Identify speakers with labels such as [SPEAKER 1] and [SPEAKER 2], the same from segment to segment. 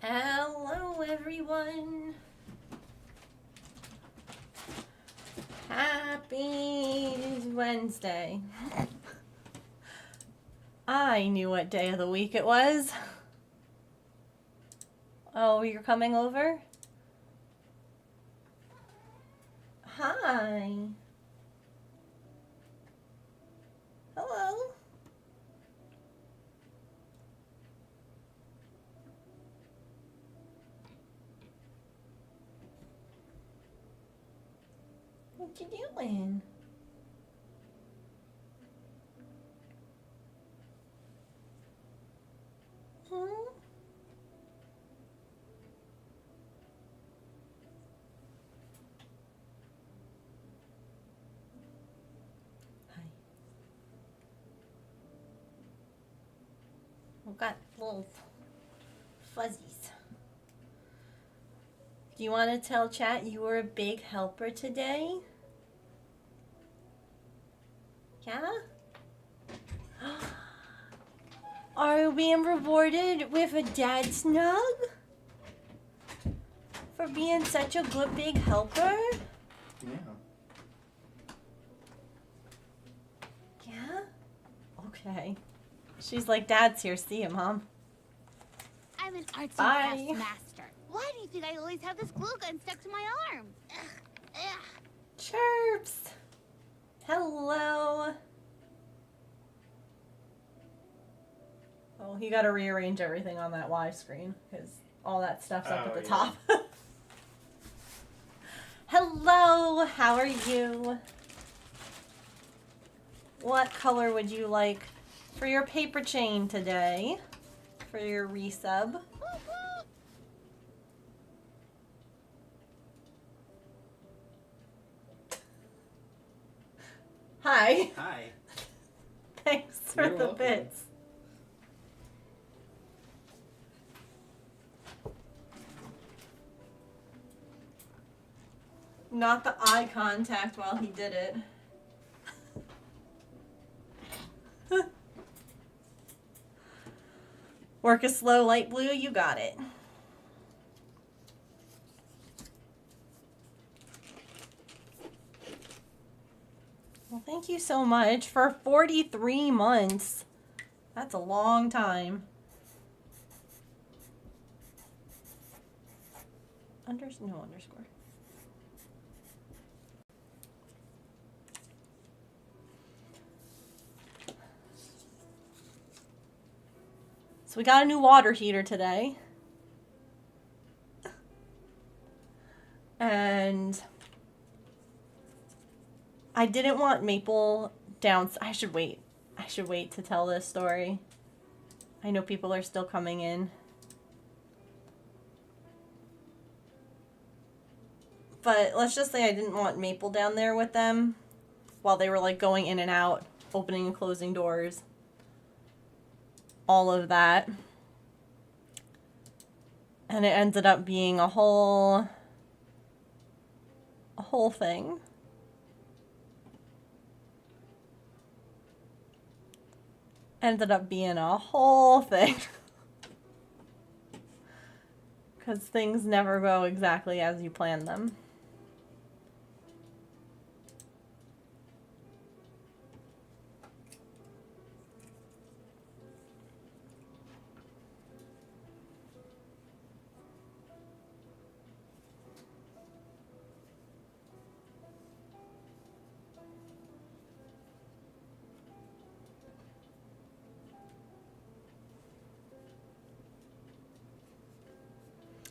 [SPEAKER 1] Hello, everyone. Happy Wednesday. I knew what day of the week it was. Oh, you're coming over? Hi. Hello. What you doing? Hmm? Hi. We've got little fuzzies. Do you want to tell chat you were a big helper today? Yeah? Are you being rewarded with a dad snug? For being such a good big helper?
[SPEAKER 2] Yeah.
[SPEAKER 1] Yeah? Okay. She's like, Dad's here, see him, Mom.
[SPEAKER 3] I'm an arts and
[SPEAKER 1] Bye.
[SPEAKER 3] crafts master. Why do you think I always have this glue gun stuck to my arm? Ugh.
[SPEAKER 1] Chirps. Hello. Oh, you gotta rearrange everything on that Y screen because all that stuff's up at the top. Hello, how are you? What color would you like for your paper chain today? For your resub? Hi.
[SPEAKER 2] Hi.
[SPEAKER 1] Thanks for
[SPEAKER 2] You're
[SPEAKER 1] the
[SPEAKER 2] welcome.
[SPEAKER 1] bits. Not the eye contact while he did it. Work is slow, light blue, you got it. Well, thank you so much for 43 months. That's a long time. No underscore. So we got a new water heater today. And I didn't want Maple down. I should wait to tell this story. I know people are still coming in. But let's just say I didn't want Maple down there with them while they were like going in and out, opening and closing doors. All of that. And it ended up being a whole thing. Ended up being a whole thing. Because things never go exactly as you plan them.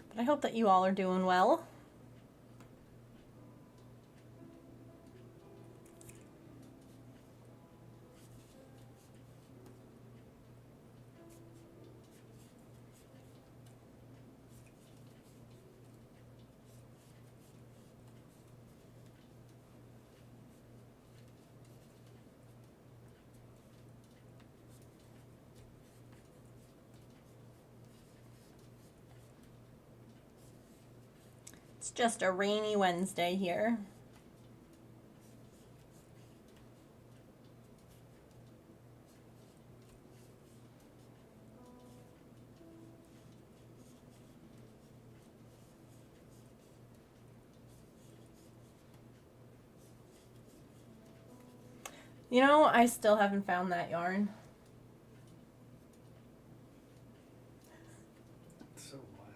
[SPEAKER 1] But I hope that you all are doing well. It's just a rainy Wednesday here. You know, I still haven't found that yarn.
[SPEAKER 2] It's so wild.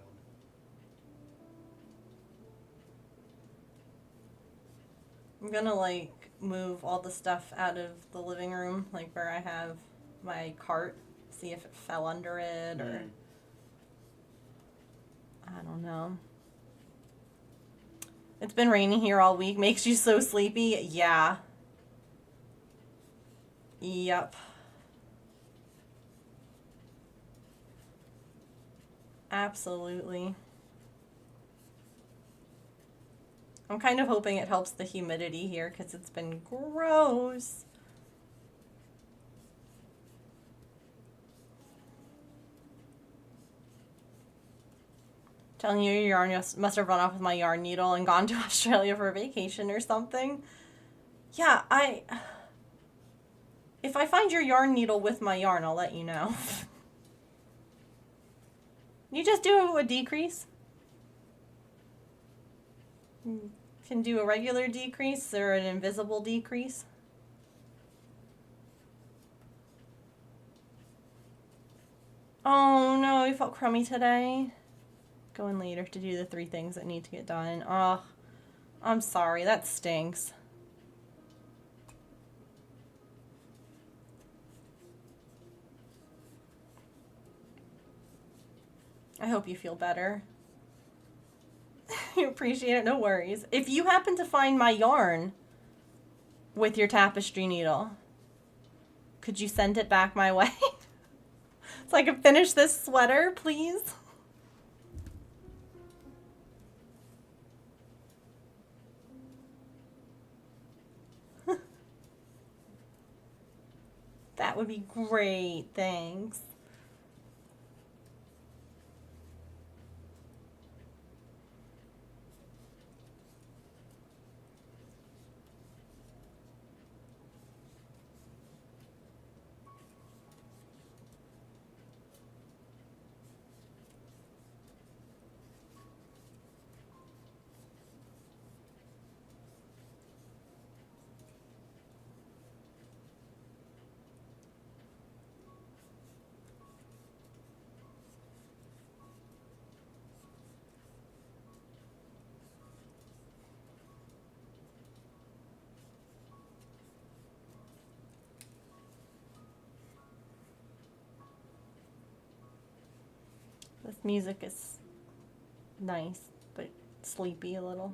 [SPEAKER 1] I'm gonna like move all the stuff out of the living room, like where I have my cart, see if it fell under it or I don't know. It's been raining here all week. Makes you so sleepy. Yeah. Yep. Absolutely. I'm kind of hoping it helps the humidity here because it's been gross. Telling you your yarn must have run off with my yarn needle and gone to Australia for a vacation or something. Yeah, if I find your yarn needle with my yarn, I'll let you know. You just do a decrease? Can do a regular decrease or an invisible decrease? Oh no, I felt crummy today. Go in later to do the 3 things that need to get done. Oh, I'm sorry, that stinks. I hope you feel better. I appreciate it, no worries. If you happen to find my yarn with your tapestry needle, could you send it back my way? So I can finish this sweater, please? That would be great, thanks. This music is nice, but sleepy a little.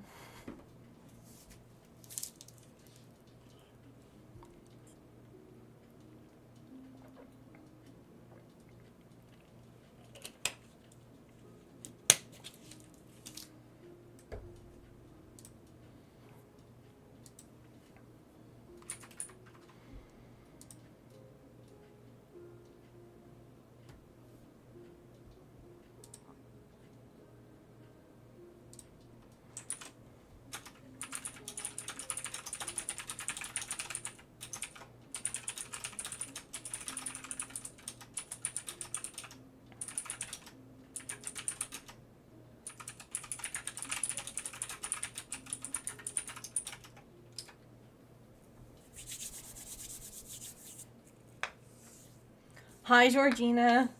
[SPEAKER 1] Hi, Georgina.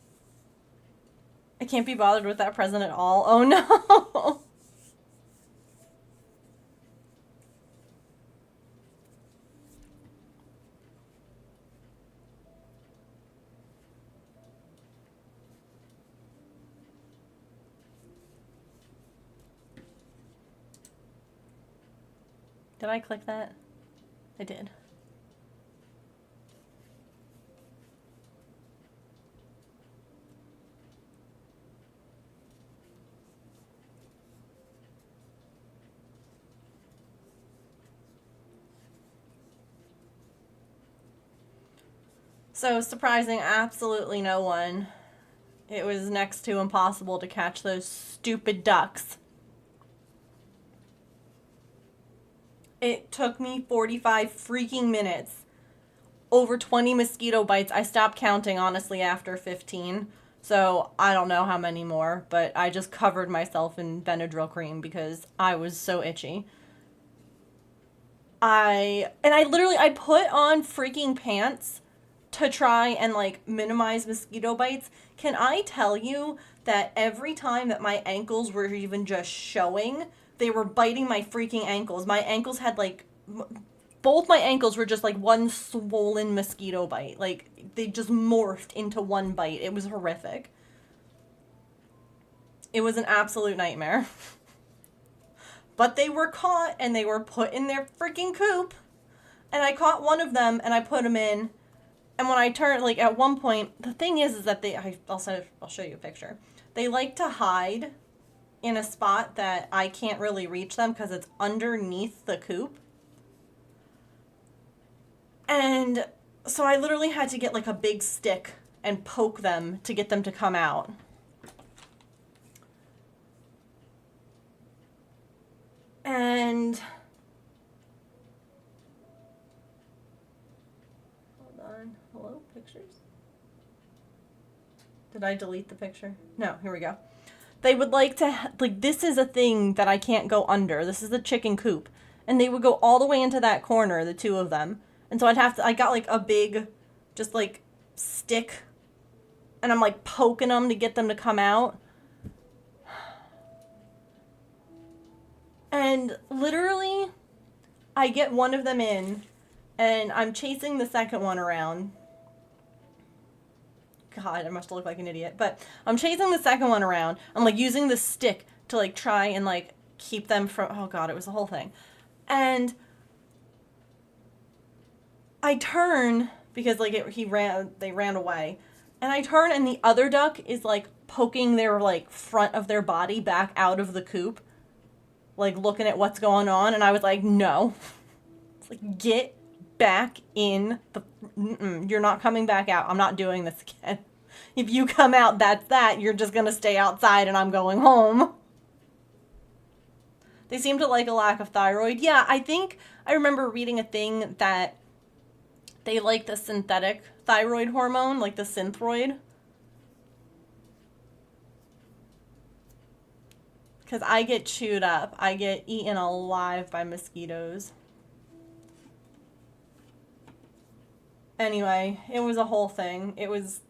[SPEAKER 1] I can't be bothered with that present at all. Oh no! Did I click that? I did. So, surprising absolutely no one. It was next to impossible to catch those stupid ducks. It took me 45 freaking minutes. Over 20 mosquito bites. I stopped counting, honestly, after 15. So, I don't know how many more, but I just covered myself in Benadryl cream because I was so itchy. I put on freaking pants to try and like minimize mosquito bites. Can I tell you that every time that my ankles were even just showing, they were biting my freaking ankles. My ankles had like both my ankles were just like one swollen mosquito bite. Like they just morphed into one bite. It was horrific. It was an absolute nightmare. But they were caught and they were put in their freaking coop. And I caught one of them and I put them in. And when I turned, like at one point, the thing is that I'll show you a picture. They like to hide in a spot that I can't really reach them because it's underneath the coop. And so I literally had to get like a big stick and poke them to get them to come out. And hold on. Hello, pictures? Did I delete the picture? No, here we go. They would like to, like, this is a thing that I can't go under. This is the chicken coop. And they would go all the way into that corner, the two of them. And so I got like a big, just like, stick. And I'm like poking them to get them to come out. And literally, I get one of them in, and I'm chasing the second one around. God, I must look like an idiot. But I'm chasing the second one around. I'm like using the stick to like try and like keep them from, oh God, it was the whole thing. And I turn because like they ran away. And I turn and the other duck is like poking their like front of their body back out of the coop. Like looking at what's going on. And I was like, no. It's like, get back in the, you're not coming back out. I'm not doing this again. If you come out, that's that. You're just going to stay outside and I'm going home. They seem to like a lack of thyroid. Yeah, I remember reading a thing that they like the synthetic thyroid hormone, like the Synthroid. Because I get chewed up. I get eaten alive by mosquitoes. Anyway, it was a whole thing. It was...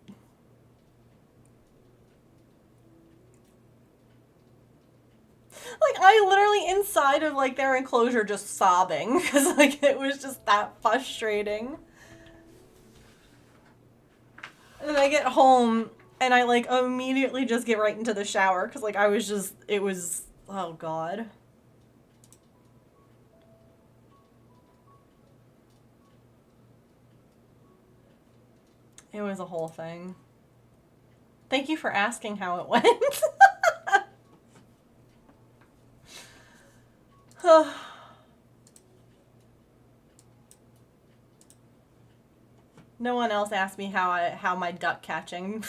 [SPEAKER 1] like, I literally inside of, like, their enclosure just sobbing. Because, like, it was just that frustrating. And then I get home... and I, like, immediately just get right into the shower. Because, like, I was just... it was... oh, God. It was a whole thing. Thank you for asking how it went. No one else asked me how my duck catching...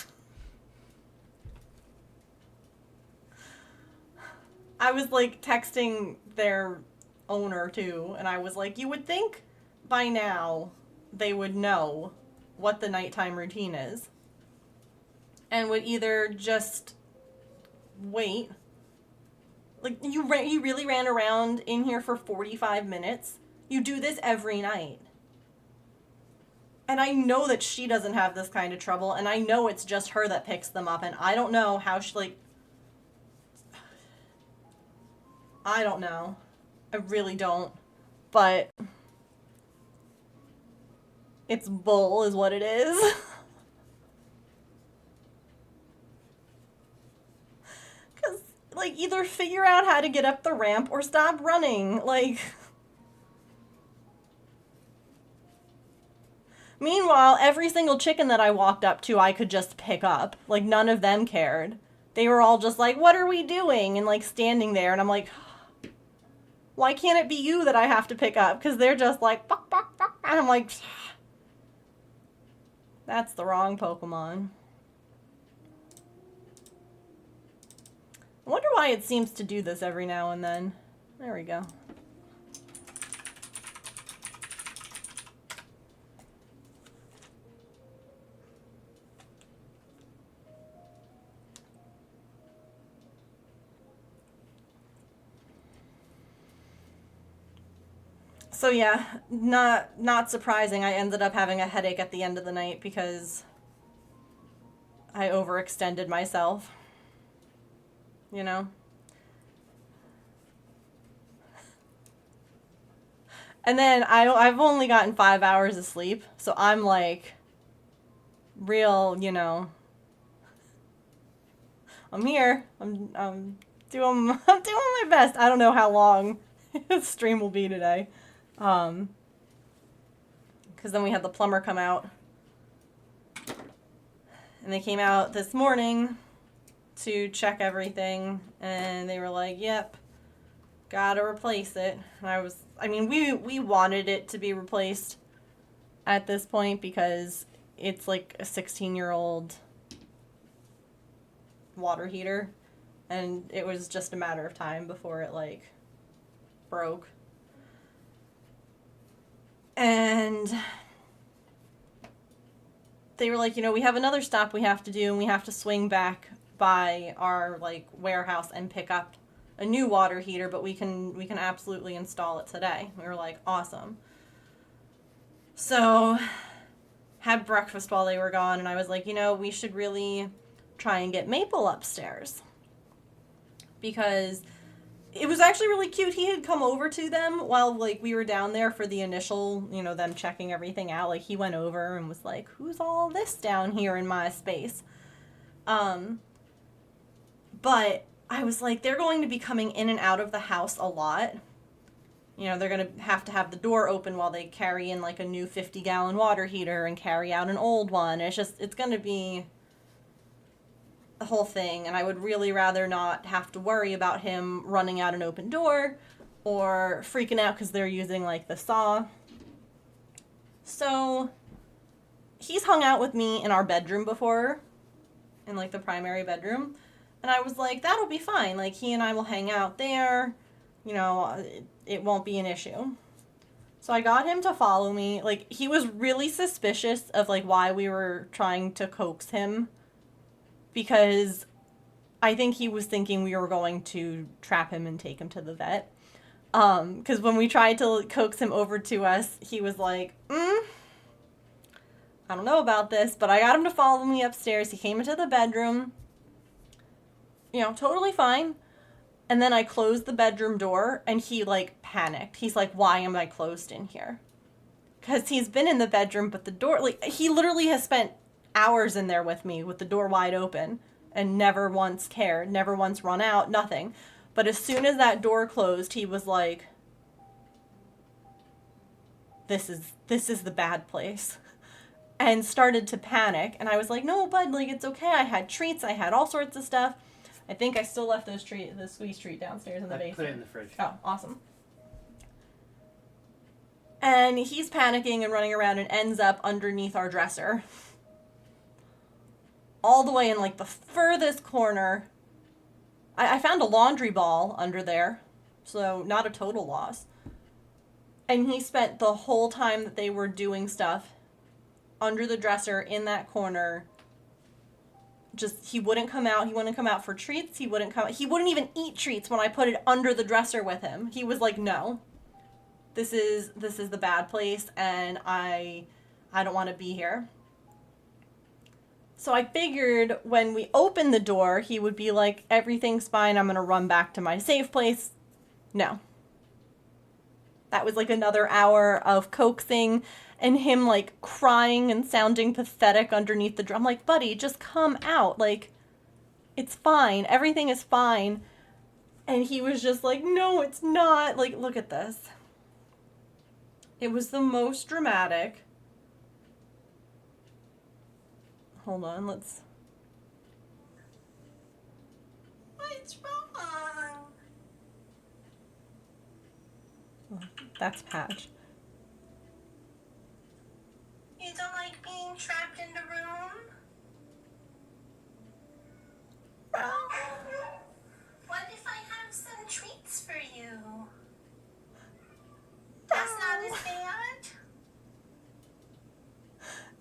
[SPEAKER 1] I was like texting their owner too, and I was like, you would think by now they would know what the nighttime routine is and would either just wait. Like, you really ran around in here for 45 minutes? You do this every night. And I know that she doesn't have this kind of trouble, and I know it's just her that picks them up, and I don't know how she, like... I don't know. I really don't. But... it's bull is what it is. Because, like, either figure out how to get up the ramp or stop running. Like... Meanwhile, every single chicken that I walked up to, I could just pick up. Like, none of them cared. They were all just like, what are we doing? And, like, standing there. And I'm like, why can't it be you that I have to pick up? Because they're just like, buck, buck, buck. And I'm like, that's the wrong Pokemon. I wonder why it seems to do this every now and then. There we go. So yeah, not surprising. I ended up having a headache at the end of the night because I overextended myself. You know? And then I've only gotten 5 hours of sleep, so I'm like real, you know. I'm here. I'm doing I'm doing my best. I don't know how long the stream will be today. Because then we had the plumber come out. And they came out this morning to check everything, and they were like, yep, gotta replace it. And we wanted it to be replaced at this point because it's like a 16-year-old water heater, and it was just a matter of time before it like broke. And they were like, you know, we have another stop we have to do, and we have to swing back by our like warehouse and pick up a new water heater, but we can absolutely install it today. We were like, awesome. So had breakfast while they were gone, and I was like, you know, we should really try and get Maple upstairs, because it was actually really cute. He had come over to them while like we were down there for the initial, you know, them checking everything out. Like he went over and was like, who's all this down here in my space? But I was like, they're going to be coming in and out of the house a lot. You know, they're going to have the door open while they carry in like a new 50-gallon water heater and carry out an old one. It's going to be the whole thing, and I would really rather not have to worry about him running out an open door or freaking out because they're using like the saw. So he's hung out with me in our bedroom before, in like the primary bedroom, and I was like, that'll be fine. Like he and I will hang out there, you know, it won't be an issue. So I got him to follow me. Like he was really suspicious of like why we were trying to coax him, because I think he was thinking we were going to trap him and take him to the vet. Because when we tried to coax him over to us, he was like, I don't know about this, but I got him to follow me upstairs. He came into the bedroom, you know, totally fine. And then I closed the bedroom door, and he like panicked. He's like, why am I closed in here? Because he's been in the bedroom, but the door, like, he literally has spent hours in there with me with the door wide open and never once cared, never once run out, nothing. But as soon as that door closed, he was like, this is the bad place, and started to panic. And I was like, no, bud, like, it's okay. I had treats, I had all sorts of stuff. I think I still left the squeeze treat downstairs in the basement.
[SPEAKER 2] Put it in the fridge.
[SPEAKER 1] Oh, awesome. And he's panicking and running around and ends up underneath our dresser, all the way in like the furthest corner. I found a laundry ball under there, so not a total loss. And he spent the whole time that they were doing stuff under the dresser in that corner. Just, he wouldn't come out. He wouldn't come out for treats. He wouldn't even eat treats when I put it under the dresser with him. He was like, no, this is the bad place, and I don't want to be here. So I figured when we opened the door, he would be like, everything's fine, I'm going to run back to my safe place. No. That was like another hour of coaxing and him like crying and sounding pathetic underneath the drum. I'm like, buddy, just come out. Like, it's fine. Everything is fine. And he was just like, no, it's not. Like, look at this. It was the most dramatic. Hold on, let's... What's wrong? Oh, that's Patch. You don't like being trapped in the room? What if I have some treats for you? That's not as bad.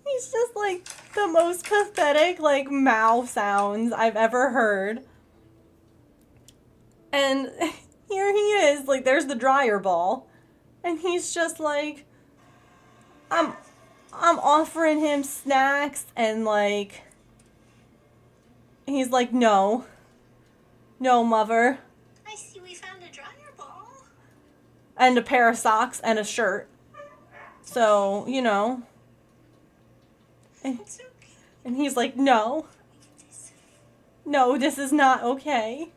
[SPEAKER 1] He's just like the most pathetic, like, mouth sounds I've ever heard. And here he is, like, there's the dryer ball. And he's just like, I'm offering him snacks and like, he's like, no, mother.
[SPEAKER 2] I see we found a dryer ball.
[SPEAKER 1] And a pair of socks and a shirt. So, you know.
[SPEAKER 2] It's okay.
[SPEAKER 1] And he's like, no, this is not okay.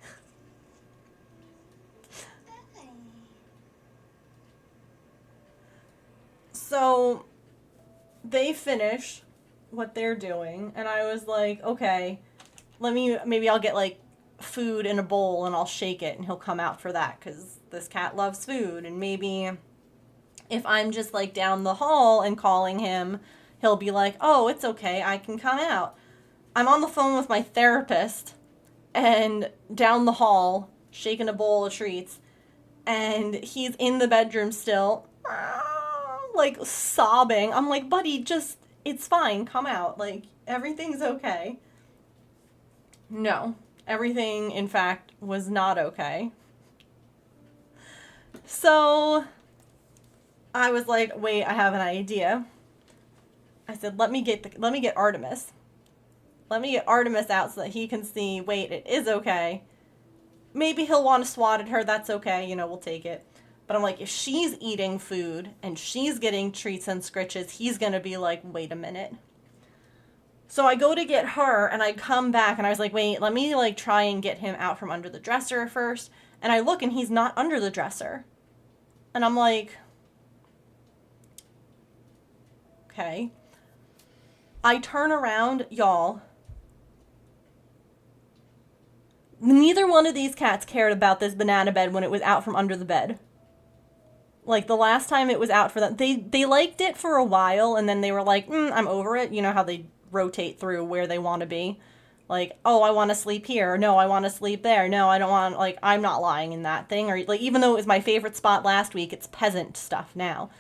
[SPEAKER 1] So they finish what they're doing, and I was like, okay, maybe I'll get like food in a bowl and I'll shake it and he'll come out for that because this cat loves food. And maybe if I'm just like down the hall and calling him, he'll be like, oh, it's okay, I can come out. I'm on the phone with my therapist and down the hall shaking a bowl of treats, and he's in the bedroom still, like sobbing. I'm like, buddy, it's fine, come out, like everything's okay. No, everything in fact was not okay. So I was like, wait, I have an idea. I said, let me get Artemis. Let me get Artemis out so that he can see, wait, it is okay. Maybe he'll want to swat at her, that's okay, you know, we'll take it. But I'm like, if she's eating food and she's getting treats and scritches, he's going to be like, wait a minute. So I go to get her and I come back and I was like, wait, let me like try and get him out from under the dresser first. And I look and he's not under the dresser. And I'm like, okay. I turn around, y'all. Neither one of these cats cared about this banana bed when it was out from under the bed. Like, the last time it was out for them, they liked it for a while, and then they were like, I'm over it. You know how they rotate through where they want to be? Like, oh, I want to sleep here. No, I want to sleep there. No, I don't want, like, I'm not lying in that thing. Or, like, even though it was my favorite spot last week, it's peasant stuff now.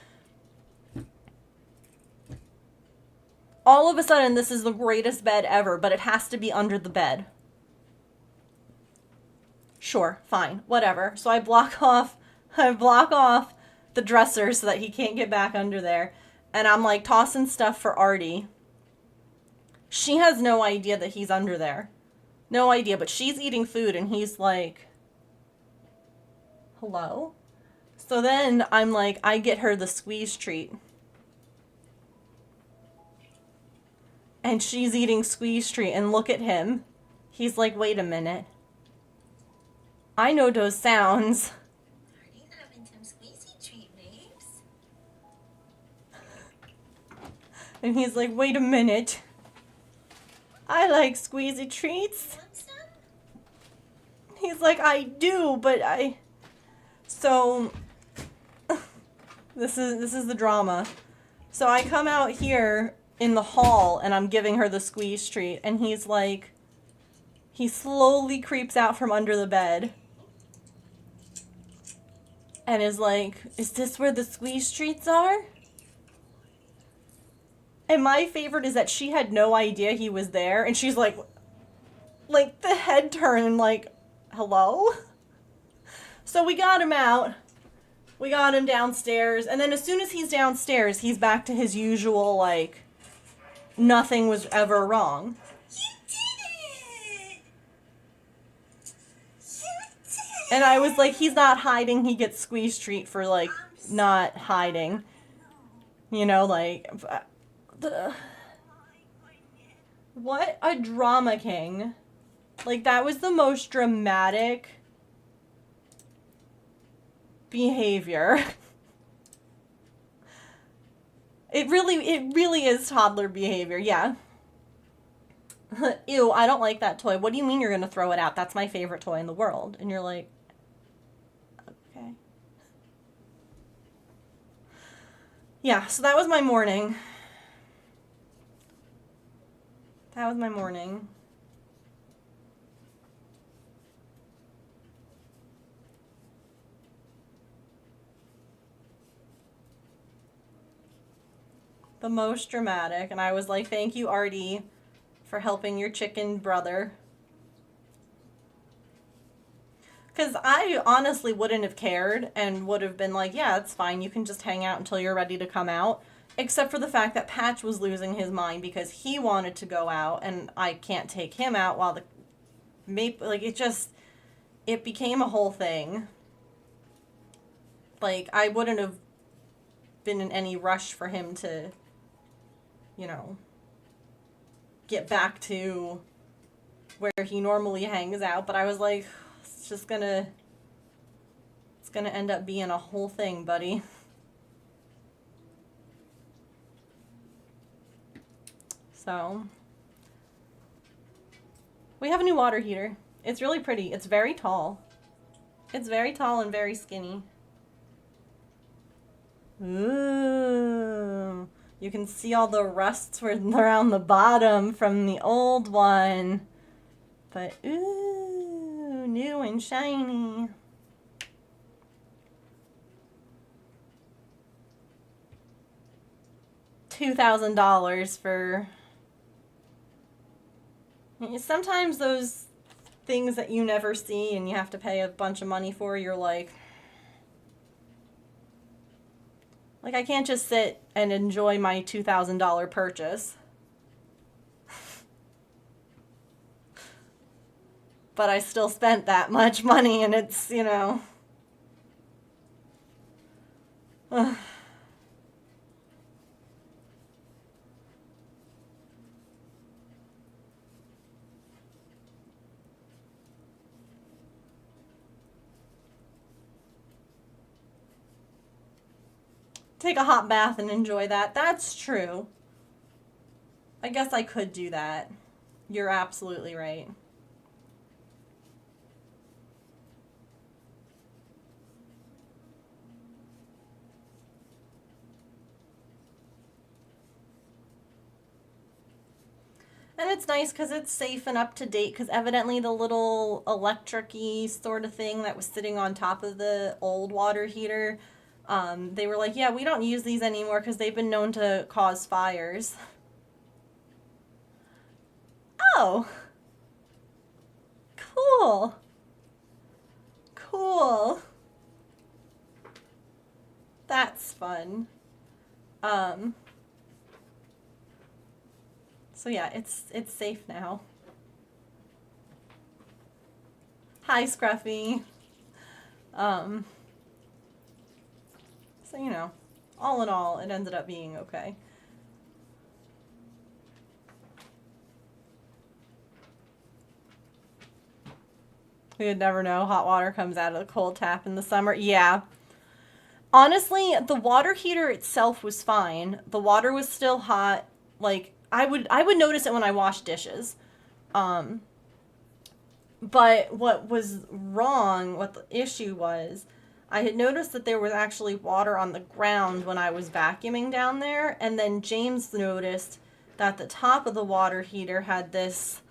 [SPEAKER 1] All of a sudden, this is the greatest bed ever, but it has to be under the bed. Sure, fine, whatever. So I block off the dresser so that he can't get back under there. And I'm like tossing stuff for Artie. She has no idea that he's under there. No idea, but she's eating food and he's like, hello? So then I'm like, I get her the squeeze treat. And she's eating squeeze treat and look at him. He's like, wait a minute. I know those sounds.
[SPEAKER 2] Are you having some squeezy treat, babes?
[SPEAKER 1] And he's like, wait a minute. I like squeezy treats.
[SPEAKER 2] Want some?
[SPEAKER 1] He's like, I do, but So, this is the drama. So I come out here in the hall and I'm giving her the squeeze treat, and he's like, he slowly creeps out from under the bed. And is like, is this where the squeeze treats are? And my favorite is that she had no idea he was there. And she's like the head turn, like, hello? So we got him out. We got him downstairs. And then as soon as he's downstairs, he's back to his usual, like, nothing was ever wrong.
[SPEAKER 2] You did it! You did it!
[SPEAKER 1] And I was like, he's not hiding. He gets squeeze treat for, like, not hiding. You know, like, what a drama king. Like, that was the most dramatic behavior. It really is toddler behavior, yeah. Ew, I don't like that toy. What do you mean you're gonna throw it out? That's my favorite toy in the world. And you're like, okay. Yeah, so that was my morning. That was my morning. The most dramatic. And I was like, thank you, Artie, for helping your chicken brother. Because I honestly wouldn't have cared and would have been like, yeah, it's fine. You can just hang out until you're ready to come out. Except for the fact that Patch was losing his mind because he wanted to go out and I can't take him out while the Maple, like, it became a whole thing. Like, I wouldn't have been in any rush for him to, you know, get back to where he normally hangs out, but I was like, it's gonna end up being a whole thing, buddy. So, we have a new water heater. It's really pretty. It's very tall. It's very tall and very skinny. Ooh. You can see all the rusts around the bottom from the old one. But, ooh, new and shiny. $2,000 for... Sometimes those things that you never see and you have to pay a bunch of money for, you're like, I can't just sit and enjoy my $2,000 purchase. But I still spent that much money and it's, you know. Take a hot bath and enjoy that. That's true. I guess I could do that. You're absolutely right. And it's nice because it's safe and up to date because evidently the little electric-y sort of thing that was sitting on top of the old water heater, they were like, yeah, we don't use these anymore because they've been known to cause fires. Oh. Cool. Cool. That's fun. So yeah, it's safe now. Hi, Scruffy. So, you know, all in all, it ended up being okay. You'd never know. Hot water comes out of the cold tap in the summer. Yeah. Honestly, the water heater itself was fine. The water was still hot. Like, I would notice it when I wash dishes. But what was wrong, what the issue was, I had noticed that there was actually water on the ground when I was vacuuming down there, and then James noticed that the top of the water heater had this,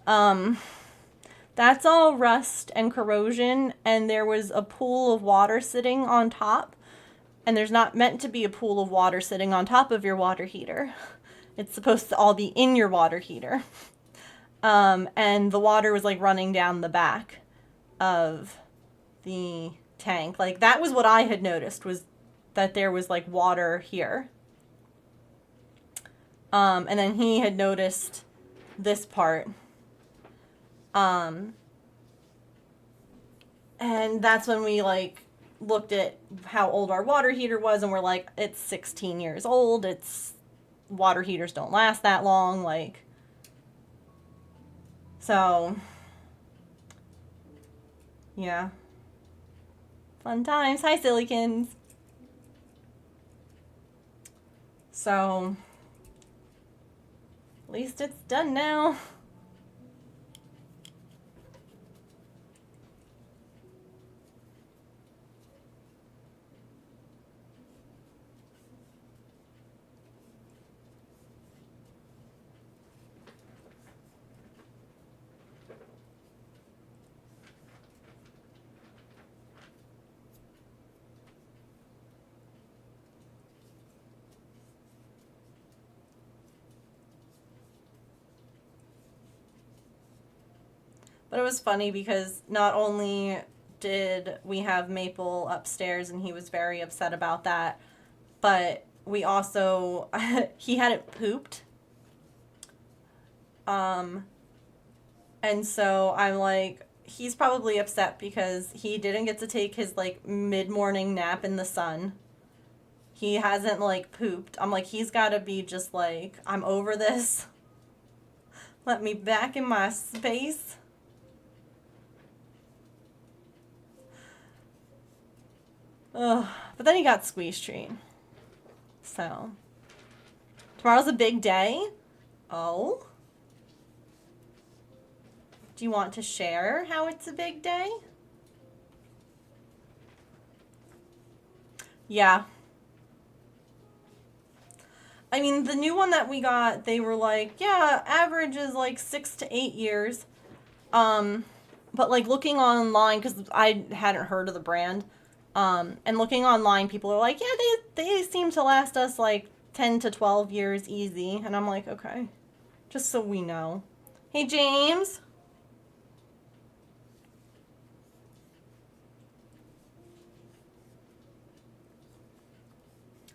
[SPEAKER 1] that's all rust and corrosion, and there was a pool of water sitting on top, and there's not meant to be a pool of water sitting on top of your water heater. It's supposed to all be in your water heater. And the water was like running down the back of the tank. Like, that was what I had noticed, was that there was like water here. And then he had noticed this part. And that's when we like looked at how old our water heater was, and we're like, it's 16 years old. Water heaters don't last that long, like. So, yeah. Fun times. Hi, Silicons. So, at least it's done now. But it was funny because not only did we have Maple upstairs, and he was very upset about that. But we also, he hadn't pooped. And so I'm like, he's probably upset because he didn't get to take his, like, mid-morning nap in the sun. He hasn't, like, pooped. I'm like, he's gotta be just like, I'm over this. Let me back in my space. Ugh. But then he got squeeze treat. So. Tomorrow's a big day. Oh. Do you want to share how it's a big day? Yeah. I mean, the new one that we got, they were like, yeah, average is like 6 to 8 years. But like looking online, because I hadn't heard of the brand, and looking online, people are like, yeah, they seem to last us like 10 to 12 years easy. And I'm like, okay, just so we know. Hey, James.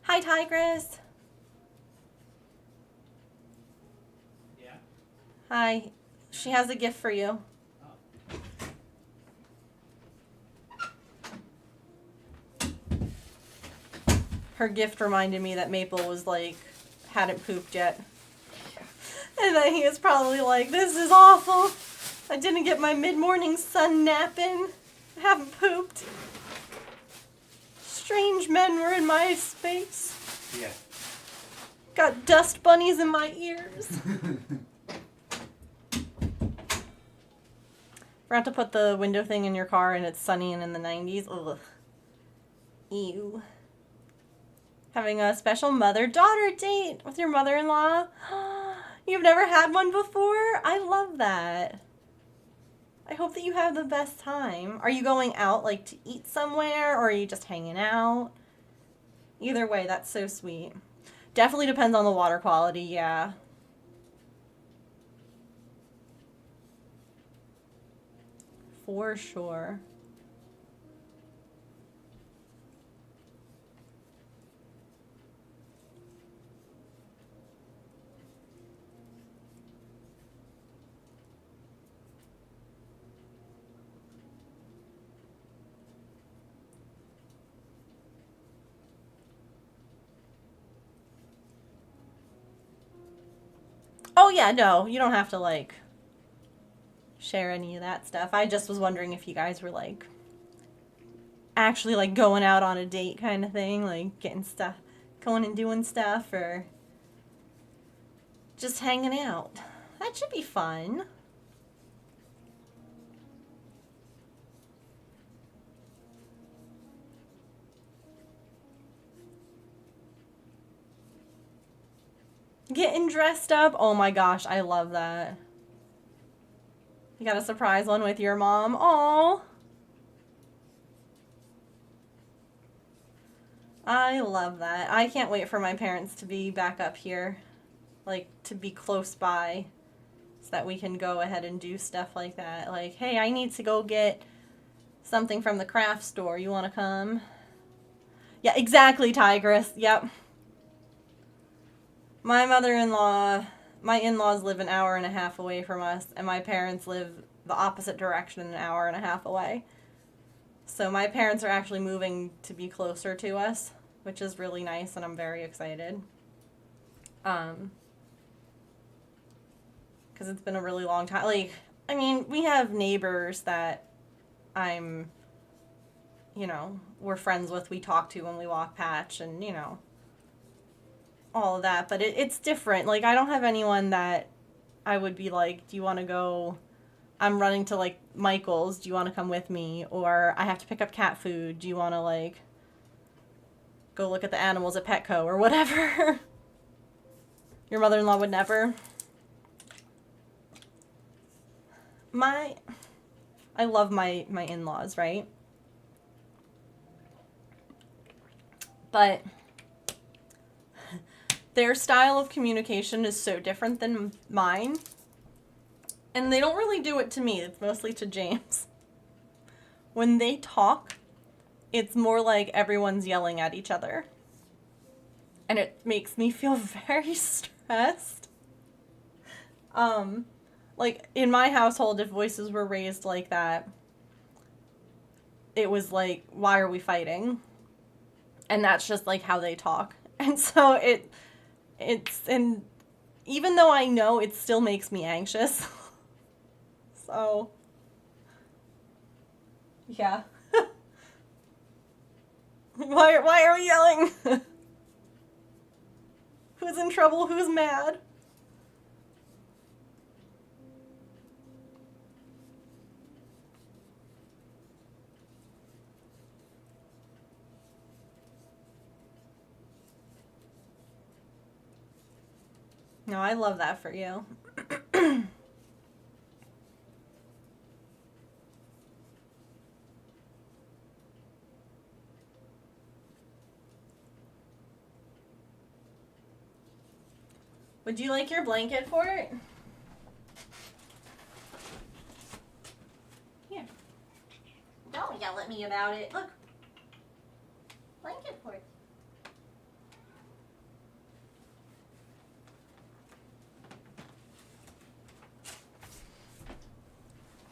[SPEAKER 1] Hi, Tigress.
[SPEAKER 4] Yeah.
[SPEAKER 1] Hi. She has a gift for you.
[SPEAKER 4] Oh.
[SPEAKER 1] Her gift reminded me that Maple was like, hadn't pooped yet. And then he was probably like, this is awful. I didn't get my mid-morning sun nap in. I haven't pooped. Strange men were in my space.
[SPEAKER 4] Yeah.
[SPEAKER 1] Got dust bunnies in my ears. Forgot to put the window thing in your car and it's sunny and in the 90s. Ugh. Ew. Having a special mother-daughter date with your mother-in-law. You've never had one before? I love that. I hope that you have the best time. Are you going out, like, to eat somewhere, or are you just hanging out? Either way, that's so sweet. Definitely depends on the water quality, yeah. For sure. Oh yeah, no, you don't have to like share any of that stuff. I just was wondering if you guys were like actually like going out on a date kind of thing, like getting stuff, going and doing stuff, or just hanging out. That should be fun. Getting dressed up. Oh my gosh, I love that. You got a surprise one with your mom. Aww. I love that. I can't wait for my parents to be back up here. Like, to be close by. So that we can go ahead and do stuff like that. Like, hey, I need to go get something from the craft store. You want to come? Yeah, exactly, Tigress. Yep. My mother-in-law, my in-laws live an hour and a half away from us, and my parents live the opposite direction, an hour and a half away. So my parents are actually moving to be closer to us, which is really nice, and I'm very excited. Because it's been a really long time. Like, I mean, we have neighbors that I'm, you know, we're friends with, we talk to when we walk past, and, you know, all of that, but it's different. Like, I don't have anyone that I would be like, do you want to go, I'm running to, like, Michael's, do you want to come with me? Or I have to pick up cat food, do you want to, like, go look at the animals at Petco or whatever? Your mother-in-law would never? I love my in-laws, right? But their style of communication is so different than mine. And they don't really do it to me. It's mostly to James. when they talk, it's more like everyone's yelling at each other. And it makes me feel very stressed. Like, in my household, if voices were raised like that, it was like, why are we fighting? And that's just, like, how they talk. And so and even though I know, it still makes me anxious. So, yeah. Why are we yelling? Who's in trouble? Who's mad? No, I love that for you. Would you like your blanket for it? Here. Don't yell at me about it. Look. Blanket for it.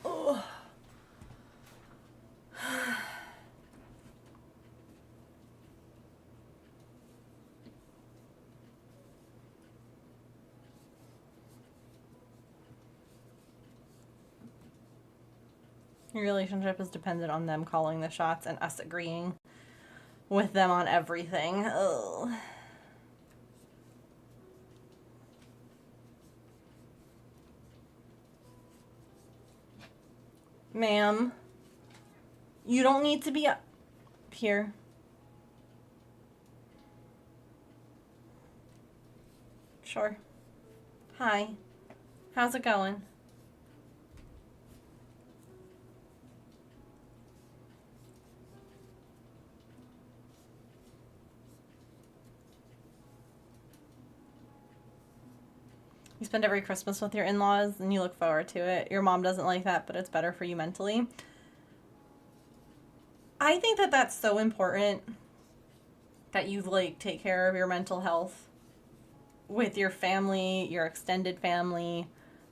[SPEAKER 1] Oh. Your relationship is dependent on them calling the shots and us agreeing with them on everything. Ugh. Ma'am, you don't need to be up here. Sure. Hi. How's it going? You spend every Christmas with your in-laws and you look forward to it. Your mom doesn't like that, but it's better for you mentally. I think that that's so important that you like take care of your mental health with your family, your extended family,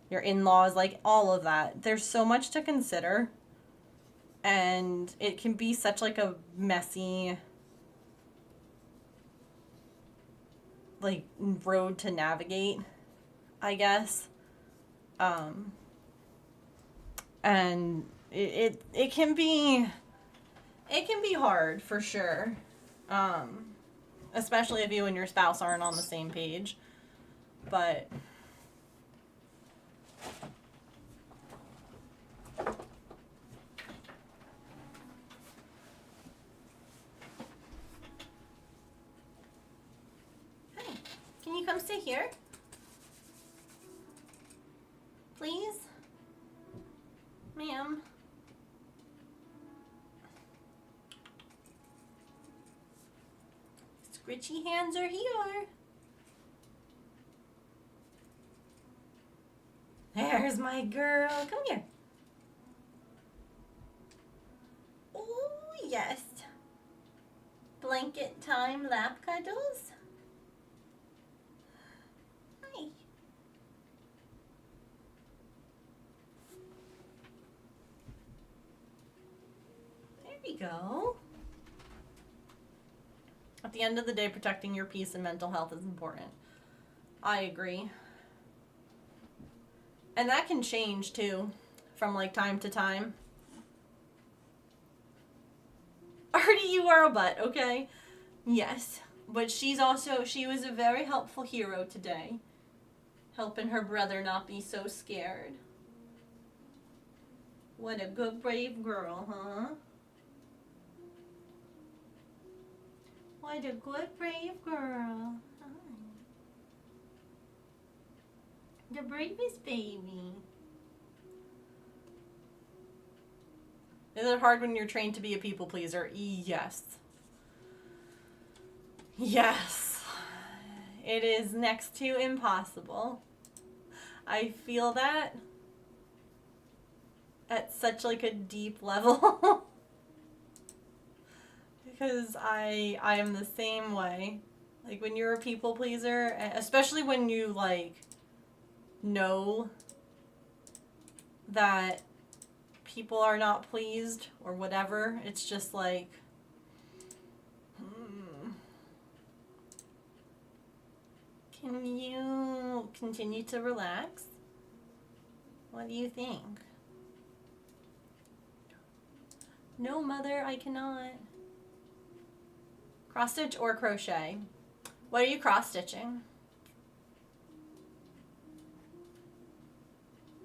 [SPEAKER 1] your in-laws, like all of that. There's so much to consider, and it can be such like a messy like road to navigate, I guess. And it can be hard for sure. Especially if you and your spouse aren't on the same page. But hey, can you come sit here? Please? Ma'am. Scritchy hands are here. There's my girl. Come here. Oh, yes. Blanket time lap cuddles. Hi. There we go. At the end of the day, protecting your peace and mental health is important. I agree. And that can change too, from like time to time. Artie, you are a butt, okay? Yes. But she was a very helpful hero today. Helping her brother not be so scared. What a good, brave girl, huh? What a good, brave girl. Hi. The bravest baby. Is it hard when you're trained to be a people pleaser? Yes. Yes. It is next to impossible. I feel that at such like a deep level. because I am the same way. Like when you're a people pleaser, especially when you like know that people are not pleased or whatever, it's just like can you continue to relax? What do you think? No, mother, I cannot. Cross stitch or crochet? What are you cross stitching?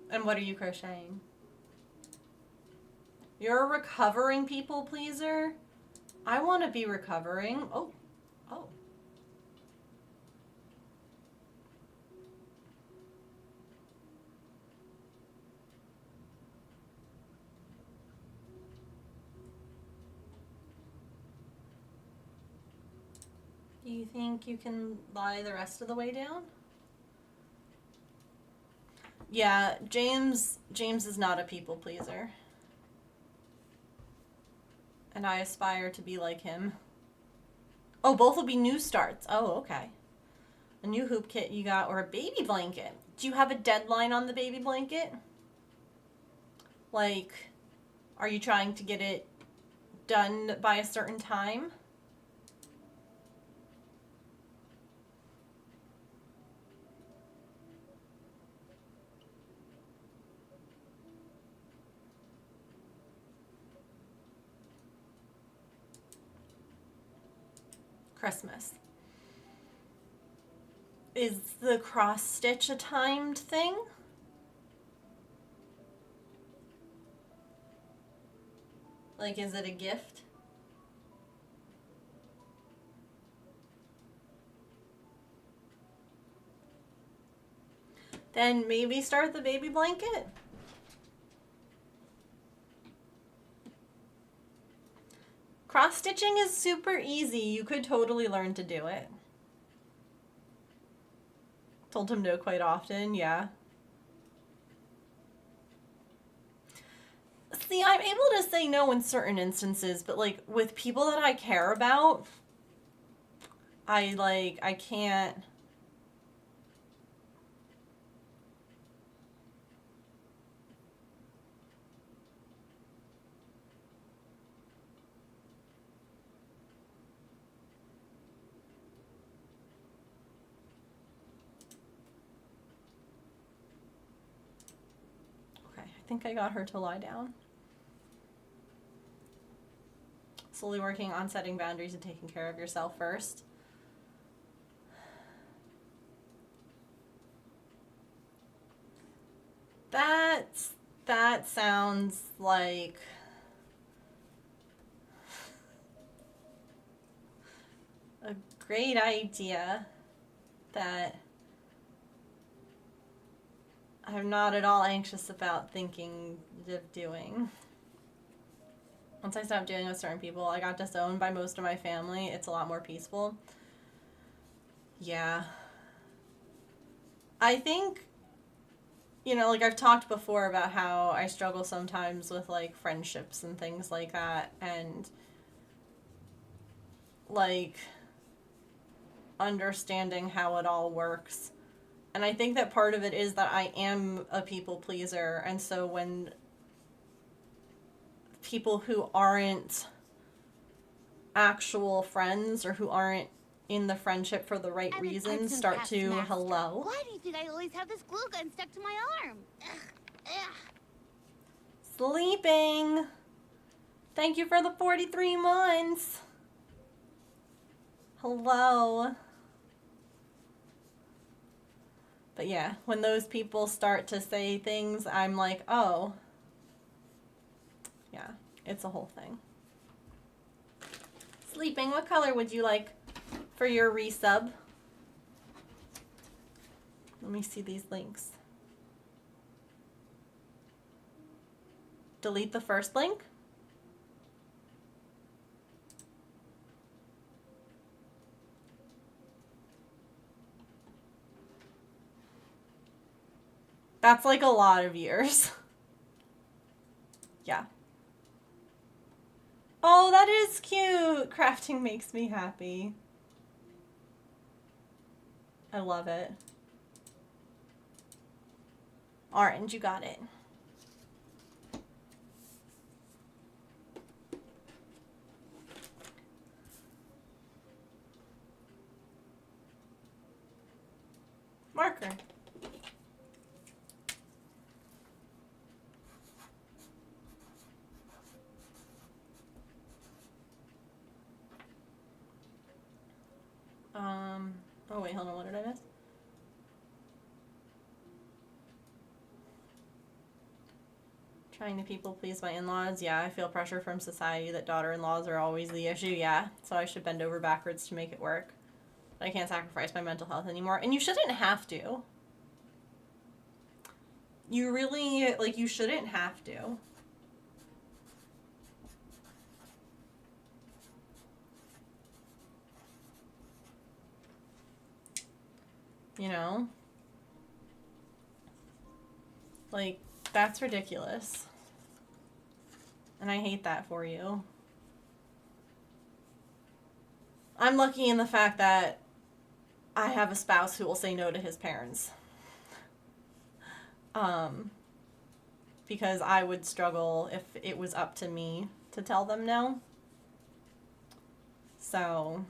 [SPEAKER 1] And what are you crocheting? You're a recovering people pleaser? I want to be recovering. Oh. Do you think you can lie the rest of the way down? Yeah, James is not a people pleaser. And I aspire to be like him. Oh, both will be new starts. Oh, okay. A new hoop kit you got, or a baby blanket. Do you have a deadline on the baby blanket? Like, are you trying to get it done by a certain time? Christmas. Is the cross stitch a timed thing? Like, is it a gift? Then maybe start the baby blanket. Cross stitching is super easy. You could totally learn to do it. Told him no quite often, yeah. See, I'm able to say no in certain instances, but like with people that I care about, I can't. I think I got her to lie down. Slowly working on setting boundaries and taking care of yourself first. That sounds like a great idea that I'm not at all anxious about thinking of doing. Once I stopped dealing with certain people, I got disowned by most of my family. It's a lot more peaceful. Yeah. I think, you know, like I've talked before about how I struggle sometimes with like friendships and things like that, and like understanding how it all works. And I think that part of it is that I am a people pleaser, and so when people who aren't actual friends or who aren't in the friendship for the right reasons start to hello.
[SPEAKER 3] Why do you think I always have this glue gun stuck to my arm? Ugh.
[SPEAKER 1] Sleeping. Thank you for the 43 months. Hello. But yeah, when those people start to say things, I'm like, oh. Yeah, it's a whole thing. Sleeping, what color would you like for your resub? Let me see these links. Delete the first link. That's like a lot of years. Yeah. Oh, that is cute. cute. Crafting makes me happy. I love it. Orange, you got it. Marker. Oh wait, hold on, what did I miss? Trying to people please my in-laws. Yeah, I feel pressure from society that daughter-in-laws are always the issue. Yeah, so I should bend over backwards to make it work. But I can't sacrifice my mental health anymore. And you shouldn't have to. You really, like, you shouldn't have to. You know? Like, that's ridiculous. And I hate that for you. I'm lucky in the fact that I have a spouse who will say no to his parents. Because I would struggle if it was up to me to tell them no. So,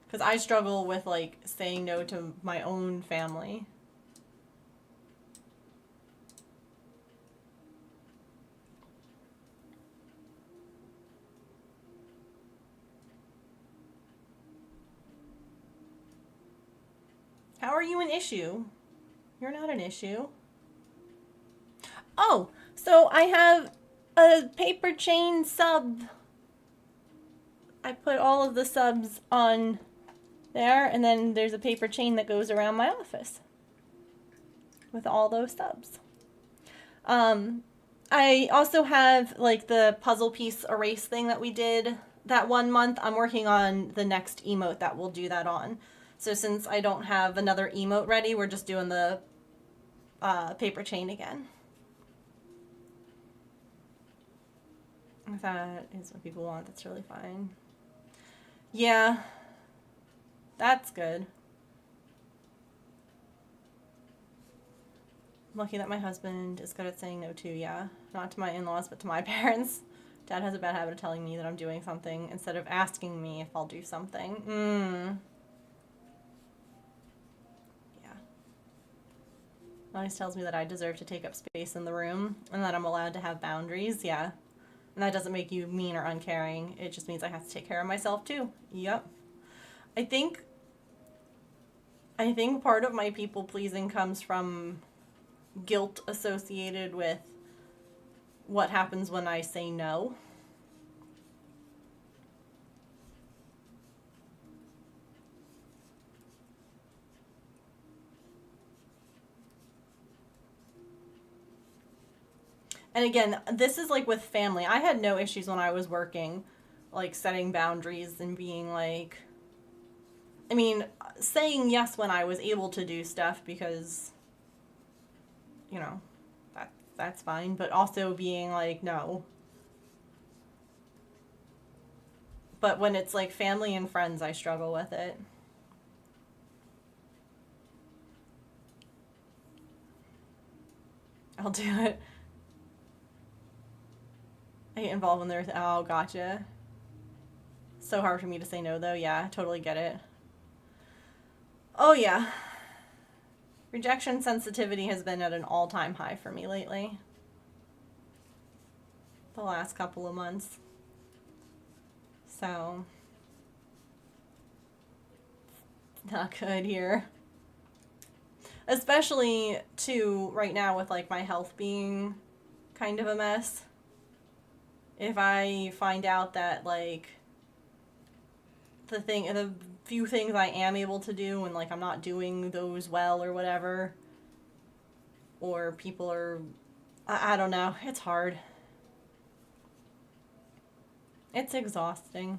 [SPEAKER 1] because I struggle with, like, saying no to my own family. How are you an issue? You're not an issue. Oh, so I have a paper chain sub. I put all of the subs on there, and then there's a paper chain that goes around my office with all those subs. I also have, like, the puzzle piece erase thing that we did that 1 month. I'm working on the next emote that we'll do that on. So since I don't have another emote ready, we're just doing the paper chain again. If that is what people want, that's really fine. Yeah, that's good. I'm lucky that my husband is good at saying no too, yeah. Not to my in-laws, but to my parents. Dad has a bad habit of telling me that I'm doing something instead of asking me if I'll do something. Always tells me that I deserve to take up space in the room and that I'm allowed to have boundaries. Yeah. And that doesn't make you mean or uncaring. It just means I have to take care of myself too. Yep. I think part of my people pleasing comes from guilt associated with what happens when I say no. And again, this is like with family. I had no issues when I was working, like setting boundaries and being like, I mean, saying yes when I was able to do stuff because, you know, that's fine. But also being like, no. But when it's like family and friends, I struggle with it. I'll do it. I get involved when there's, oh, gotcha. So hard for me to say no, though. Yeah, totally get it. Oh, yeah. Rejection sensitivity has been at an all-time high for me lately. The last couple of months. So, not good here. Especially, too, right now with, like, my health being kind of a mess. If I find out that, like, the few things I am able to do and, like, I'm not doing those well or whatever, or people are, I don't know, it's hard. It's exhausting.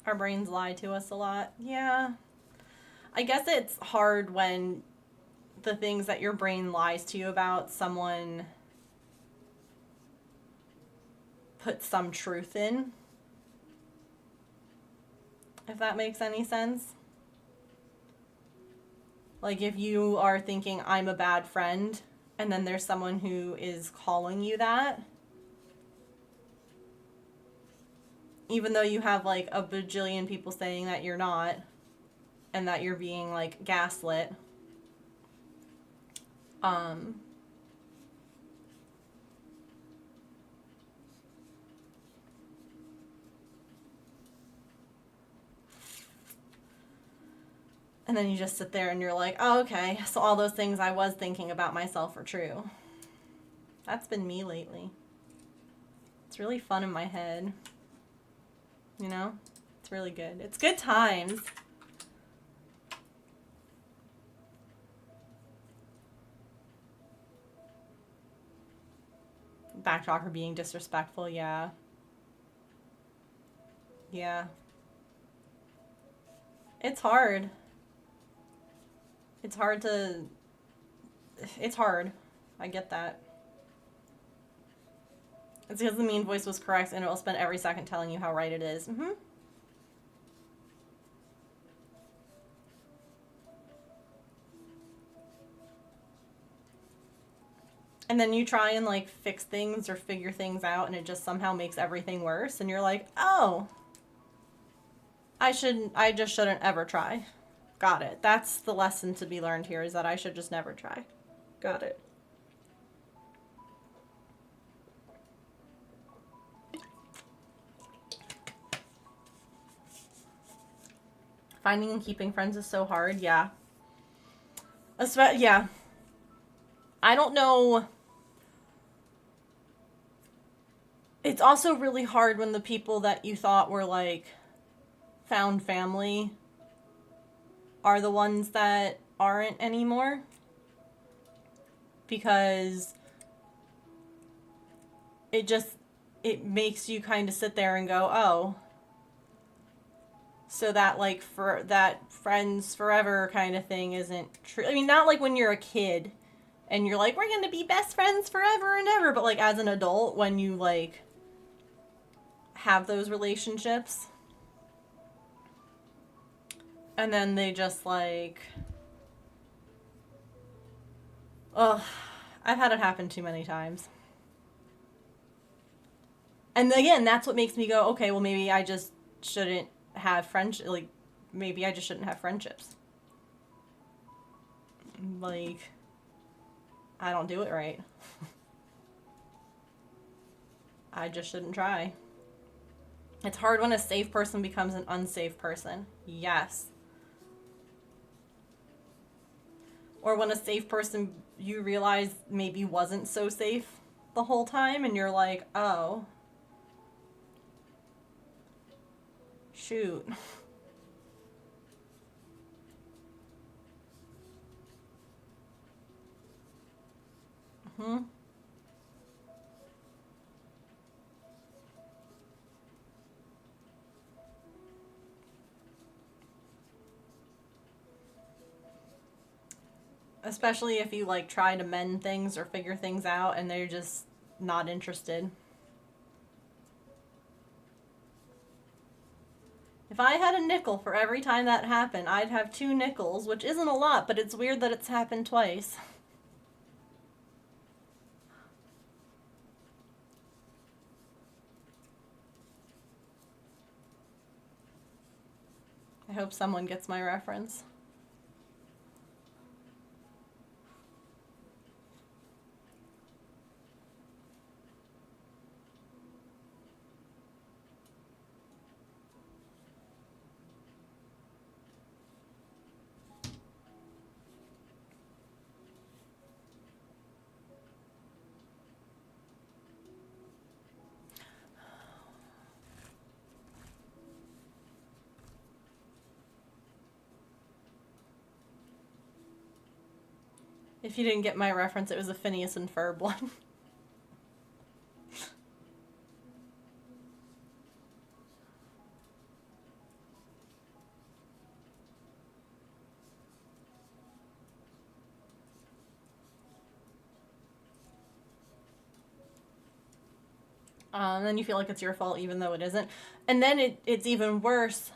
[SPEAKER 1] Our brains lie to us a lot. Yeah. I guess it's hard when the things that your brain lies to you about, someone puts some truth in. If that makes any sense. Like if you are thinking, I'm a bad friend, and then there's someone who is calling you that, even though you have like a bajillion people saying that you're not, and that you're being like gaslit. And then you just sit there and you're like, oh, okay, so all those things I was thinking about myself are true. That's been me lately. It's really fun in my head. You know? It's really good. It's good times. Backtalker being disrespectful, yeah. Yeah. It's hard. It's hard to... It's hard. I get that. It's because the mean voice was correct and it will spend every second telling you how right it is. Mm-hmm. And then you try and like fix things or figure things out and it just somehow makes everything worse. And you're like, oh, I just shouldn't ever try. Got it. That's the lesson to be learned here, is that I should just never try. Got it. Finding and keeping friends is so hard. Yeah. Yeah. I don't know. It's also really hard when the people that you thought were like found family are the ones that aren't anymore. Because it makes you kind of sit there and go, oh, so that like for that friends forever kind of thing isn't true. I mean, not like when you're a kid and you're like, we're going to be best friends forever and ever, but like as an adult, when you like have those relationships and then they just like, ugh, I've had it happen too many times. And again, that's what makes me go, okay, well maybe I just shouldn't have friendship, like maybe I just shouldn't have friendships. Like, I don't do it right. I just shouldn't try. It's hard when a safe person becomes an unsafe person. Yes. Or when a safe person you realize maybe wasn't so safe the whole time and you're like, oh, shoot. Hmm. Especially if you like try to mend things or figure things out and they're just not interested. If I had a nickel for every time that happened, I'd have 2 nickels, which isn't a lot, but it's weird that it's happened twice. I hope someone gets my reference. If you didn't get my reference, it was a Phineas and Ferb one. Then you feel like it's your fault even though it isn't. And then it's even worse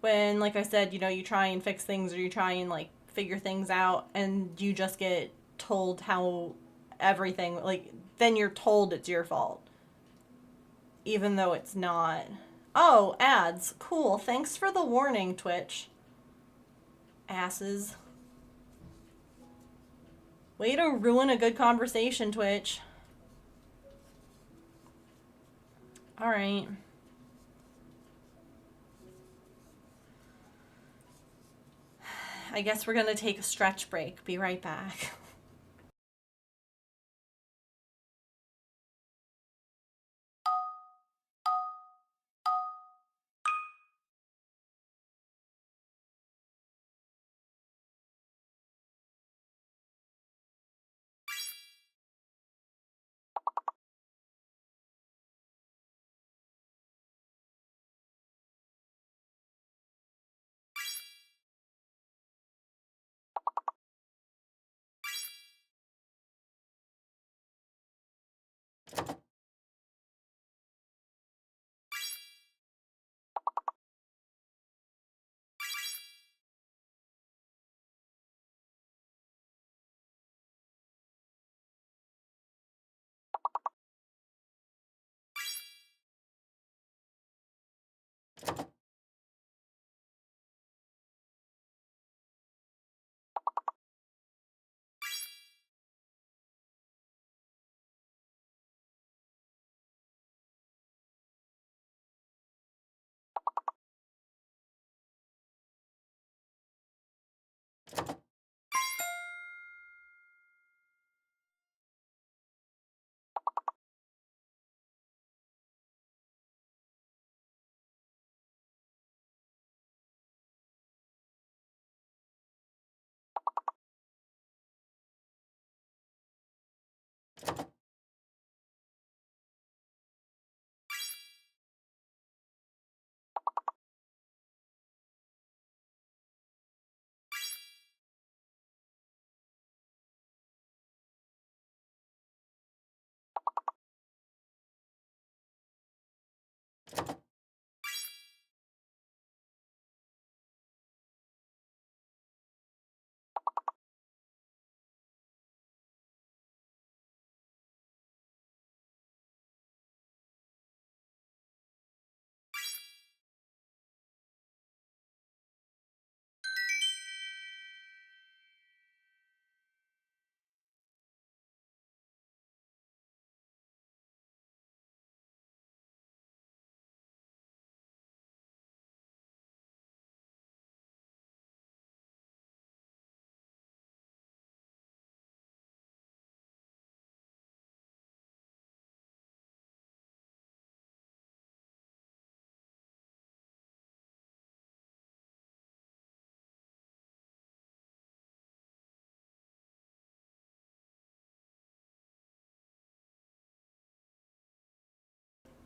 [SPEAKER 1] when, like I said, you know, you try and fix things or you try and, like, figure things out and you just get told how everything, like, then you're told it's your fault. Even though it's not. Oh, ads. Cool. Thanks for the warning, Twitch. Asses. Way to ruin a good conversation, Twitch. Alright. I guess we're gonna take a stretch break. Be right back.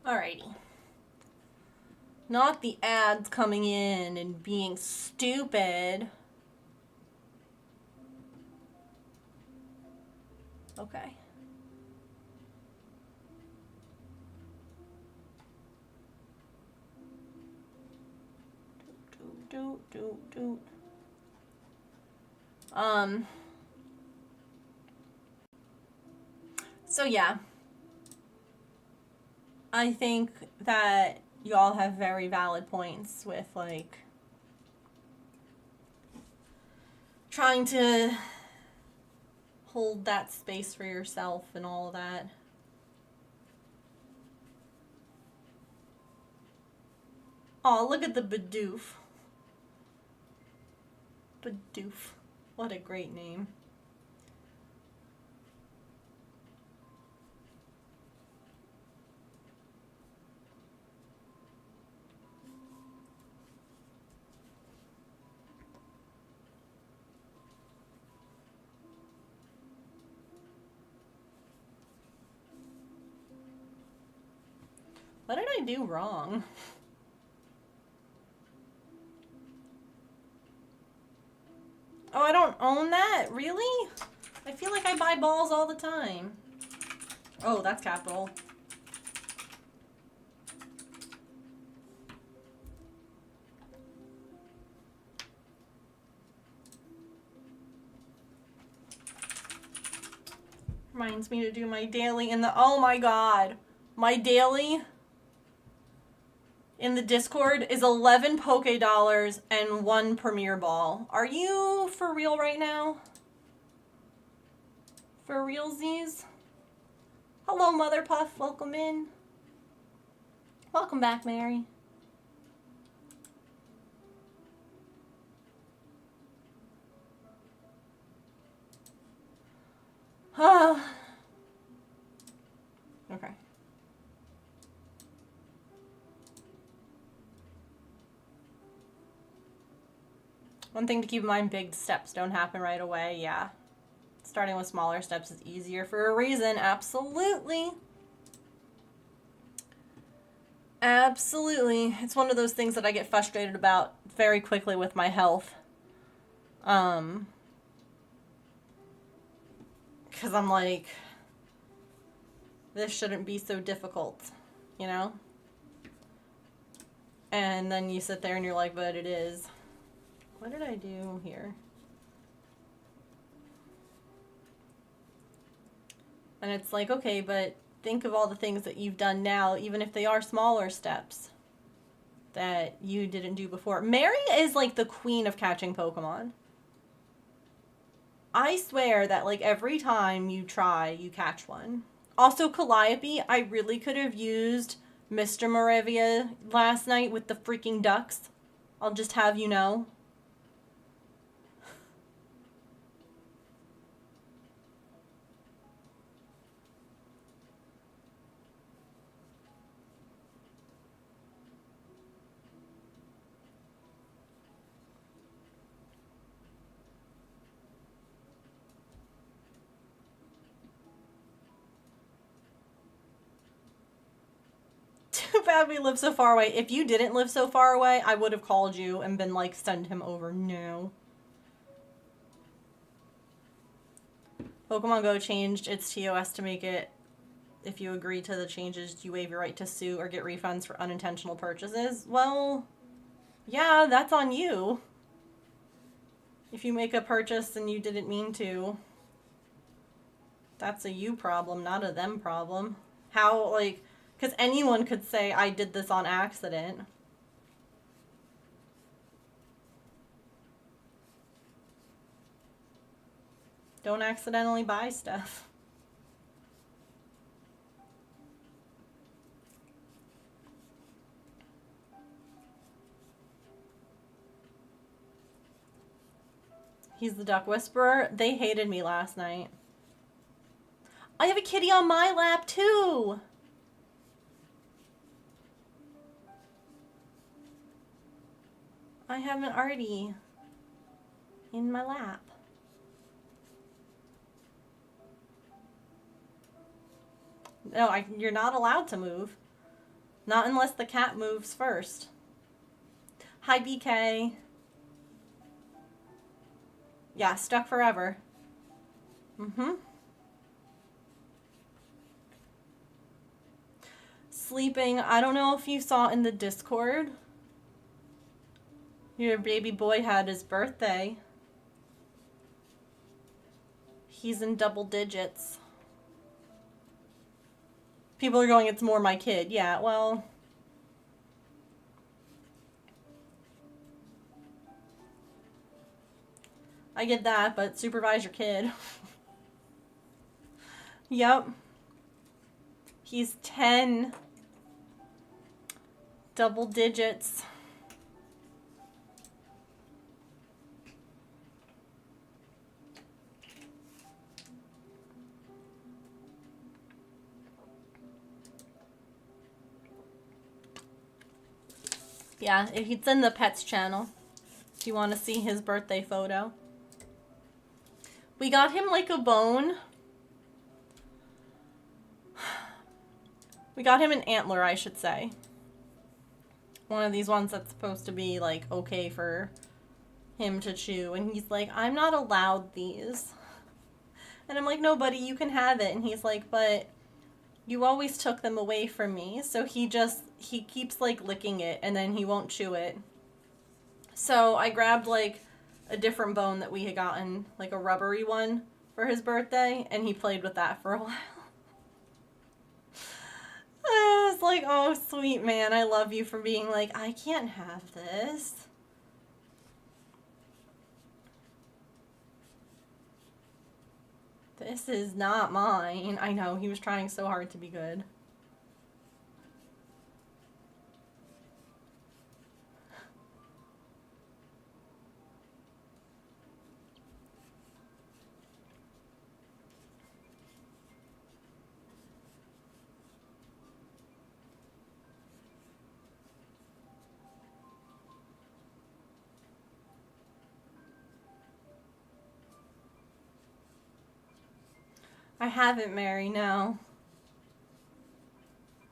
[SPEAKER 1] Alrighty. Not the ads coming in and being stupid. Okay. Do. So yeah. I think that y'all have very valid points with, like, trying to hold that space for yourself and all of that. Oh, look at the Bidoof. Bidoof. What a great name. What did I do wrong? Oh, I don't own that? Really? I feel like I buy balls all the time. Oh, that's capital. Reminds me to do my daily in the, oh my god. My daily in the Discord is 11 Poke Dollars and 1 Premier Ball. Are you for real right now? For realsies? Hello, Mother Puff. Welcome in. Welcome back, Mary. Okay. One thing to keep in mind, big steps don't happen right away. Yeah. Starting with smaller steps is easier for a reason. Absolutely. Absolutely. It's one of those things that I get frustrated about very quickly with my health. Because I'm like, this shouldn't be so difficult, you know? And then you sit there and you're like, but it is. What did I do here? And it's like, okay, but think of all the things that you've done now, even if they are smaller steps that you didn't do before. Mary is like the queen of catching Pokemon. I swear that like every time you try, you catch one. Also, Calliope, I really could have used Mr. Moravia last night with the freaking ducks. I'll just have you know. Too bad we live so far away. If you didn't live so far away, I would have called you and been like, send him over. No. Pokemon Go changed its TOS to make it, if you agree to the changes, you waive your right to sue or get refunds for unintentional purchases. Well, yeah, that's on you. If you make a purchase and you didn't mean to, that's a you problem, not a them problem. How, like, because anyone could say, I did this on accident. Don't accidentally buy stuff. He's the Duck Whisperer. They hated me last night. I have a kitty on my lap, too! I have an Artie in my lap. No, you're not allowed to move. Not unless the cat moves first. Hi, BK. Yeah, stuck forever. Mm-hmm. Sleeping. I don't know if you saw in the Discord. Your baby boy had his birthday. He's in double digits. People are going, it's more my kid. Yeah, well. I get that, but supervise your kid. Yep. He's 10. Double digits. Yeah, it's in the pets channel. If you want to see his birthday photo. We got him like a bone. We got him an antler, I should say. One of these ones that's supposed to be like okay for him to chew. And he's like, I'm not allowed these. And I'm like, no, buddy, you can have it. And he's like, but you always took them away from me. So he keeps like licking it and then he won't chew it. So I grabbed like a different bone that we had gotten, like a rubbery one, for his birthday, and he played with that for a while. I was like, oh, sweet man, I love you for being like, I can't have this. This is not mine. I know, he was trying so hard to be good. I haven't, Mary, no.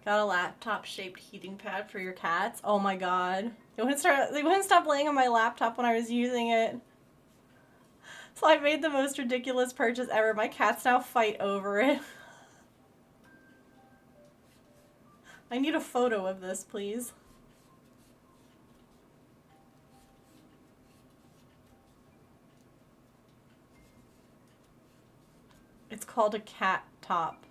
[SPEAKER 1] Got a laptop-shaped heating pad for your cats? Oh my god. They wouldn't stop laying on my laptop when I was using it. So I made the most ridiculous purchase ever. My cats now fight over it. I need a photo of this, please. It's called a cat top.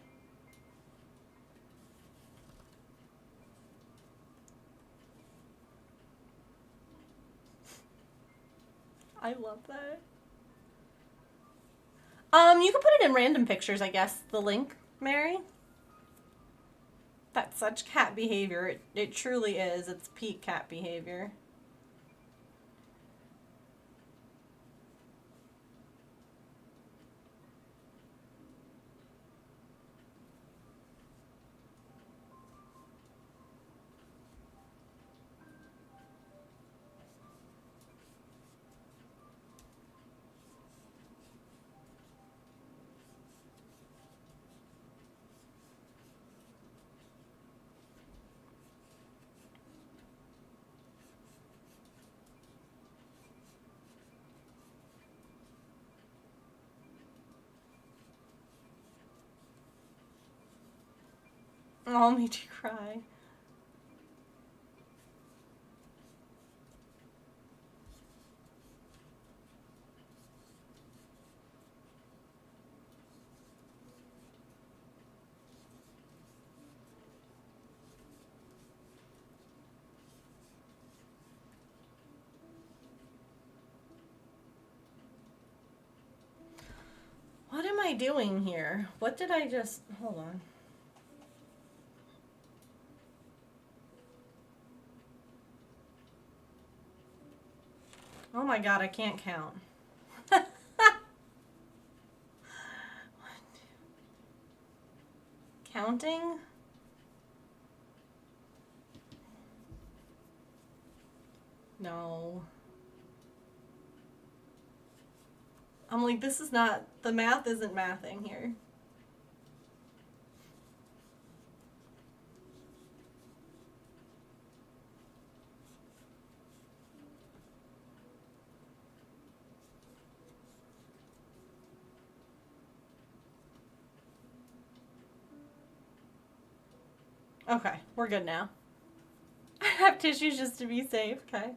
[SPEAKER 1] I love that. You can put it in random pictures, I guess, the link, Mary. That's such cat behavior. It truly is. It's peak cat behavior. Oh, made you cry. What am I doing here? What did I just... Hold on. Oh my god, I can't count. Counting? No. I'm like, this is not... The math isn't mathing here. Okay, we're good now. I have tissues just to be safe, okay?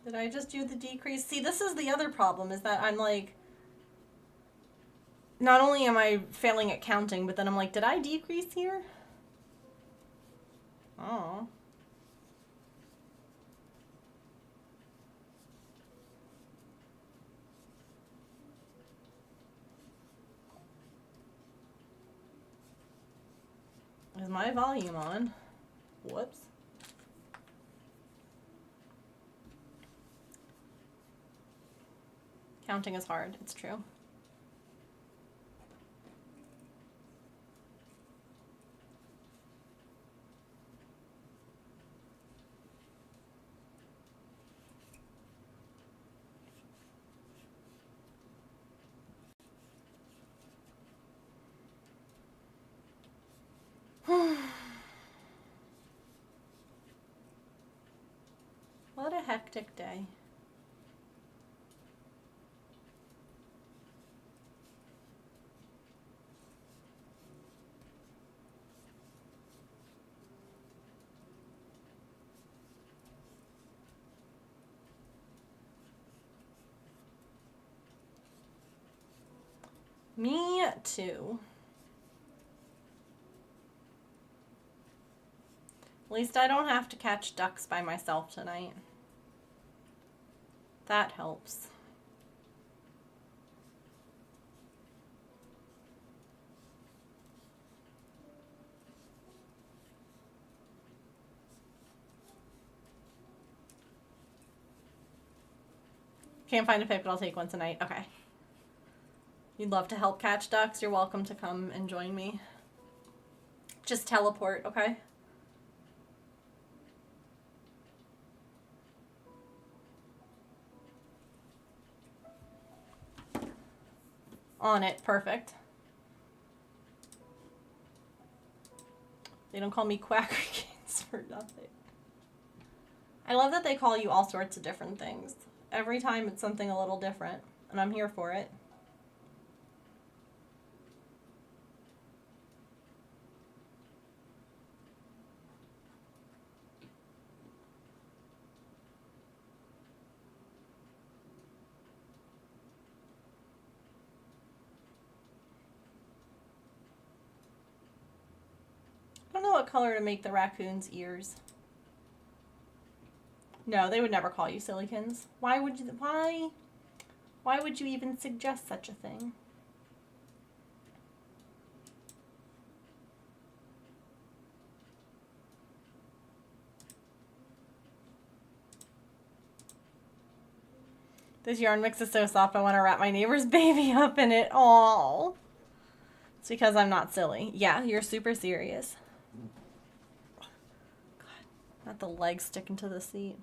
[SPEAKER 1] Did I just do the decrease? See, this is the other problem, is that I'm like, not only am I failing at counting, but then I'm like, did I decrease here? Oh. Is my volume on? Whoops. Counting is hard, it's true. What a hectic day. Me too. At least I don't have to catch ducks by myself tonight. That helps. Can't find a pic, but I'll take one tonight. Okay. You'd love to help catch ducks? You're welcome to come and join me. Just teleport, okay? On it. Perfect. They don't call me Quacker Kings for nothing. I love that they call you all sorts of different things. Every time it's something a little different, and I'm here for it. I don't know what color to make the raccoon's ears. No, they would never call you Sillykins. Why would you? Why would you even suggest such a thing? This yarn mix is so soft, I want to wrap my neighbor's baby up in it. Aww. It's because I'm not silly. Yeah, you're super serious. God, not the leg sticking to the seat.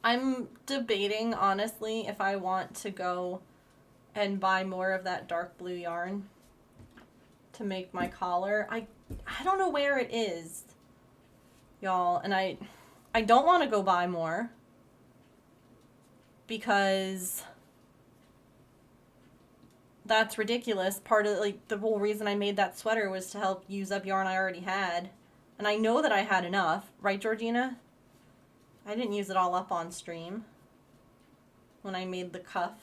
[SPEAKER 1] I'm debating, honestly, if I want to go and buy more of that dark blue yarn to make my collar. I don't know where it is, y'all, and I don't want to go buy more because that's ridiculous. Part of, like, the whole reason I made that sweater was to help use up yarn I already had, and I know that I had enough, right, Georgina? I didn't use it all up on stream when I made the cuff.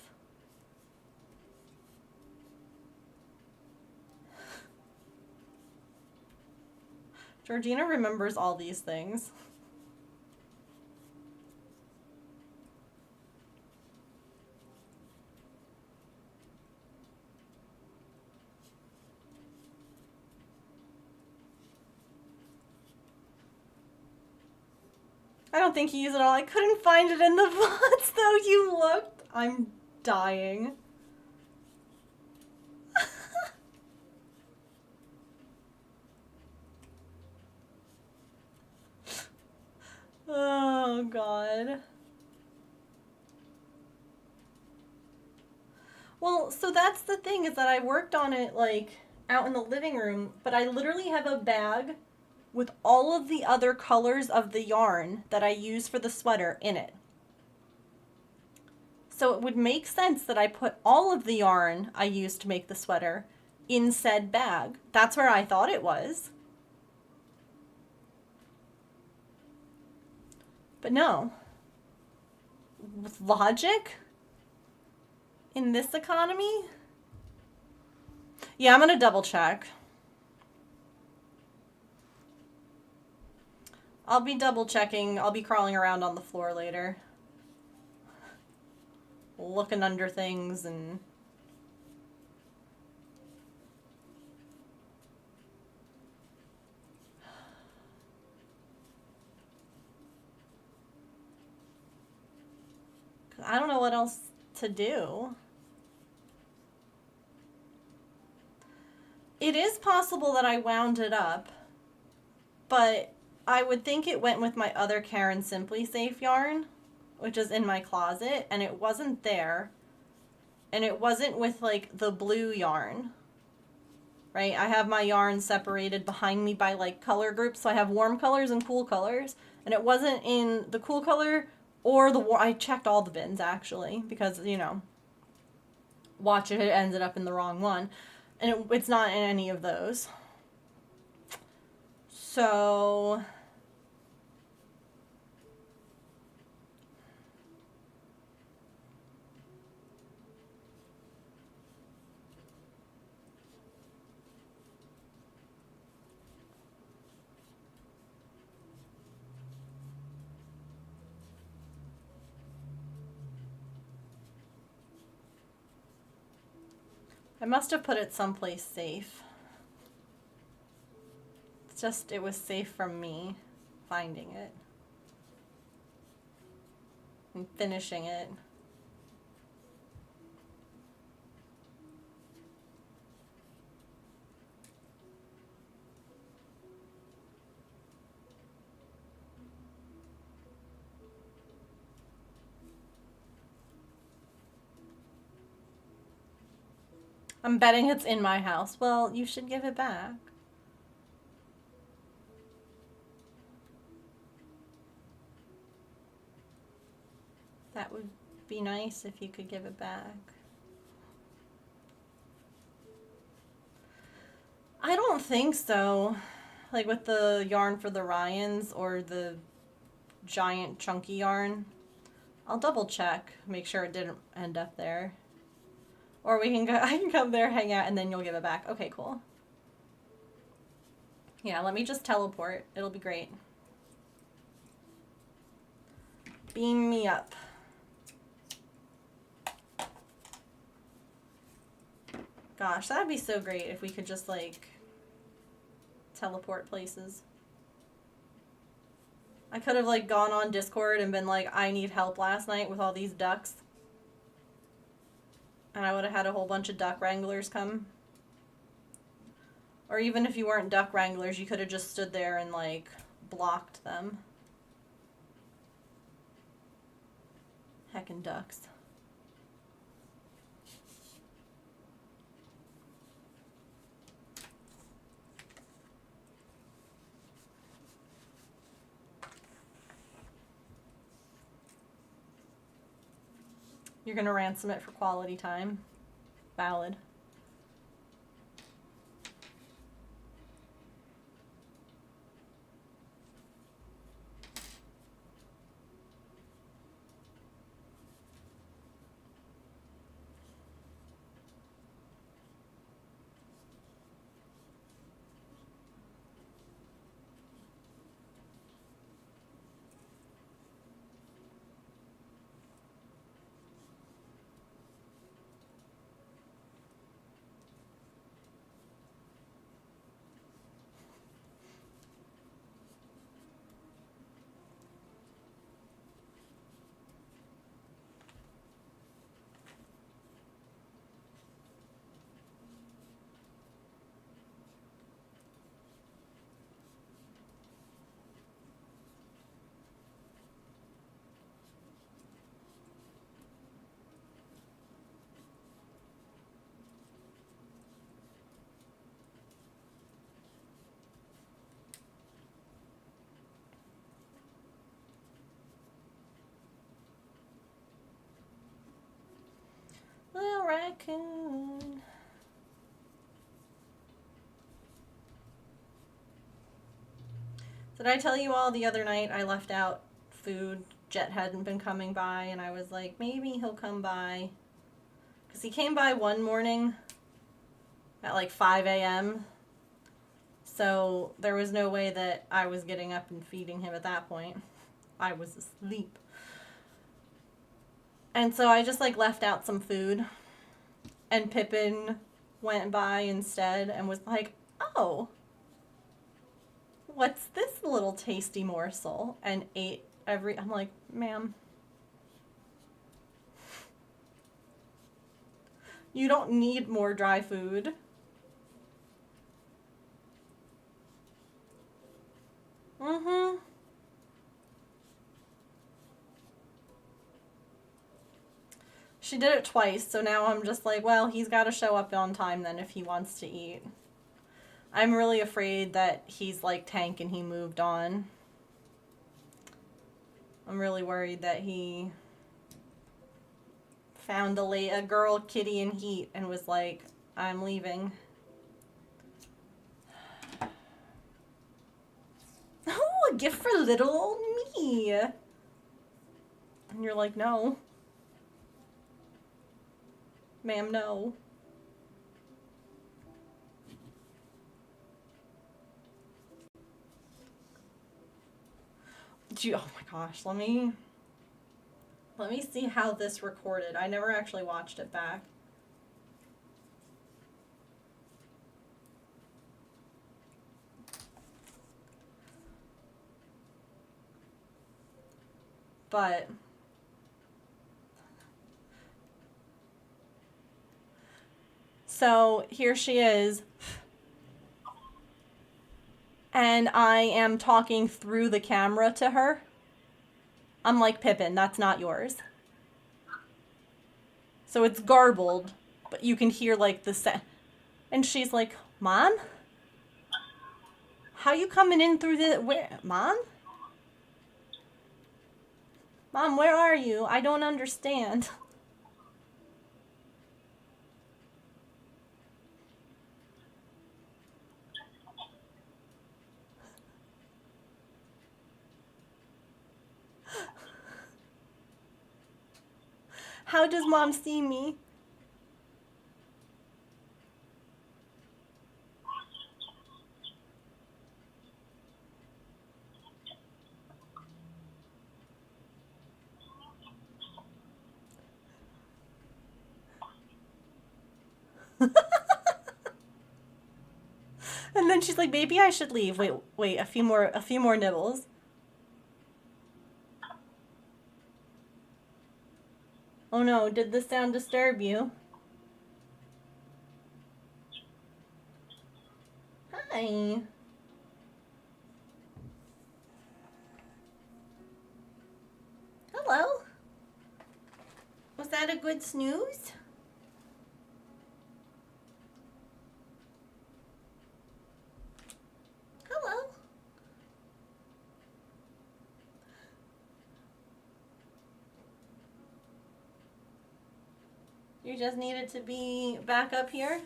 [SPEAKER 1] Georgina remembers all these things. I don't think you use it all. I couldn't find it in the VODs though. You looked. I'm dying. Oh, God. Well, so that's the thing, is that I worked on it, like, out in the living room, but I literally have a bag with all of the other colors of the yarn that I use for the sweater in it. So it would make sense that I put all of the yarn I used to make the sweater in said bag. That's where I thought it was. But no. With logic? In this economy? Yeah, I'm gonna double check. I'll be double checking. I'll be crawling around on the floor later. Looking under things and... I don't know what else to do. It is possible that I wound it up, but I would think it went with my other Karen Simply Safe yarn, which is in my closet, and it wasn't there. And it wasn't with, like, the blue yarn, right? I have my yarn separated behind me by, like, color groups, so I have warm colors and cool colors, and it wasn't in the cool color or the warm. I checked all the bins, actually, because, you know, watch it ended up in the wrong one. And it's not in any of those. So I must have put it someplace safe. It's just, it was safe from me finding it and finishing it. I'm betting it's in my house. Well, you should give it back. That would be nice if you could give it back. I don't think so. Like with the yarn for the Ryans or the giant chunky yarn. I'll double check, make sure it didn't end up there. Or we can go, I can come there, hang out, and then you'll give it back. Okay, cool. Yeah, let me just teleport. It'll be great. Beam me up. Gosh, that'd be so great if we could just, like, teleport places. I could have, like, gone on Discord and been like, I need help last night with all these ducks. And I would have had a whole bunch of duck wranglers come. Or even if you weren't duck wranglers, you could have just stood there and, like, blocked them. Heckin' ducks. You're gonna ransom it for quality time. Valid. Little raccoon. Did I tell you all the other night I left out food? Jet hadn't been coming by, and I was like, maybe he'll come by. Because he came by one morning at like 5 a.m. So there was no way that I was getting up and feeding him at that point. I was asleep. And so I just like left out some food. And Pippin went by instead and was like, oh, what's this little tasty morsel? And ate every, I'm like, ma'am, You don't need more dry food. Mm-hmm. She did it twice, so now I'm just like, well, he's got to show up on time then if he wants to eat. I'm really afraid that he's like Tank and he moved on. I'm really worried that he found a girl kitty in heat and was like, I'm leaving. Oh, a gift for little old me. And you're like, no. Ma'am, no. Oh my gosh, let me see how this recorded. I never actually watched it back. But so here she is. And I am talking through the camera to her. I'm like, Pippin, that's not yours. So it's garbled, but you can hear like the sound. And she's like, Mom? How you coming in through the... Where? Mom? Mom, where are you? I don't understand. How does Mom see me? And then she's like, maybe I should leave. Wait, a few more nibbles. Oh no, did this sound disturb you? Hi. Hello. Was that a good snooze? Hello. You just needed to be back up here?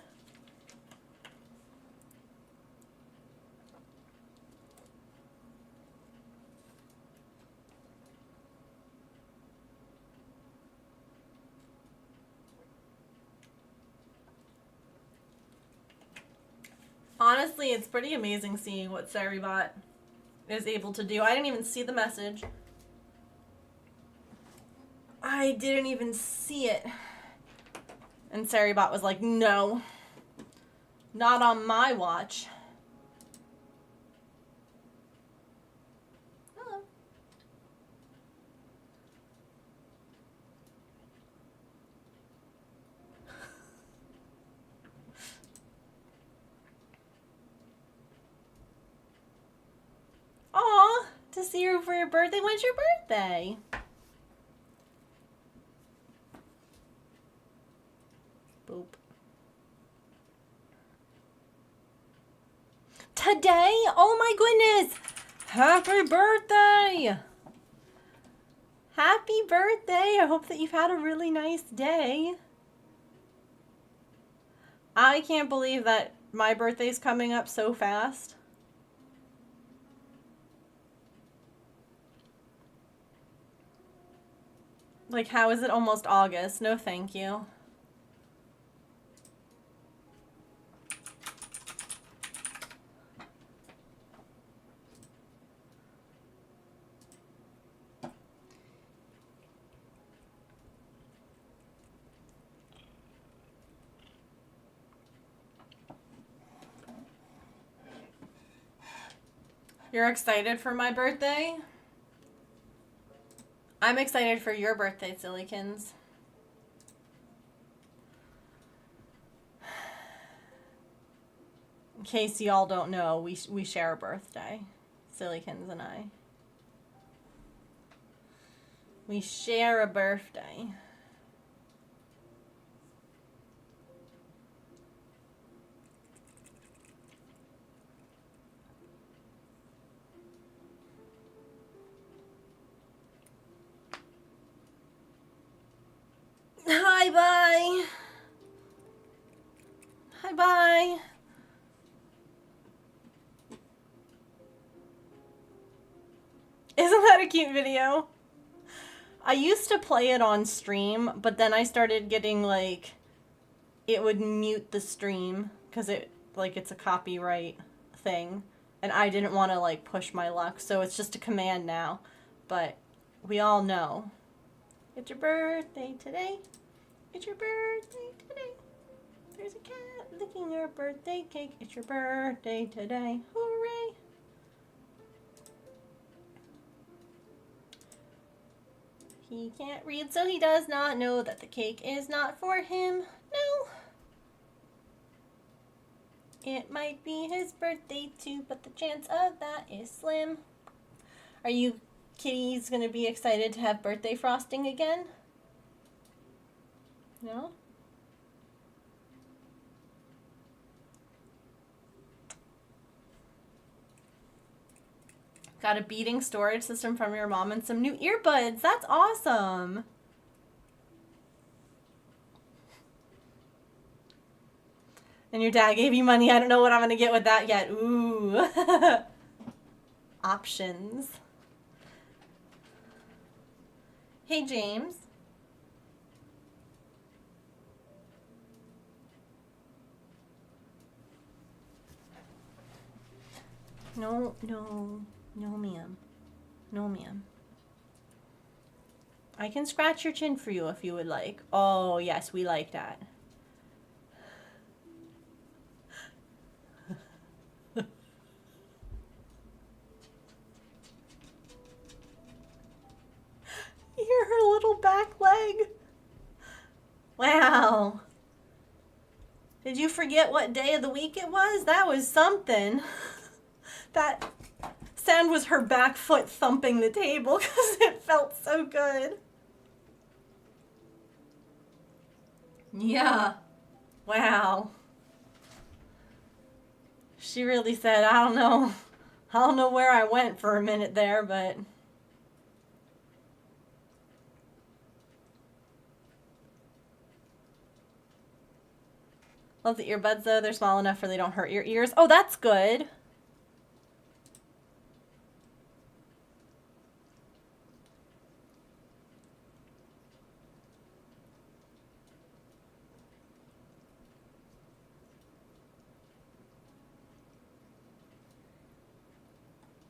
[SPEAKER 1] Honestly, it's pretty amazing seeing what Saribot is able to do. I didn't even see the message. I didn't even see it. And Saribot was like, no. Not on my watch. Hello. Aw, to see you for your birthday. When's your birthday? Boop. Today? Oh my goodness! Happy birthday! Happy birthday! I hope that you've had a really nice day. I can't believe that my birthday's coming up so fast. Like, how is it almost August? No, thank you. You're excited for my birthday? I'm excited for your birthday, Sillykins. In case y'all don't know, we share a birthday. Sillykins and I. We share a birthday. Hi, bye. Hi, bye. Isn't that a cute video? I used to play it on stream, but then I started getting like, it would mute the stream because it's a copyright thing. And I didn't want to like push my luck, so it's just a command now. But we all know. It's your birthday today. It's your birthday today. There's a cat licking your birthday cake. It's your birthday today. Hooray! He can't read, so he does not know that the cake is not for him. No. It might be his birthday too, but the chance of that is slim. Are you kitties gonna be excited to have birthday frosting again? No? Got a beating storage system from your mom and some new earbuds. That's awesome. And your dad gave you money. I don't know what I'm going to get with that yet. Ooh. Options. Hey, James. No, no. No, ma'am. No, ma'am. I can scratch your chin for you if you would like. Oh, yes, we like that. You're her little back leg. Wow. Did you forget what day of the week it was? That was something. That sound was her back foot thumping the table because it felt so good. Yeah. Wow. She really said, I don't know where I went for a minute there, but... Love the earbuds though. They're small enough where they don't hurt your ears. Oh, that's good.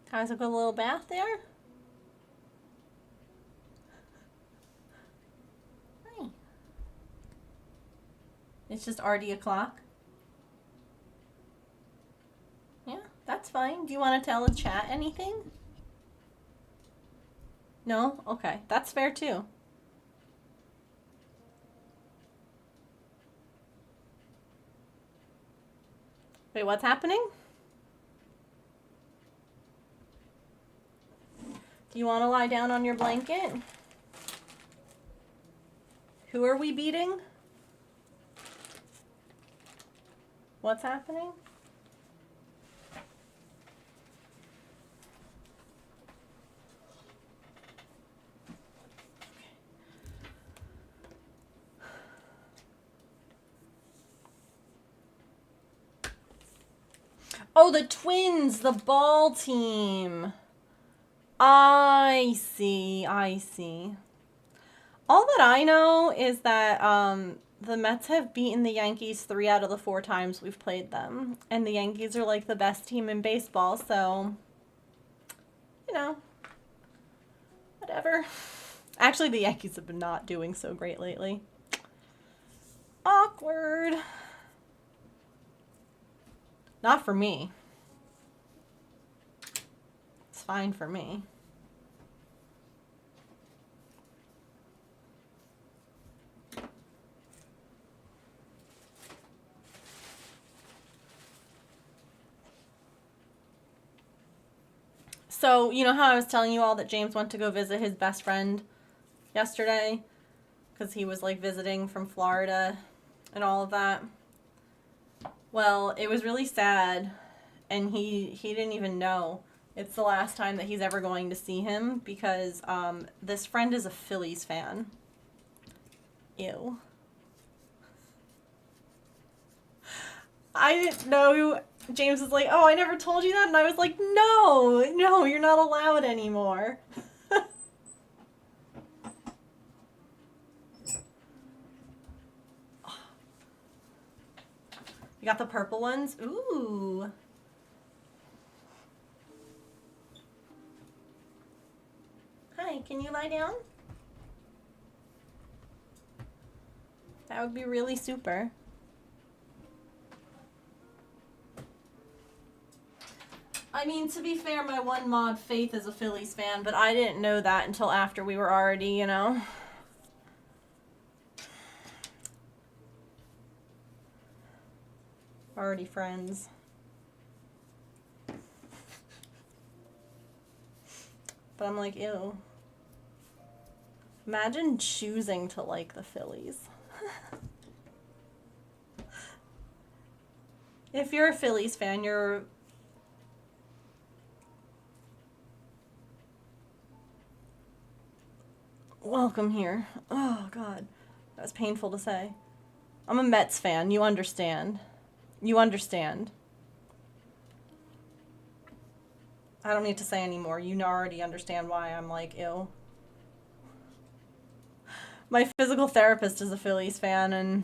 [SPEAKER 1] Guys, a good little bath there. Hi. It's just already o'clock. Yeah, that's fine. Do you want to tell the chat anything? No? Okay, that's fair too. Wait, what's happening? Do you want to lie down on your blanket? Who are we beating? What's happening? Oh, the Twins, the ball team. I see, I see. All that I know is that the Mets have beaten the Yankees 3 out of the 4 times we've played them. And the Yankees are like the best team in baseball, so, you know, whatever. Actually, the Yankees have been not doing so great lately. Awkward. Not for me. It's fine for me. So, you know how I was telling you all that James went to go visit his best friend yesterday? Because he was, like, visiting from Florida and all of that. Well, it was really sad, and he didn't even know. It's the last time that he's ever going to see him because this friend is a Phillies fan. Ew. I didn't know. James was like, oh, I never told you that. And I was like, no, you're not allowed anymore. You got the purple ones? Ooh. Hi, can you lie down? That would be really super. I mean, to be fair, my one mod, Faith, is a Phillies fan, but I didn't know that until after we were already, you know. Already friends. But I'm like, ew. Imagine choosing to like the Phillies. If you're a Phillies fan, you're... welcome here. Oh, God. That was painful to say. I'm a Mets fan. You understand. You understand. I don't need to say anymore. You already understand why I'm like, ew. My physical therapist is a Phillies fan, and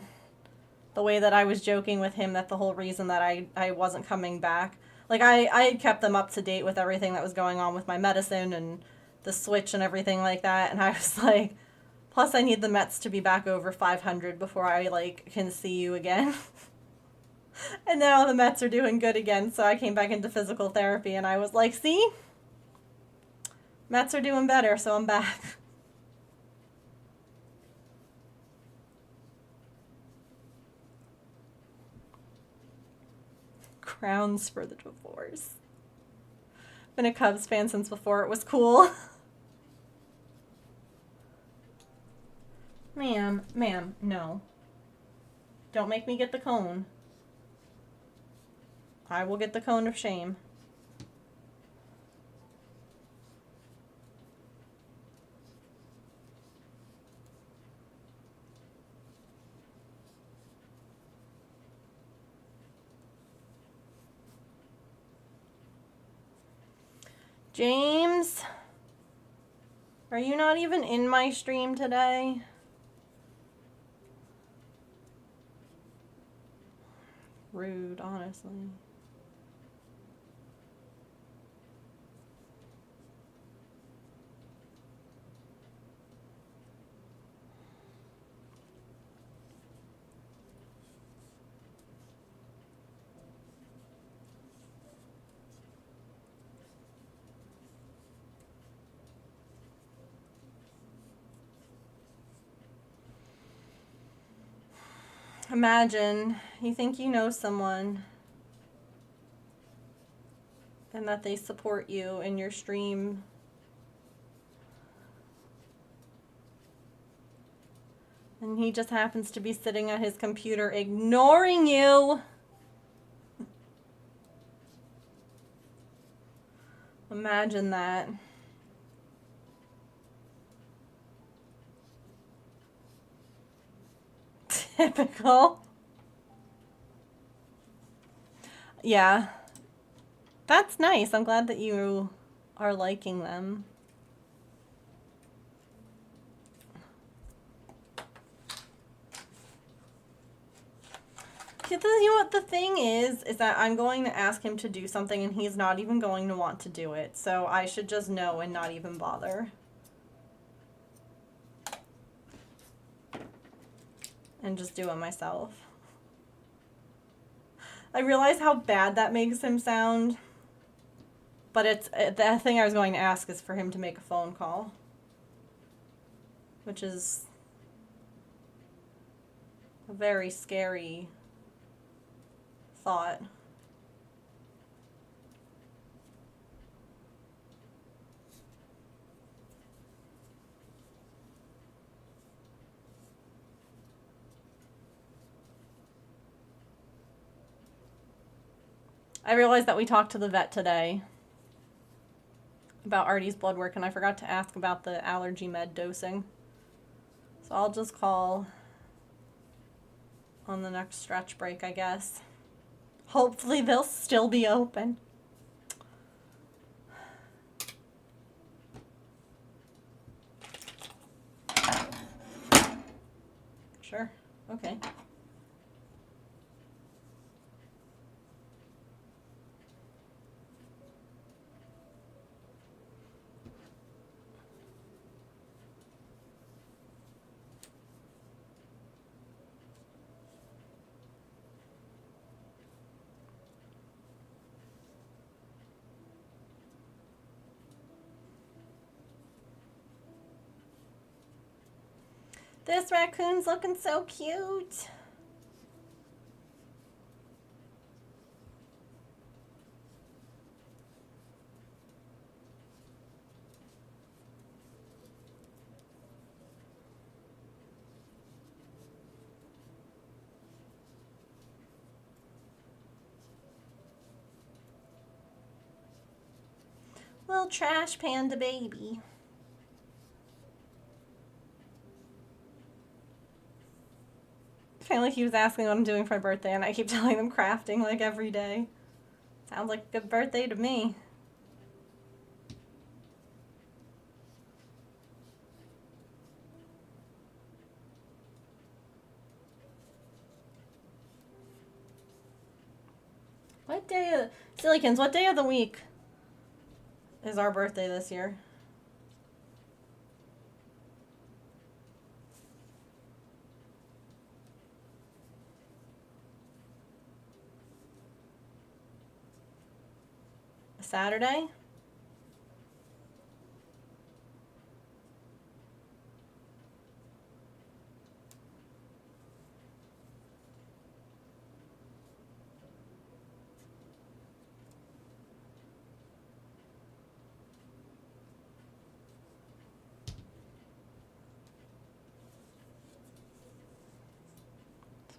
[SPEAKER 1] the way that I was joking with him that the whole reason that I wasn't coming back, like I had kept them up to date with everything that was going on with my medicine and the switch and everything like that, and I was like, plus I need the Mets to be back over 500 before I like can see you again. And now the Mets are doing good again, so I came back into physical therapy and I was like, see? Mets are doing better, so I'm back. Grounds for the divorce. Been a Cubs fan since before it was cool. Ma'am, no. Don't make me get the cone. I will get the cone of shame. James, are you not even in my stream today? Rude, honestly. Imagine you think you know someone and that they support you in your stream. And he just happens to be sitting at his computer ignoring you. Imagine that. Typical. Yeah. That's nice. I'm glad that you are liking them. You know what the thing is that I'm going to ask him to do something and he's not even going to want to do it. So I should just know and not even bother. And just do it myself. I realize how bad that makes him sound. But it's the thing I was going to ask is for him to make a phone call. Which is a very scary thought. I realized that we talked to the vet today about Artie's blood work, and I forgot to ask about the allergy med dosing. So I'll just call on the next stretch break, I guess. Hopefully they'll still be open. Sure. Okay. This raccoon's looking so cute. Little trash panda baby. Apparently he was asking what I'm doing for my birthday, and I keep telling them crafting like every day. Sounds like a good birthday to me. What day of... Sillykins, what day of the week is our birthday this year? A Saturday?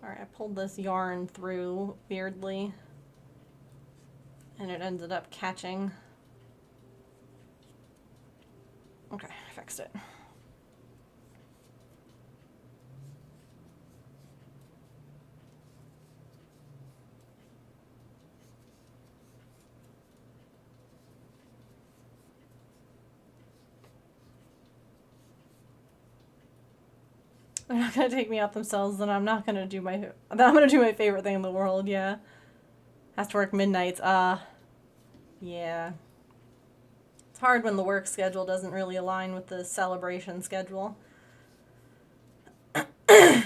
[SPEAKER 1] Sorry, I pulled this yarn through weirdly, and it ended up catching. Okay, I fixed it. They're not gonna take me out themselves, then I'm not gonna do my... Then I'm gonna do my favorite thing in the world, yeah. Has to work midnights, yeah. It's hard when the work schedule doesn't really align with the celebration schedule. I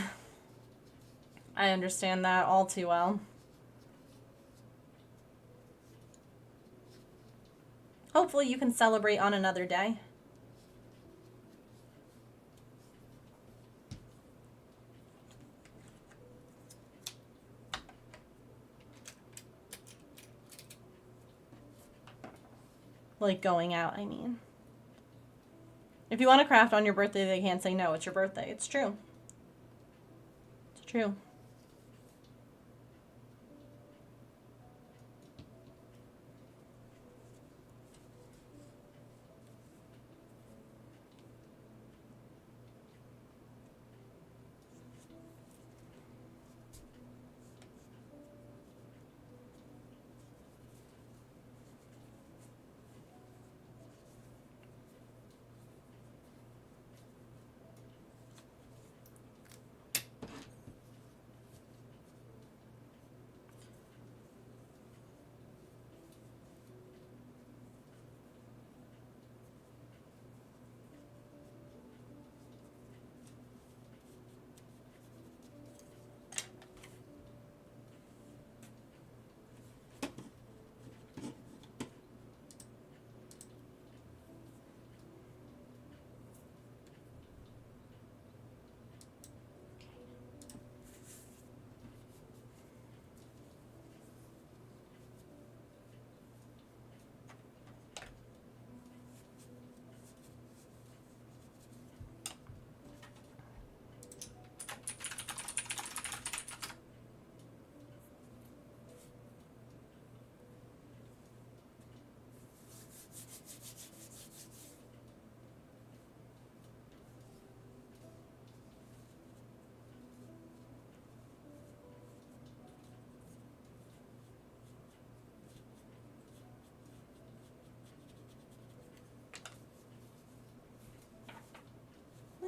[SPEAKER 1] understand that all too well. Hopefully you can celebrate on another day. Like going out, I mean. If you want to craft on your birthday, they can't say no. It's your birthday. It's true. It's true.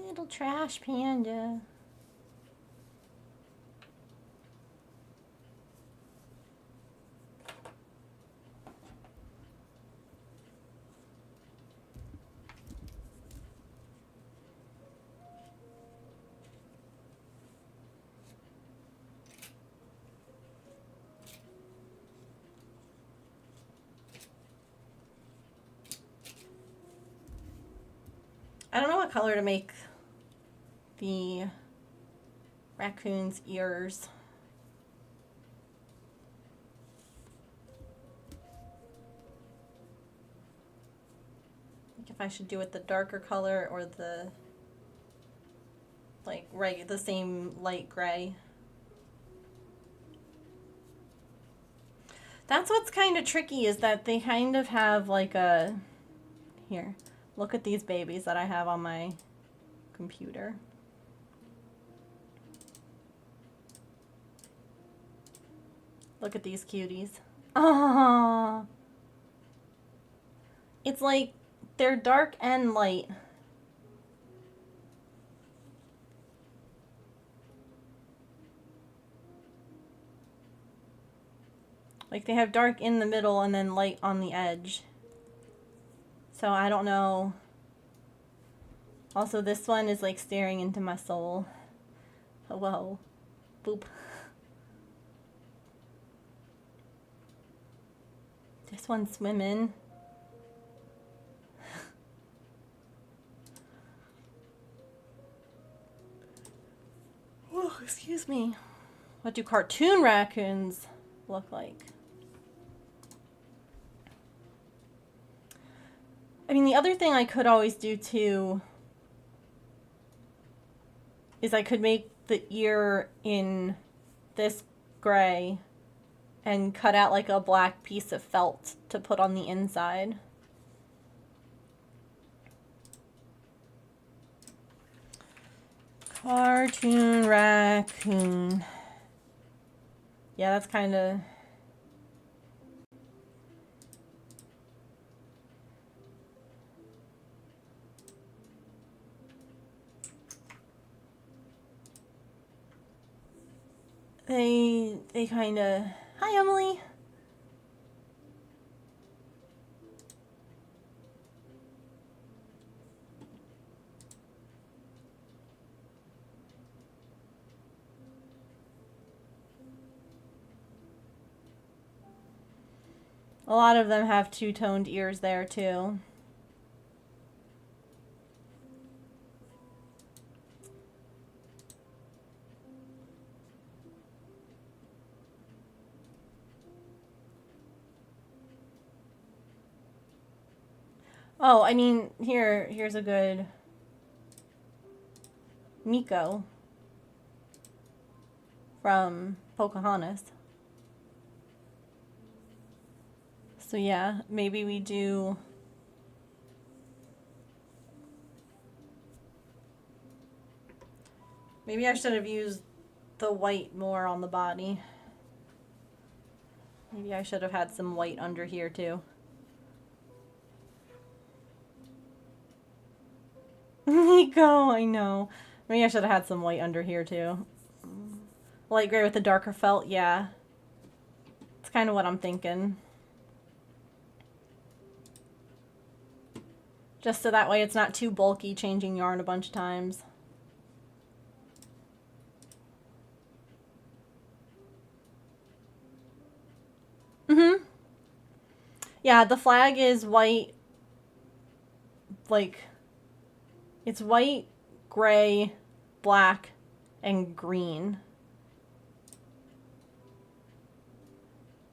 [SPEAKER 1] Little trash panda. I don't know what color to make the raccoon's ears. Like if I should do it the darker color or the like the same light gray. That's what's kind of tricky, is that they kind of have like a, here, look at these babies that I have on my computer. Look at these cuties. Oh, it's like they're dark and light. Like they have dark in the middle and then light on the edge. So I don't know. Also, this one is like staring into my soul. Hello. Boop. This one's swimming. Oh, excuse me. What do cartoon raccoons look like? I mean, the other thing I could always do too is I could make the ear in this gray and cut out like a black piece of felt to put on the inside. Cartoon raccoon. Yeah, that's kind of... They kind of... Hi, Emily. A lot of them have two-toned ears there, too. Oh, I mean, here's a good Miko from Pocahontas. So yeah, maybe we do... Maybe I should have used the white more on the body. Maybe I should have had some white under here too. Miko, I know. Maybe I should have had some white under here too. Light gray with the darker felt, yeah. It's kind of what I'm thinking. Just so that way it's not too bulky changing yarn a bunch of times. Mm-hmm. Yeah, the flag is white, like, it's white, gray, black, and green.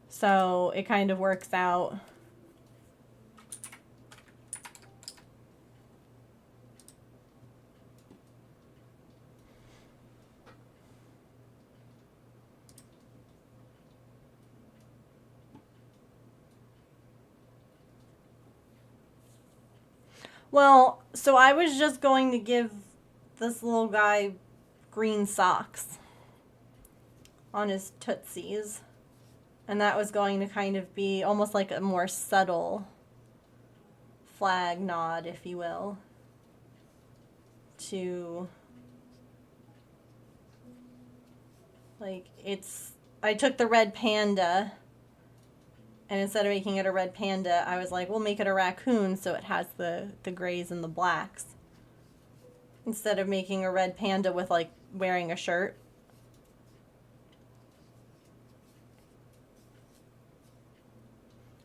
[SPEAKER 1] So it kind of works out. Well, so I was just going to give this little guy green socks on his tootsies. And that was going to kind of be almost like a more subtle flag nod, if you will, to, like, I took the red panda, and instead of making it a red panda, I was like, we'll make it a raccoon so it has the grays and the blacks. Instead of making a red panda with, like, wearing a shirt.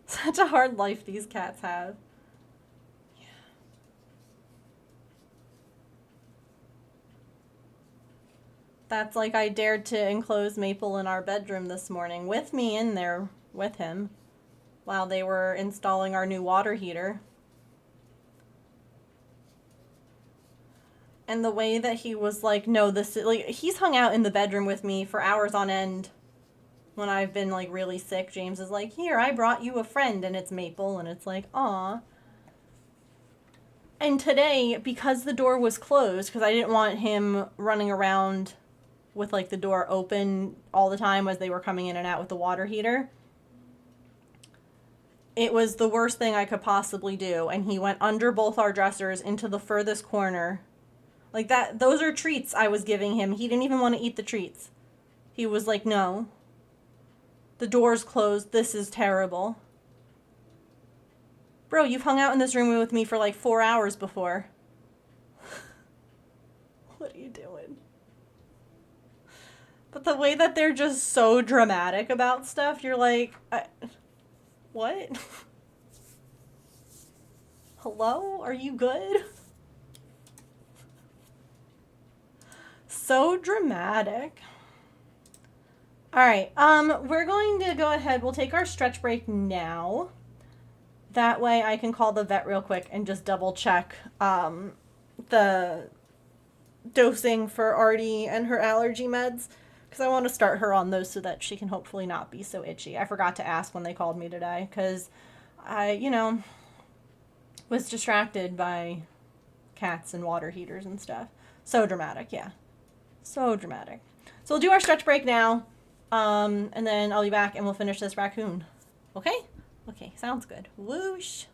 [SPEAKER 1] Such a hard life these cats have. Yeah. That's like I dared to enclose Maple in our bedroom this morning with me in there with him while they were installing our new water heater. And the way that he was like, no, this is, like, he's hung out in the bedroom with me for hours on end when I've been, like, really sick. James is like, here, I brought you a friend, and it's Maple, and it's like, aw. And today, because the door was closed, because I didn't want him running around with, like, the door open all the time as they were coming in and out with the water heater, it was the worst thing I could possibly do, and he went under both our dressers into the furthest corner. Like, that, those are treats I was giving him. He didn't even want to eat the treats. He was like, no. The door's closed. This is terrible. Bro, you've hung out in this room with me for like 4 hours before. What are you doing? But the way that they're just so dramatic about stuff, you're like, what? Hello? Are you good? So dramatic. All right, we're going to go ahead. We'll take our stretch break now. That way I can call the vet real quick and just double check the dosing for Artie and her allergy meds, because I want to start her on those so that she can hopefully not be so itchy. I forgot to ask when they called me today because I, was distracted by cats and water heaters and stuff. So dramatic, yeah. So dramatic. So we'll do our stretch break now, and then I'll be back and we'll finish this raccoon. Okay? Okay, sounds good. Whoosh.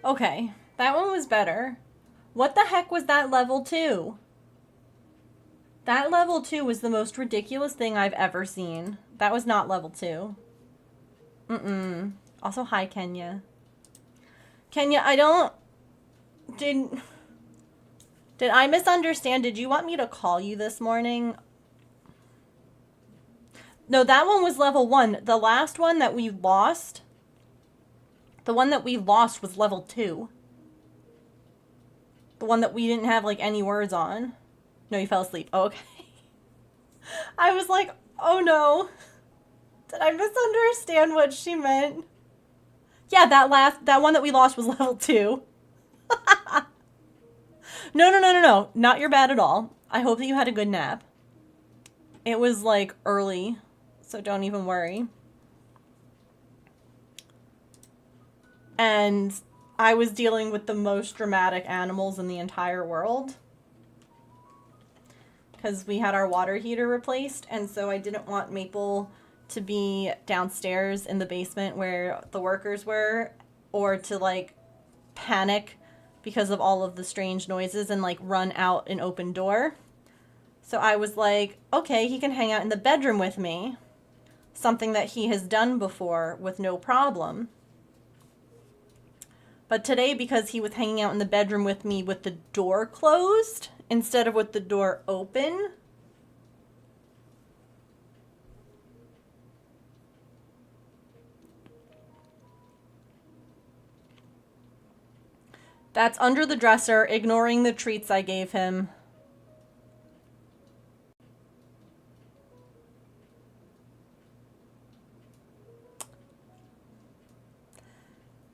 [SPEAKER 1] Okay, that one was better. What the heck was that level 2? That level 2 was the most ridiculous thing I've ever seen. That was not level 2. Mm-mm. Also, hi, Kenya. Kenya, I don't... Did I misunderstand? Did you want me to call you this morning? No, that one was level 1. The last one that we lost... The one that we lost was level 2. The one that we didn't have, like, any words on. No, you fell asleep. Oh, okay. I was like, oh no. Did I misunderstand what she meant? Yeah, that one that we lost was level 2. No. Not your bad at all. I hope that you had a good nap. It was, like, early, so don't even worry. And I was dealing with the most dramatic animals in the entire world. Because we had our water heater replaced, and so I didn't want Maple to be downstairs in the basement where the workers were, or to, like, panic because of all of the strange noises and, like, run out an open door. So I was like, okay, he can hang out in the bedroom with me. Something that he has done before with no problem. But today, because he was hanging out in the bedroom with me with the door closed instead of with the door open, that's under the dresser, ignoring the treats I gave him.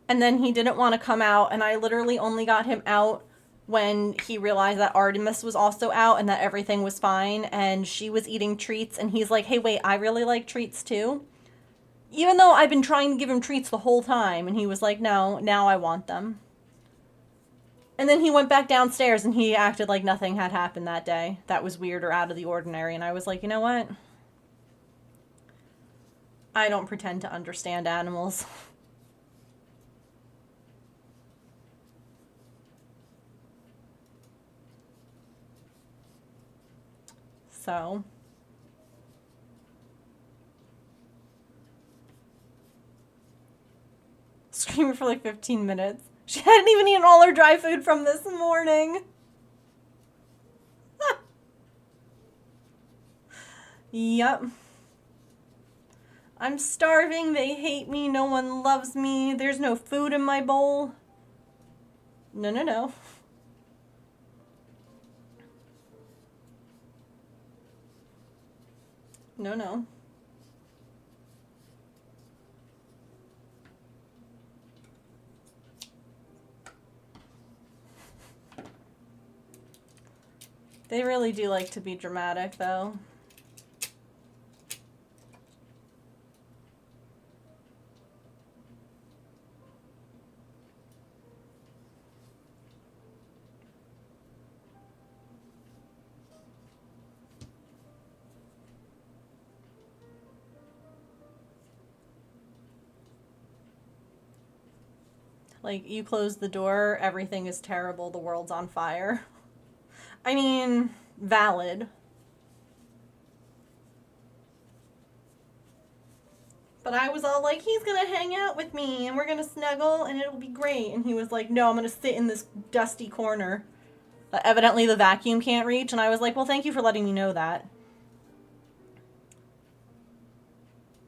[SPEAKER 1] And then he didn't want to come out, and I literally only got him out when he realized that Artemis was also out and that everything was fine, and she was eating treats, and he's like, hey, wait, I really like treats too. Even though I've been trying to give him treats the whole time, and he was like, no, now I want them. And then he went back downstairs, and he acted like nothing had happened that day. That was weird or out of the ordinary, and I was like, you know what? I don't pretend to understand animals. So... Screaming for like 15 minutes. She hadn't even eaten all her dry food from this morning. Yep. I'm starving. They hate me. No one loves me. There's no food in my bowl. No. No. They really do like to be dramatic, though. Like, you close the door, everything is terrible, the world's on fire. I mean, valid. But I was all like, he's gonna hang out with me and we're gonna snuggle and it'll be great. And he was like, no, I'm gonna sit in this dusty corner that evidently the vacuum can't reach. And I was like, well, thank you for letting me know that.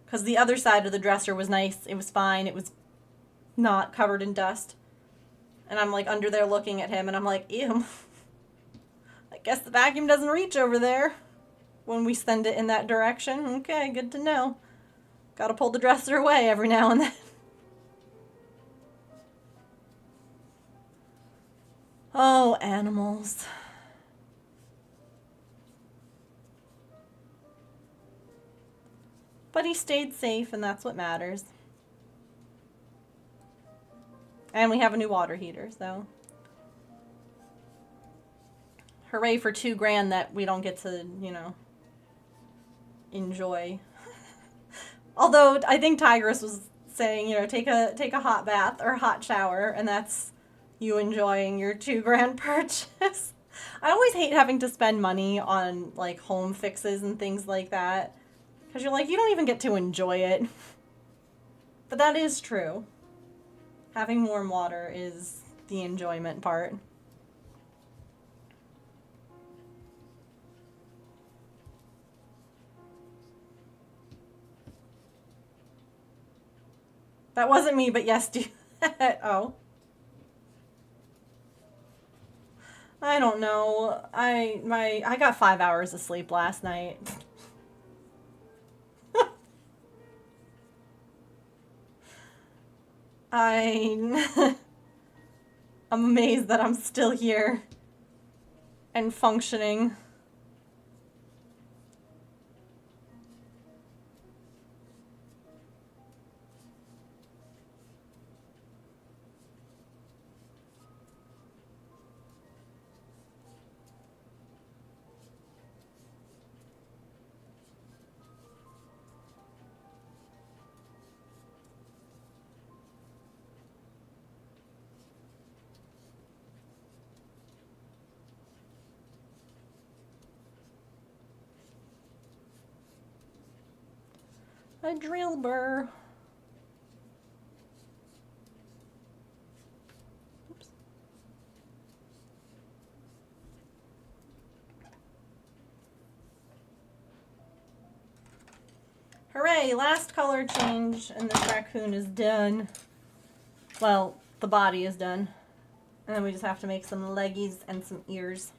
[SPEAKER 1] Because the other side of the dresser was nice. It was fine. It was not covered in dust. And I'm like under there looking at him and I'm like, ew. I guess the vacuum doesn't reach over there when we send it in that direction. Okay, good to know. Gotta pull the dresser away every now and then. Oh, animals. But he stayed safe, and that's what matters. And we have a new water heater, so. Hooray for $2,000 that we don't get to, you know, enjoy. Although I think Tigress was saying, you know, take a hot bath or a hot shower, and that's you enjoying your $2,000 purchase. I always hate having to spend money on like home fixes and things like that, because you're like, you don't even get to enjoy it. But that is true. Having warm water is the enjoyment part. That wasn't me, but yes, do. Oh. I don't know. I got 5 hours of sleep last night. I'm amazed that I'm still here and functioning. A drill burr. Oops. Hooray, last color change and this raccoon is done. Well, the body is done. And then we just have to make some leggies and some ears.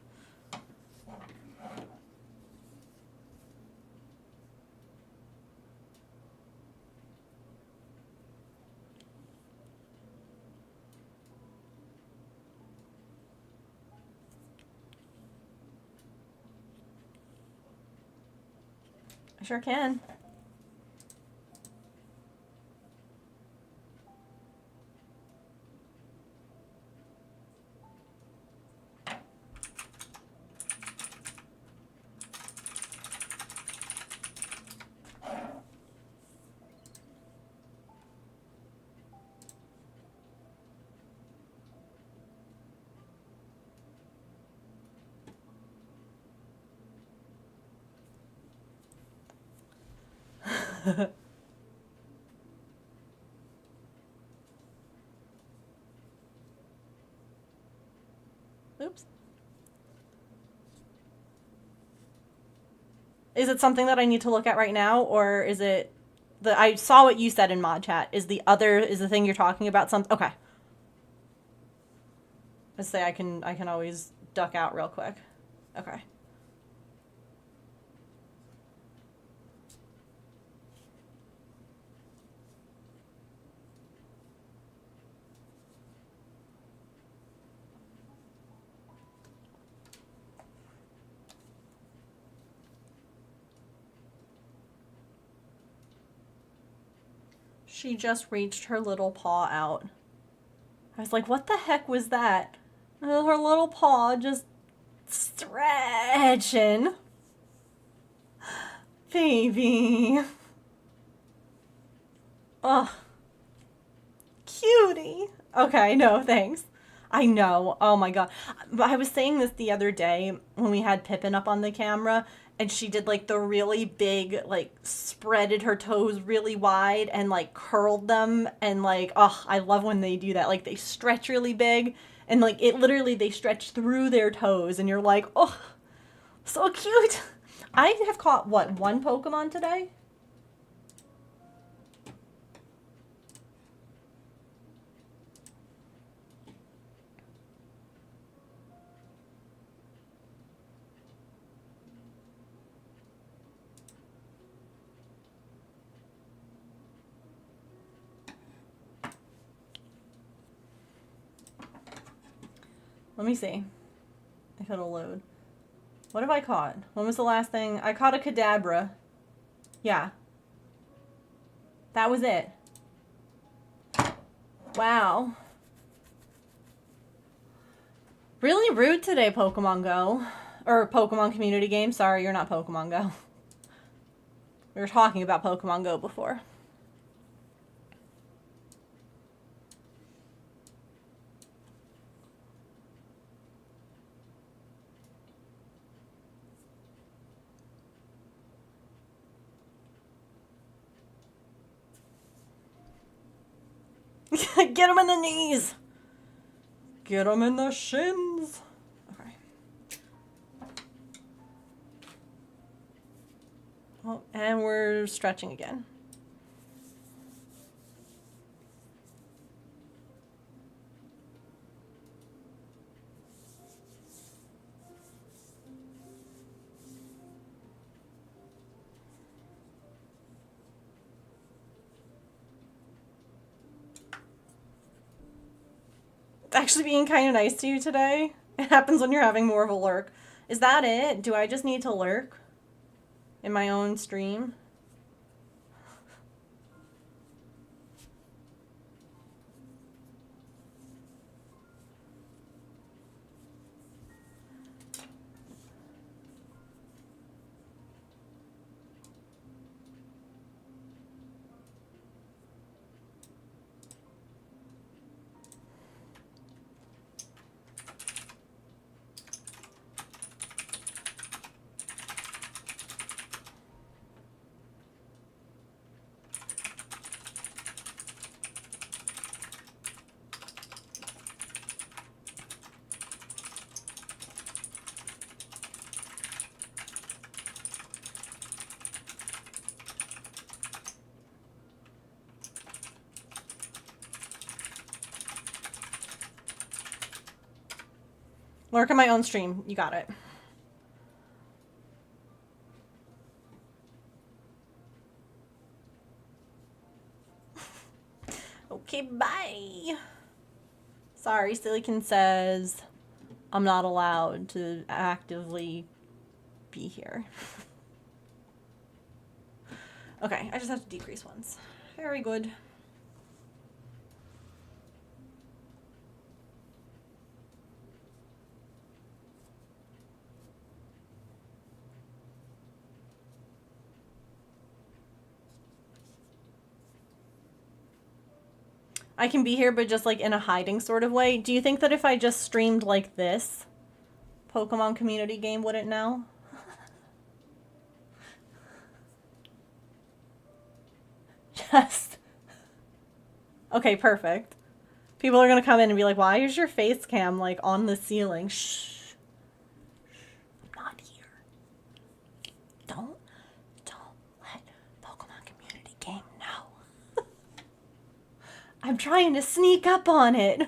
[SPEAKER 1] I sure can. Oops. Is it something that I need to look at right now, or is it I saw what you said in mod chat. Is the thing you're talking about something? Okay. Let's say I can always duck out real quick. Okay. She just reached her little paw out. I was like, what the heck was that? Her little paw just stretching. Baby. Oh. Cutie. Okay, no, thanks. I know. Oh my god. But I was saying this the other day when we had Pippin up on the camera, and she did like the really big, like spreaded her toes really wide and like curled them, and like, oh, I love when they do that. Like they stretch really big and like it literally, they stretch through their toes and you're like, oh, so cute. I have caught what, one Pokemon today? Let me see if it'll load. What have I caught? When was the last thing? I caught a Kadabra. Yeah. That was it. Wow. Really rude today, Pokemon Go. Or Pokemon Community Game. Sorry, you're not Pokemon Go. We were talking about Pokemon Go before. Get him in the knees. Get him in the shins. Okay. Oh, and we're stretching again. Actually being kind of nice to you today. It happens when you're having more of a lurk. Is that it? Do I just need to lurk in my own stream? Lurk in my own stream. You got it. Okay, bye. Sorry, Silicon says I'm not allowed to actively be here. Okay, I just have to decrease once. Very good. I can be here, but just like in a hiding sort of way. Do you think that if I just streamed like this, Pokemon Community Game wouldn't know? Just. Okay, perfect. People are gonna come in and be like, why is your face cam like on the ceiling? Shh. I'm not here. Don't let Pokemon Community Game know. I'm trying to sneak up on it.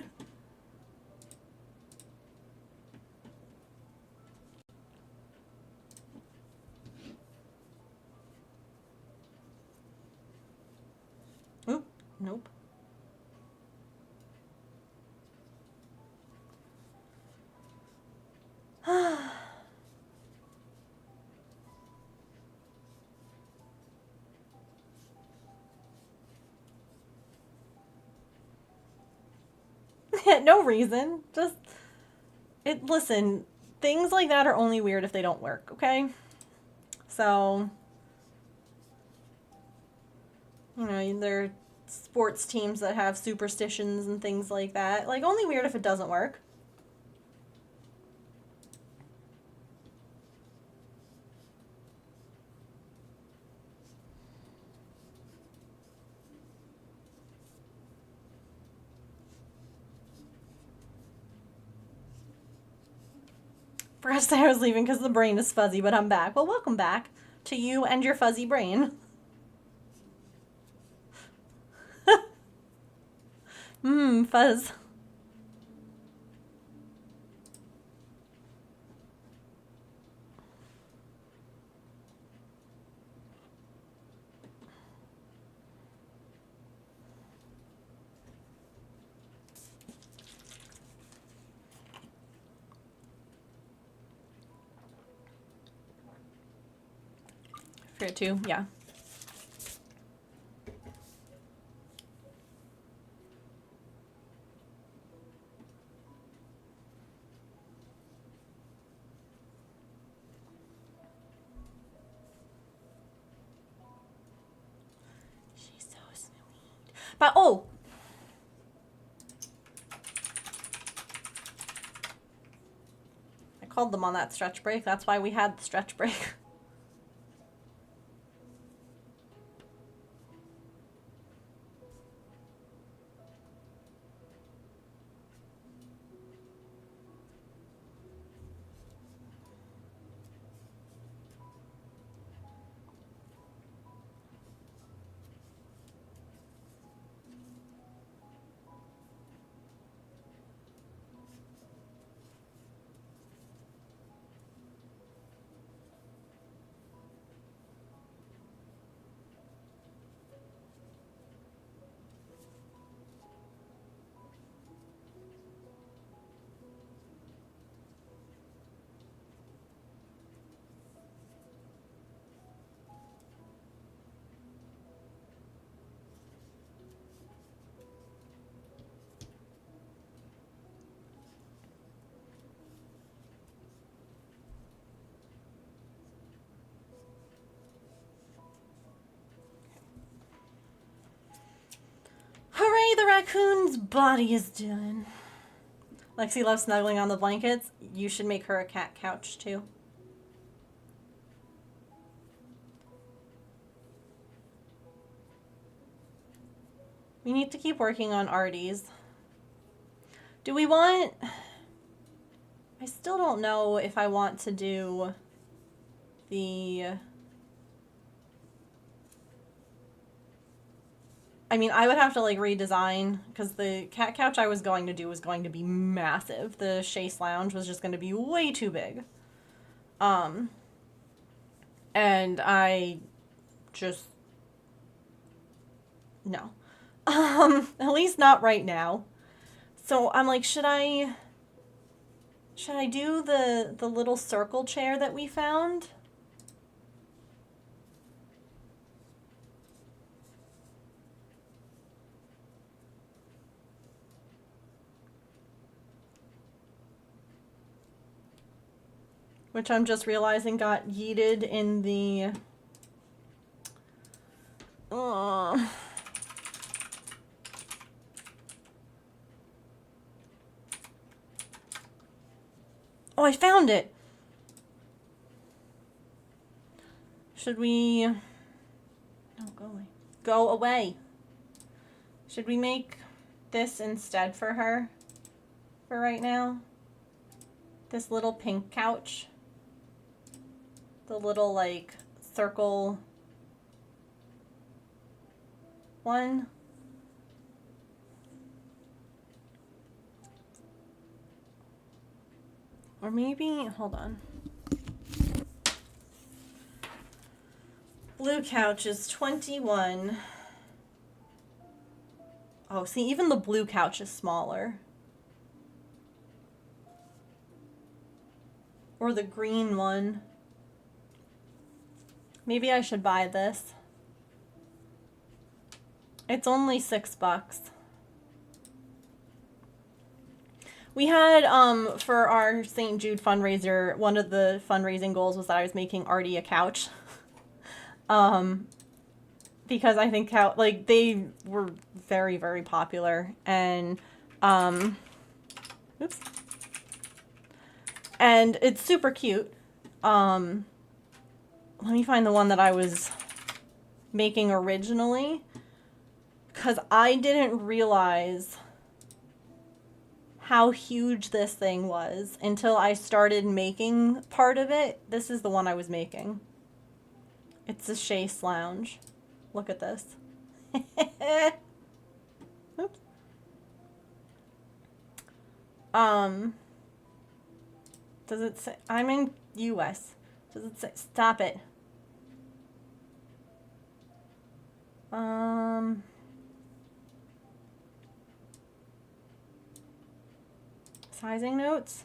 [SPEAKER 1] Oop, nope. No reason. Just listen, things like that are only weird if they don't work, okay? So, you know, there are sports teams that have superstitions and things like that. Like, only weird if it doesn't work. Forgot to say I was leaving because the brain is fuzzy, but I'm back. Well, welcome back to you and your fuzzy brain. Fuzz. Forget to, yeah. She's so sweet. But, oh! I called them on that stretch break. That's why we had the stretch break. Hooray, the raccoon's body is done. Lexi loves snuggling on the blankets. You should make her a cat couch, too. We need to keep working on Artie's. Do we want... I still don't know if I want to do the... I mean, I would have to, like, redesign, because the cat couch I was going to do was going to be massive. The Chase Lounge was just going to be way too big. And I just... No. At least not right now. So I'm like, should I do the little circle chair that we found? Which I'm just realizing got yeeted in the... Oh, I found it! Should we... No, go away. Go away! Should we make this instead for her? For right now? This little pink couch? The little, like, circle one. Or maybe, hold on. Blue couch is 21. Oh, see, even the blue couch is smaller. Or the green one. Maybe I should buy this. It's only $6. We had, for our St. Jude fundraiser, one of the fundraising goals was that I was making Artie a couch. Because I think like, they were very, very popular. And, oops. And it's super cute. Let me find the one that I was making originally. Because I didn't realize how huge this thing was until I started making part of it. This is the one I was making. It's a chaise lounge. Look at this. Oops. Does it say, I'm in US. Does it say, stop it. Sizing notes.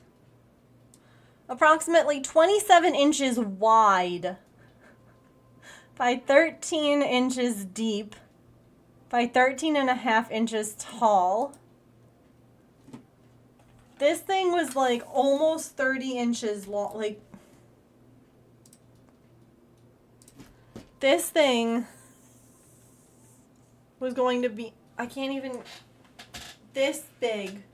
[SPEAKER 1] Approximately 27 inches wide by 13 inches deep by 13.5 inches tall. This thing was like almost 30 inches long. Like, this thing was going to be, I can't even, this big.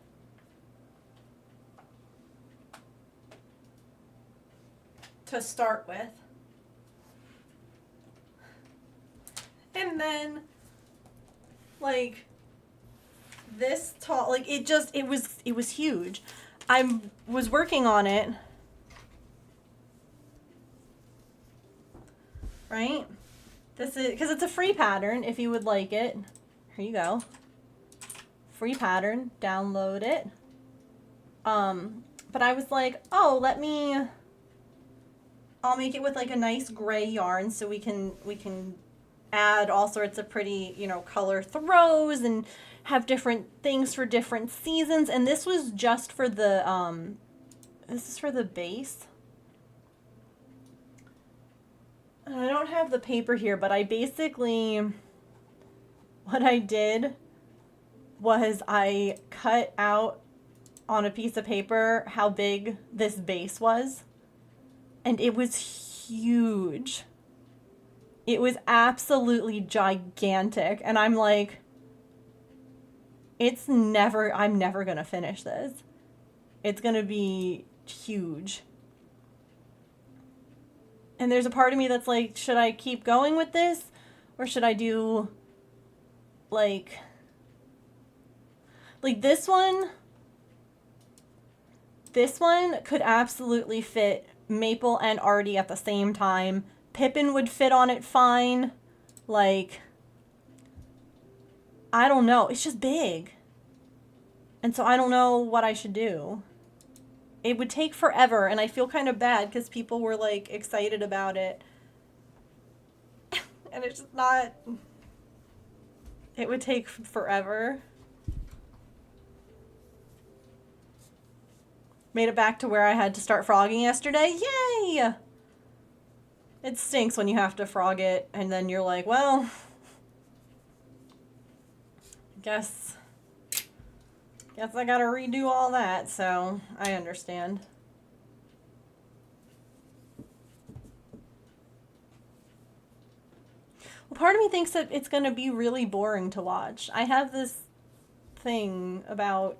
[SPEAKER 1] To start with. And then, like, this tall, like, it was huge. I was working on it, right? This is, because it's a free pattern, if you would like it. Here you go. Free pattern, download it. But I was like, oh, I'll make it with like a nice gray yarn so we can add all sorts of pretty, you know, color throws and have different things for different seasons. And this was just for the, this is for the base. And I don't have the paper here, but I basically, what I did was I cut out on a piece of paper how big this base was. And it was huge. It was absolutely gigantic. And I'm like, I'm never going to finish this. It's going to be huge. And there's a part of me that's like, should I keep going with this? Or should I do, like this one? This one could absolutely fit Maple and Artie at the same time. Pippin would fit on it fine. Like, I don't know. It's just big. And so I don't know what I should do. It would take forever, and I feel kind of bad because people were, like, excited about it. And it's just not... It would take forever. Made it back to where I had to start frogging yesterday. Yay! It stinks when you have to frog it, and then you're like, well, guess I gotta redo all that, so I understand. Well, part of me thinks that it's gonna be really boring to watch. I have this thing about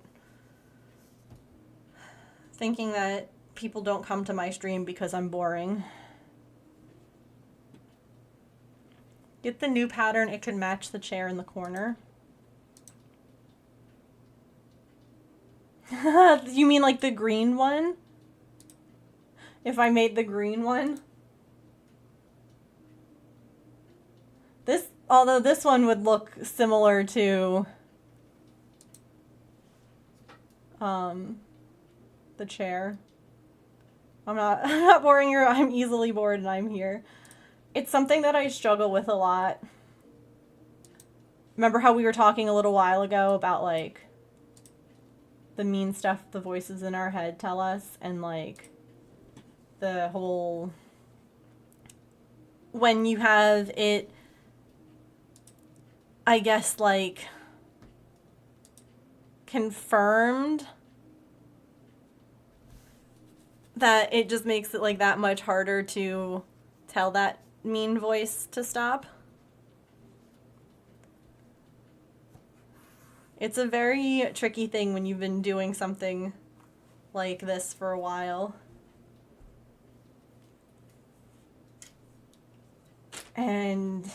[SPEAKER 1] thinking that people don't come to my stream because I'm boring. Get the new pattern, it can match the chair in the corner. You mean like the green one? If I made the green one? Although this one would look similar to the chair. I'm not boring you. I'm easily bored and I'm here. It's something that I struggle with a lot. Remember how we were talking a little while ago about like the mean stuff the voices in our head tell us, and like the whole, when you have it, I guess, like confirmed, that it just makes it like that much harder to tell that mean voice to stop. It's a very tricky thing when you've been doing something like this for a while. And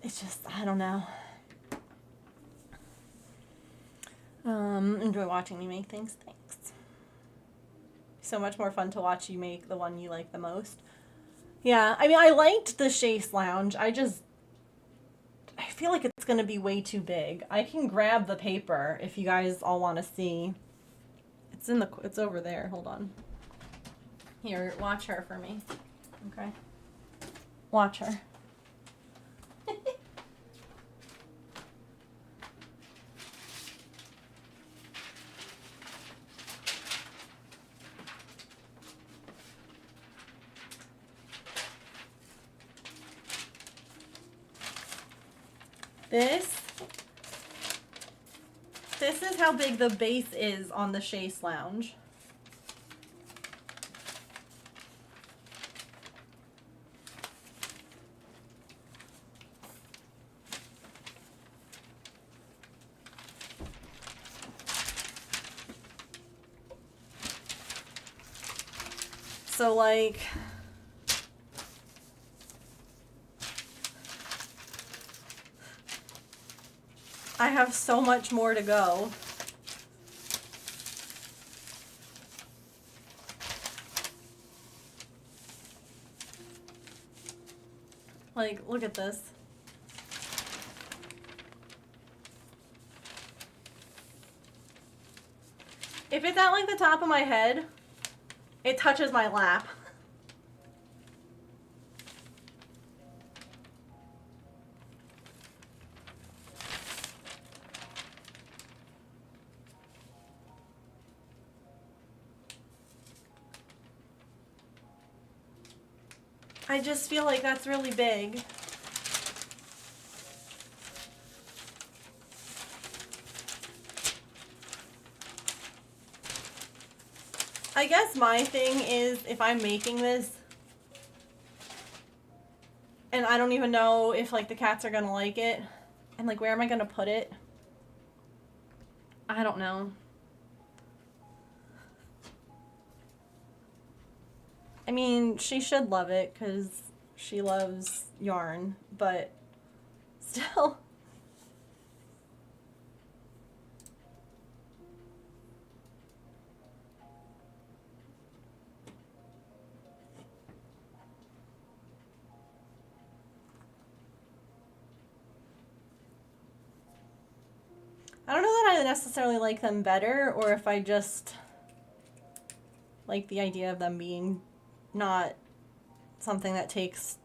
[SPEAKER 1] it's just, I don't know. Enjoy watching me make things. Thanks. So much more fun to watch you make the one you like the most. Yeah, I mean, I liked the Chase Lounge. I feel like it's gonna be way too big. I can grab the paper if you guys all want to see. It's over there. Hold on. Here, watch her for me. Okay. Watch her. This is how big the base is on the Chase Lounge. So like, I have so much more to go. Like, look at this. If it's at like the top of my head, it touches my lap. I just feel like that's really big. I guess my thing is if I'm making this and I don't even know if like the cats are gonna like it and like where am I gonna put it? I don't know. I mean, she should love it because she loves yarn, but still. I don't know that I necessarily like them better or if I just like the idea of them being not something that takes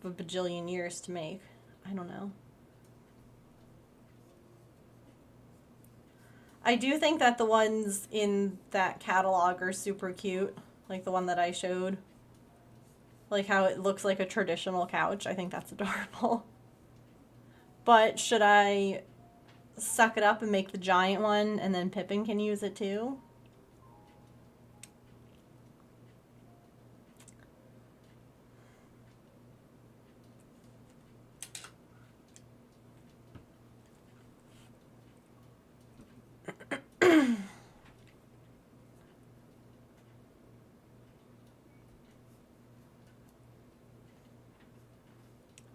[SPEAKER 1] a bajillion years to make. I don't know. I do think that the ones in that catalog are super cute. Like the one that I showed. Like how it looks like a traditional couch. I think that's adorable. But should I suck it up and make the giant one and then Pippin can use it too?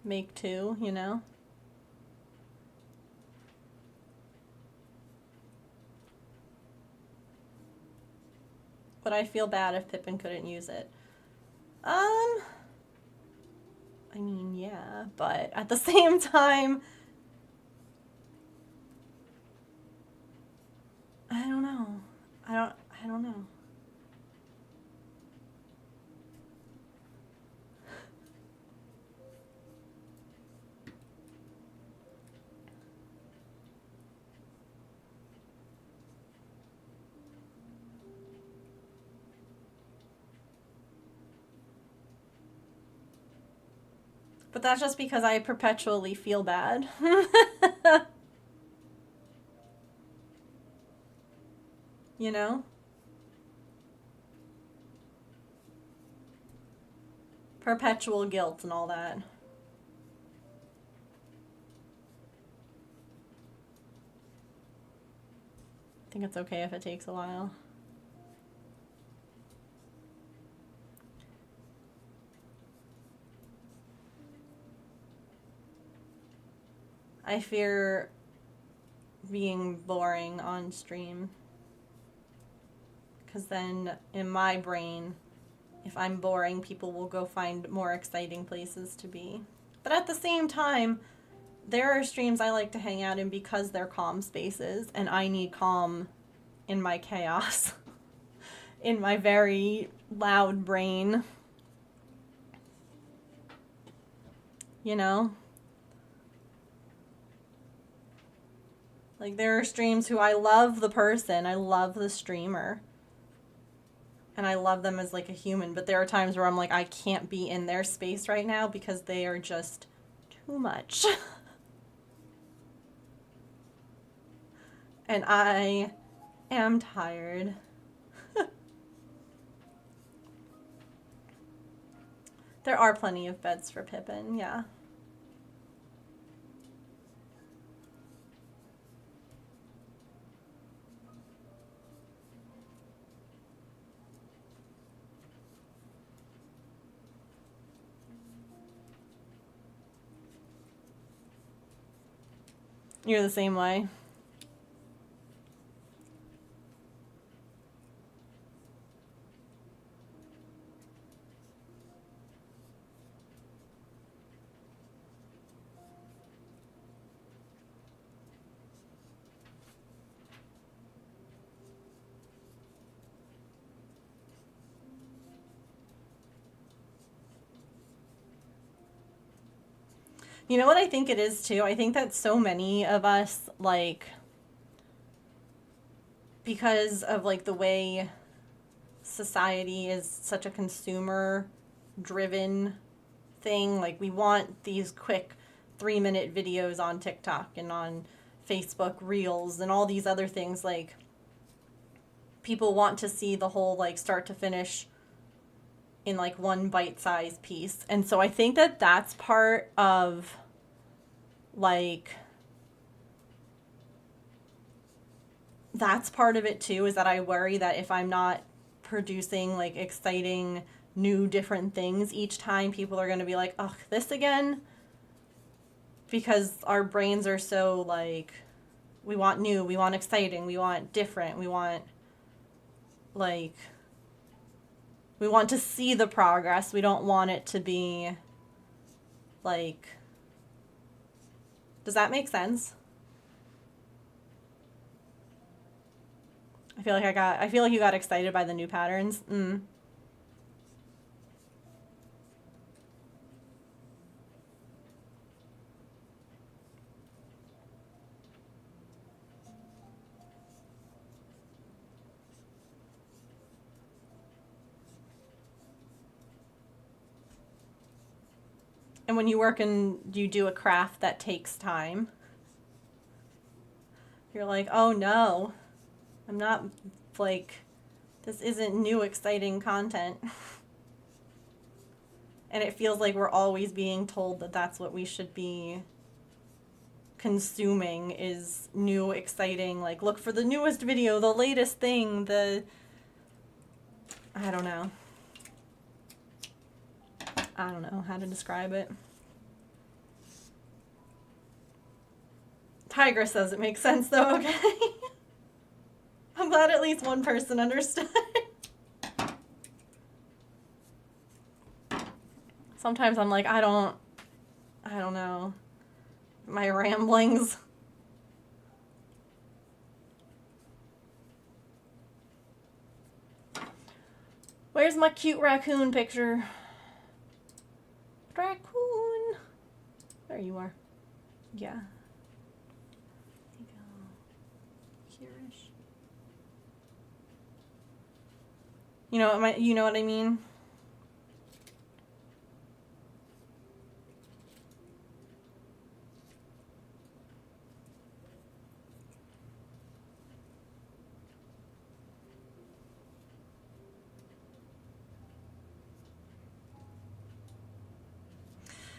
[SPEAKER 1] Make two, you know? But I feel bad if Pippin couldn't use it. I mean, yeah, but at the same time, I don't know. I don't know. But that's just because I perpetually feel bad. You know? Perpetual guilt and all that. I think it's okay if it takes a while. I fear being boring on stream. Because then in my brain, if I'm boring, people will go find more exciting places to be. But at the same time, there are streams I like to hang out in because they're calm spaces, and I need calm in my chaos, in my very loud brain. You know? Like, there are streams who I love the person, I love the streamer, and I love them as, like, a human, but there are times where I'm like, I can't be in their space right now because they are just too much. And I am tired. There are plenty of beds for Pippin, yeah. You're the same way. You know what I think it is too? I think that so many of us, like, because of like the way society is such a consumer driven thing, like we want these quick 3-minute videos on TikTok and on Facebook Reels and all these other things. Like, people want to see the whole, like, start to finish in like one bite-sized piece. And so I think that that's part of, like, that's part of it too, is that I worry that if I'm not producing like exciting new different things each time, people are going to be like, ugh, this again? Because our brains are so like, we want new, we want exciting, we want different, we want, like, we want to see the progress. We don't want it to be, like, does that make sense? I feel like you got excited by the new patterns. And when you work and you do a craft that takes time, you're like, oh no, I'm not, like, this isn't new exciting content. And it feels like we're always being told that that's what we should be consuming, is new exciting, like, look for the newest video, the latest thing, I don't know. I don't know how to describe it. Tigress says it makes sense though, okay? I'm glad at least one person understood. Sometimes I'm like, I don't know. My ramblings. Where's my cute raccoon picture? Raccoon. There you are. Yeah. There you go. Here-ish. You know what I mean?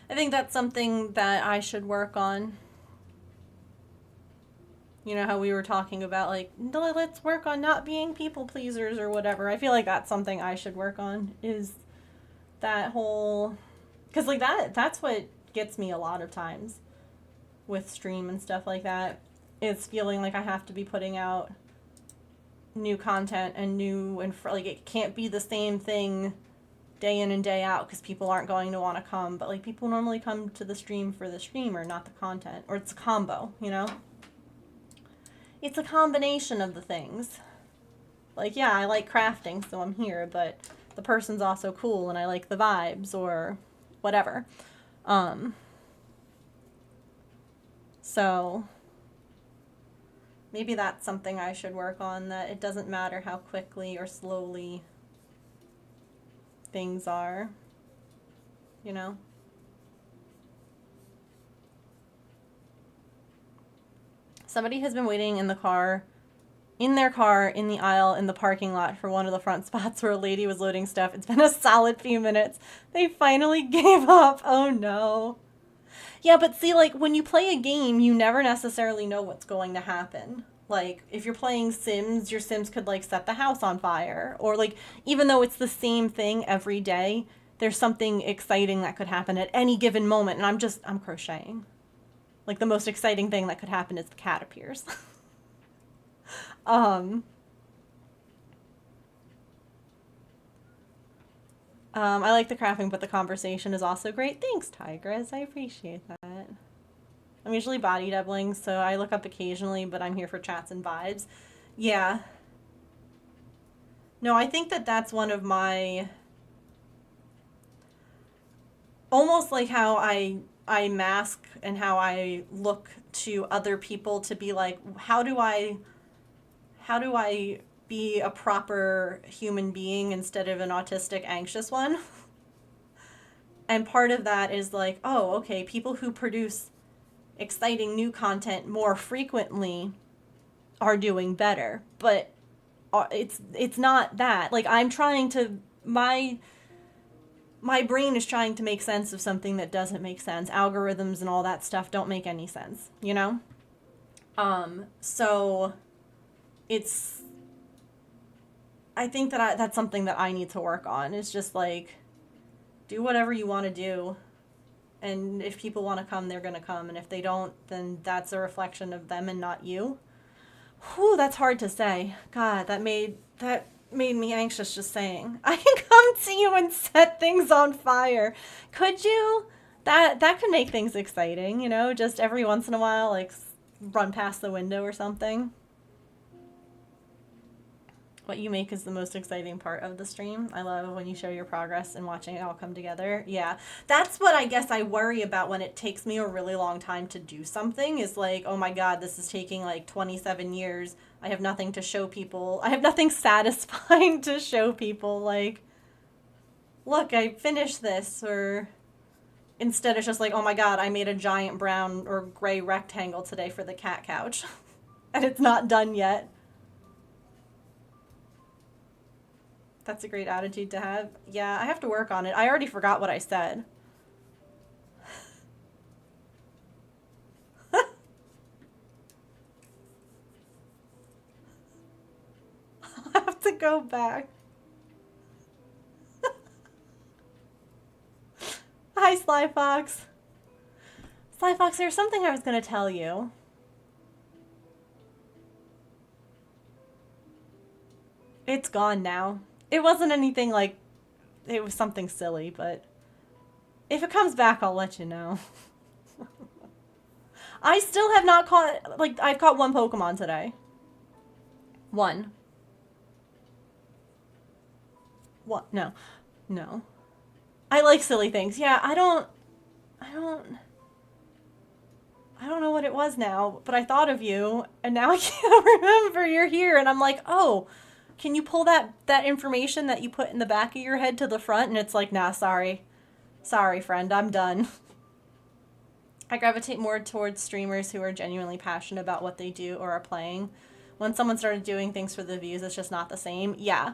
[SPEAKER 1] I think that's something that I should work on. You know how we were talking about, like, let's work on not being people pleasers or whatever. I feel like that's something I should work on, is that whole, because like that's what gets me a lot of times with stream and stuff like that, is feeling like I have to be putting out new content and like it can't be the same thing day in and day out because people aren't going to want to come, but like people normally come to the stream for the streamer, not the content, or it's a combo, you know? It's a combination of the things. Like, yeah, I like crafting, so I'm here, but the person's also cool and I like the vibes or whatever. So maybe that's something I should work on, that it doesn't matter how quickly or slowly things are, you know? Somebody has been waiting in their car, in the aisle, in the parking lot for one of the front spots where a lady was loading stuff. It's been a solid few minutes. They finally gave up. Oh no. Yeah, but see, like, when you play a game, you never necessarily know what's going to happen. Like, if you're playing Sims, your Sims could, like, set the house on fire. Or, like, even though it's the same thing every day, there's something exciting that could happen at any given moment. And I'm crocheting. Like, the most exciting thing that could happen is the cat appears. I like the crafting, but the conversation is also great. Thanks, Tigress. I appreciate that. I'm usually body doubling, so I look up occasionally, but I'm here for chats and vibes. Yeah. No, I think that that's one of my... Almost like how I mask and how I look to other people to be like, how do I be a proper human being instead of an autistic, anxious one? And part of that is like, oh, okay, people who produce exciting new content more frequently are doing better. But it's not that. Like, I'm trying to, my brain is trying to make sense of something that doesn't make sense. Algorithms and all that stuff don't make any sense, you know? So it's, I think that that's something that I need to work on. It's just like, do whatever you want to do. And if people want to come, they're going to come. And if they don't, then that's a reflection of them and not you. Whew, that's hard to say. God, that made me anxious just saying. I can come to you and set things on fire. Could you? That could make things exciting, you know? Just every once in a while, like, run past the window or something. What you make is the most exciting part of the stream. I love when you show your progress and watching it all come together. Yeah, that's what I guess I worry about when it takes me a really long time to do something, is like, oh my God, this is taking like 27 years. I have nothing to show people. I have nothing satisfying to show people. Like, look, I finished this. Or instead it's just like, oh my God, I made a giant brown or gray rectangle today for the cat couch. And it's not done yet. That's a great attitude to have. Yeah, I have to work on it. I already forgot what I said. I have to go back. Hi, Slyfox. Slyfox, there's something I was going to tell you. It's gone now. It wasn't anything like, it was something silly, but if it comes back, I'll let you know. I still have not caught, like, I've caught one Pokemon today. One. What? No. No. I like silly things. Yeah, I don't know what it was now, but I thought of you, and now I can't remember you're here, and I'm like, oh, can you pull that information that you put in the back of your head to the front? And it's like, nah, sorry. Sorry, friend, I'm done. I gravitate more towards streamers who are genuinely passionate about what they do or are playing. When someone started doing things for the views, it's just not the same. Yeah.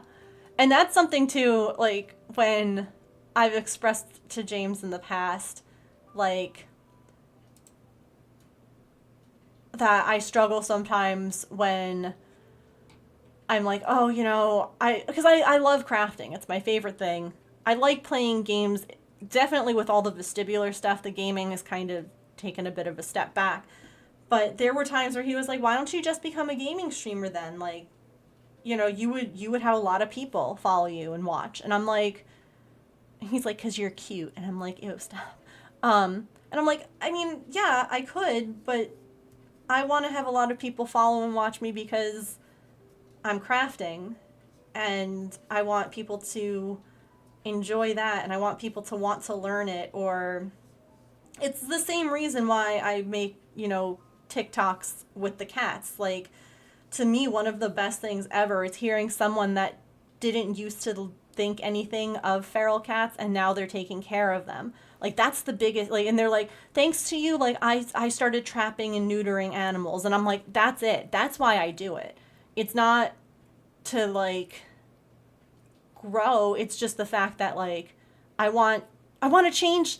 [SPEAKER 1] And that's something too, like, when I've expressed to James in the past, like, that I struggle sometimes when I'm like, oh, you know, because I love crafting. It's my favorite thing. I like playing games, definitely with all the vestibular stuff. The gaming has kind of taken a bit of a step back. But there were times where he was like, why don't you just become a gaming streamer then? Like, you know, you would have a lot of people follow you and watch. And I'm like, he's like, because you're cute. And I'm like, ew, stop. And I'm like, I mean, yeah, I could, but I want to have a lot of people follow and watch me because I'm crafting. And I want people to enjoy that. And I want people to want to learn it. Or it's the same reason why I make, you know, TikToks with the cats. Like, to me, one of the best things ever is hearing someone that didn't used to think anything of feral cats and now they're taking care of them. Like, that's the biggest, like, and they're like, thanks to you, like, I started trapping and neutering animals. And I'm like, that's it. That's why I do it. It's not to, like, grow. It's just the fact that, like, I want to change,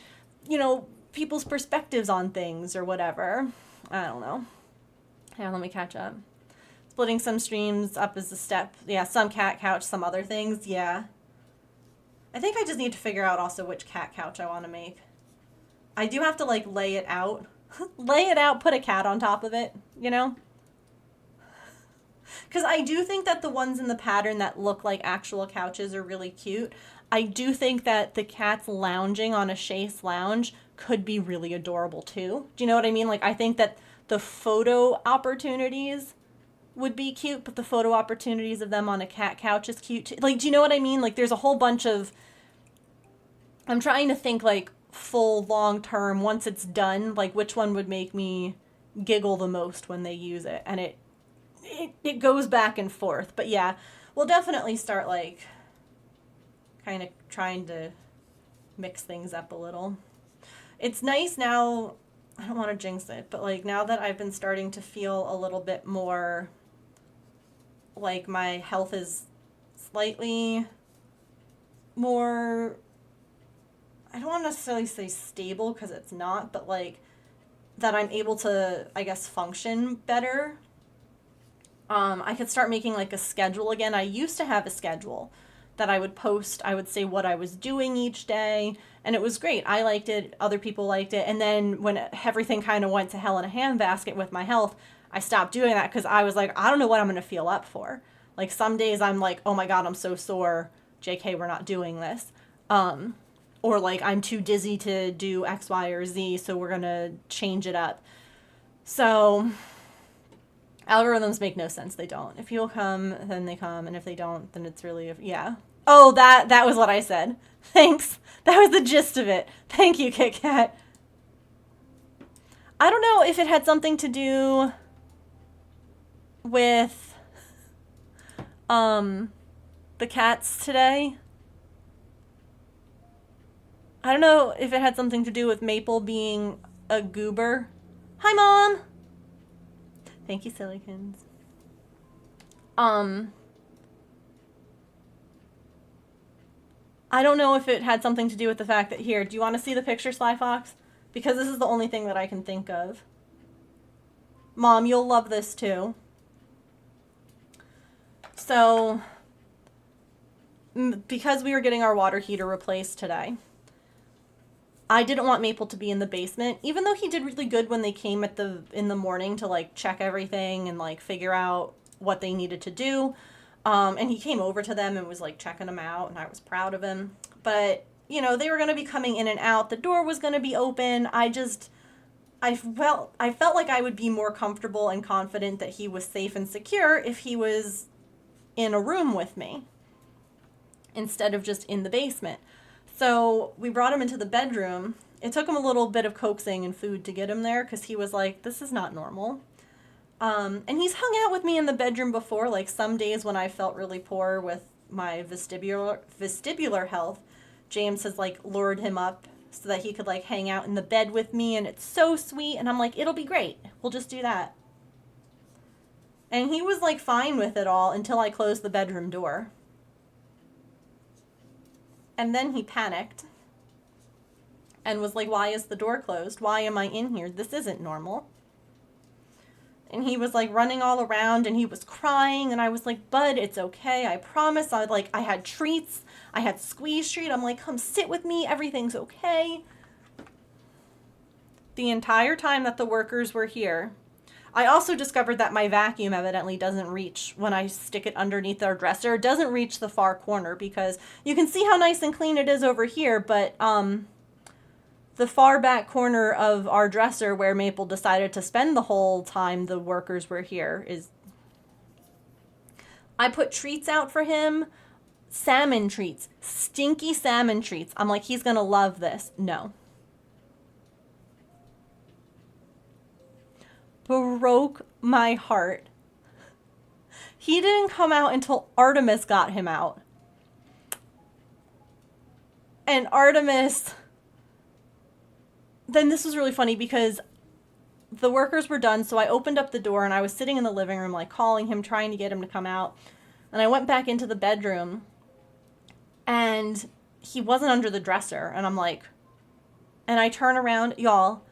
[SPEAKER 1] you know, people's perspectives on things or whatever. I don't know. Yeah, let me catch up. Splitting some streams up is a step. Yeah, some cat couch, some other things. Yeah. I think I just need to figure out also which cat couch I want to make. I do have to, like, lay it out. Lay it out, put a cat on top of it, you know? Because I do think that the ones in the pattern that look like actual couches are really cute. I do think that the cats lounging on a chaise lounge could be really adorable too. Do you know what I mean? Like, I think that the photo opportunities would be cute, but the photo opportunities of them on a cat couch is cute too. Like, do you know what I mean? Like, there's a whole bunch of... I'm trying to think, like, full long term, once it's done, like, which one would make me giggle the most when they use it. And it goes back and forth. But yeah, we'll definitely start, like, kind of trying to mix things up a little. It's nice now, I don't want to jinx it, but, like, now that I've been starting to feel a little bit more like my health is slightly more, I don't want to necessarily say stable because it's not, but, like, that I'm able to, I guess, function better. I could start making, like, a schedule again. I used to have a schedule that I would post. I would say what I was doing each day, and it was great. I liked it. Other people liked it. And then when everything kind of went to hell in a handbasket with my health, I stopped doing that because I was like, I don't know what I'm going to feel up for. Like, some days I'm like, oh my God, I'm so sore. JK, we're not doing this. Or, like, I'm too dizzy to do X, Y, or Z, so we're going to change it up. So algorithms make no sense. They don't. If people come, then they come. And if they don't, then it's really, yeah. Oh, that was what I said. Thanks. That was the gist of it. Thank you, Kit Kat. I don't know if it had something to do with the cats today. I don't know if it had something to do with Maple being a goober. Hi, Mom! Thank you, Silicons. I don't know if it had something to do with the fact that, here, do you want to see the picture, Sly Fox? Because this is the only thing that I can think of. Mom, you'll love this too. So, because we were getting our water heater replaced today, I didn't want Maple to be in the basement, even though he did really good when they came in the morning to, like, check everything and, like, figure out what they needed to do. And he came over to them and was, like, checking them out, and I was proud of him. But, you know, they were going to be coming in and out. The door was going to be open. I felt like I would be more comfortable and confident that he was safe and secure if he was in a room with me instead of just in the basement. So we brought him into the bedroom. It took him a little bit of coaxing and food to get him there because he was like, this is not normal. And he's hung out with me in the bedroom before, like some days when I felt really poor with my vestibular health. James has, like, lured him up so that he could, like, hang out in the bed with me, and it's so sweet. And I'm like, it'll be great. We'll just do that. And he was, like, fine with it all until I closed the bedroom door. And then he panicked and was like, why is the door closed? Why am I in here? This isn't normal. And he was, like, running all around, and he was crying, and I was like, bud, it's okay. I promise. I had treats. I had squeeze treat. I'm like, come sit with me. Everything's okay. The entire time that the workers were here, I also discovered that my vacuum evidently doesn't reach when I stick it underneath our dresser. It doesn't reach the far corner because you can see how nice and clean it is over here, but the far back corner of our dresser where Maple decided to spend the whole time the workers were here is... I put treats out for him. Salmon treats. Stinky salmon treats. I'm like, he's gonna love this. No. Broke my heart. He didn't come out until Artemis got him out. And Artemis... Then this was really funny because the workers were done, so I opened up the door and I was sitting in the living room, like, calling him, trying to get him to come out. And I went back into the bedroom, and he wasn't under the dresser. And I'm like... And I turn around. Y'all,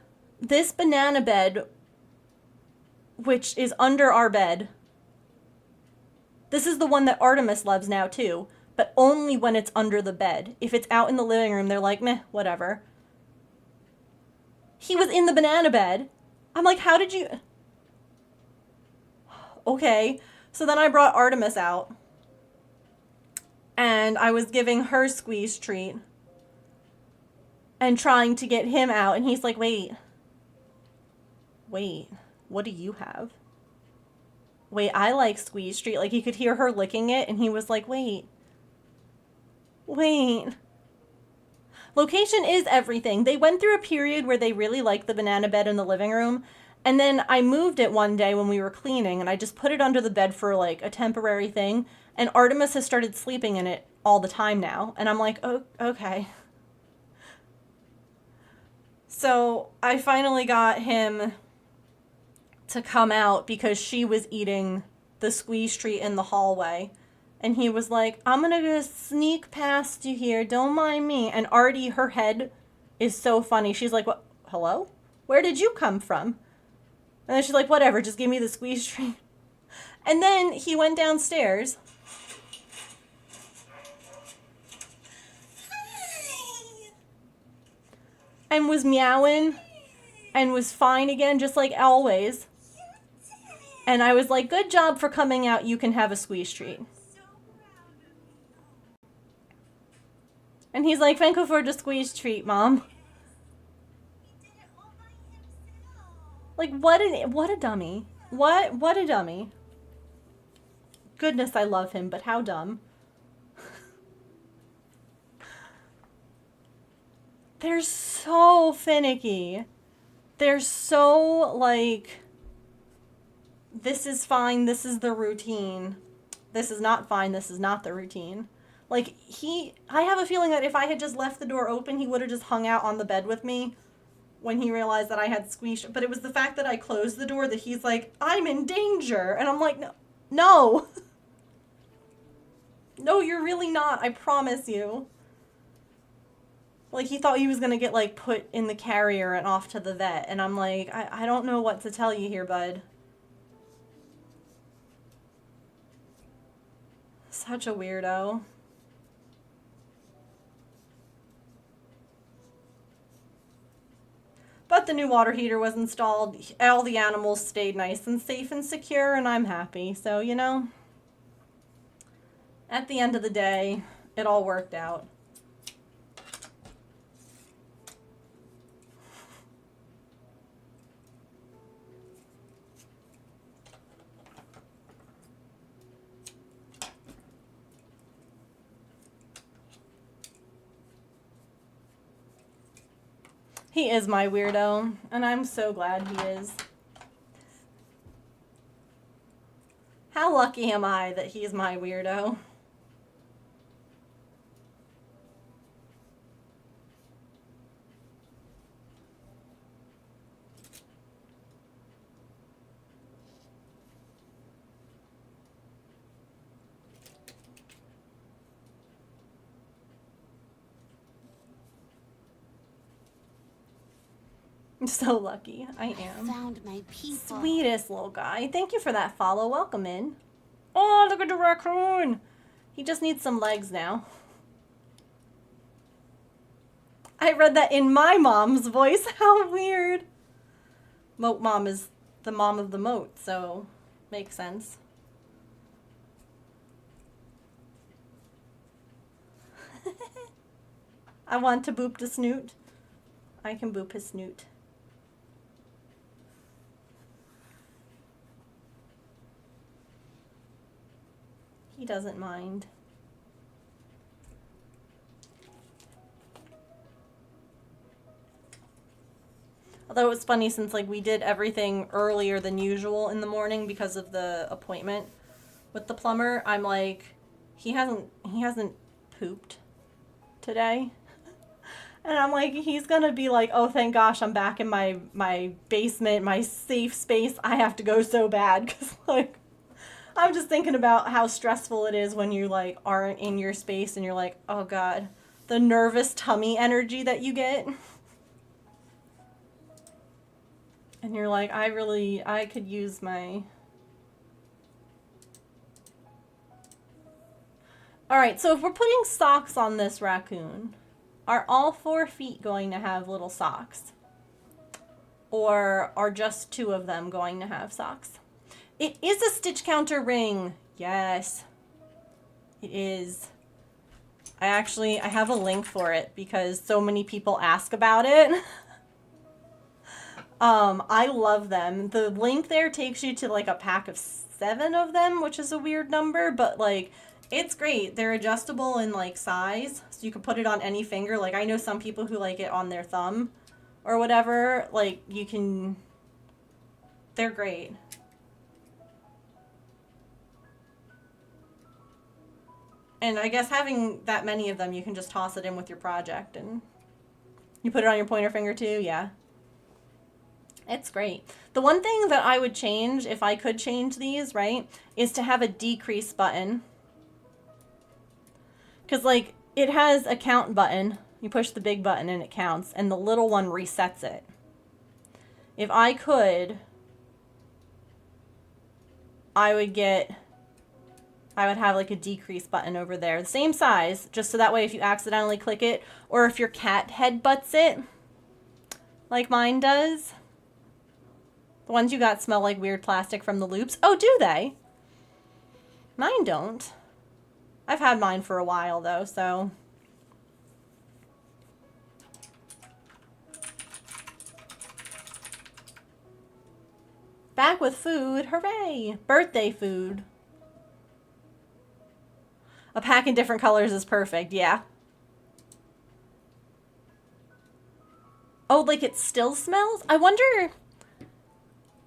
[SPEAKER 1] this banana bed... which is under our bed. This is the one that Artemis loves now too, but only when it's under the bed. If it's out in the living room, they're like, meh, whatever. He was in the banana bed. I'm like, how did you... Okay. So then I brought Artemis out. And I was giving her squeeze treat. And trying to get him out. And he's like, wait. Wait. What do you have? Wait, I like squeeze treat. Like, he could hear her licking it, and he was like, wait. Wait. Location is everything. They went through a period where they really liked the banana bed in the living room, and then I moved it one day when we were cleaning, and I just put it under the bed for, like, a temporary thing, and Artemis has started sleeping in it all the time now, and I'm like, oh, okay. So, I finally got him to come out because she was eating the squeeze treat in the hallway. And he was like, I'm gonna just sneak past you here, don't mind me. And Artie, her head is so funny. She's like, what? Hello? Where did you come from? And then she's like, whatever, just give me the squeeze treat. And then he went downstairs and was meowing and was fine again, just like always. And I was like, good job for coming out. You can have a squeeze treat. And he's like, thank you for the squeeze treat, Mom. Like, what a dummy. What a dummy. Goodness, I love him, but how dumb. They're so finicky. They're so, like, this is fine, this is the routine. This is not fine, this is not the routine. Like, I have a feeling that if I had just left the door open, he would have just hung out on the bed with me when he realized that I had squeezed. But it was the fact that I closed the door that he's like, I'm in danger. And I'm like, no. No, you're really not, I promise you. Like, he thought he was going to get, like, put in the carrier and off to the vet. And I'm like, I don't know what to tell you here, bud. Such a weirdo. But the new water heater was installed. All the animals stayed nice and safe and secure, and I'm happy. So, you know, at the end of the day, it all worked out. He is my weirdo, and I'm so glad he is. How lucky am I that he's my weirdo? I'm so lucky. I am.
[SPEAKER 3] Found my people.
[SPEAKER 1] Sweetest little guy. Thank you for that follow. Welcome in. Oh, look at the raccoon. He just needs some legs now. I read that in my mom's voice. How weird. Mom is the mom of the moat, so makes sense. I want to boop the snoot. I can boop his snoot. He doesn't mind. Although it was funny since like we did everything earlier than usual in the morning because of the appointment with the plumber. I'm like, he hasn't pooped today. And I'm like, he's gonna be like, oh, thank gosh, I'm back in my basement, my safe space. I have to go so bad. Because, like, I'm just thinking about how stressful it is when you, like, aren't in your space and you're like, oh, God. The nervous tummy energy that you get. And you're like, I could use my... Alright, so if we're putting socks on this raccoon... Are all 4 feet going to have little socks? Or are just 2 of them going to have socks? It is a stitch counter ring. Yes. It is. I have a link for it because so many people ask about it. I love them. The link there takes you to like a pack of 7 of them, which is a weird number, but like... It's great. They're adjustable in like size, so you can put it on any finger. Like I know some people who like it on their thumb or whatever. Like you can, they're great. And I guess having that many of them, you can just toss it in with your project and you put it on your pointer finger too. Yeah. It's great. The one thing that I would change if I could change these, right, is to have a decrease button. Because, like, it has a count button. You push the big button and it counts. And the little one resets it. If I could, I would have, like, a decrease button over there. The same size, just so that way if you accidentally click it, or if your cat headbutts it, like mine does. The ones you got smell like weird plastic from the loops. Oh, do they? Mine don't. I've had mine for a while, though, so... Back with food. Hooray! Birthday food. A pack in different colors is perfect, yeah. Oh, like it still smells? I wonder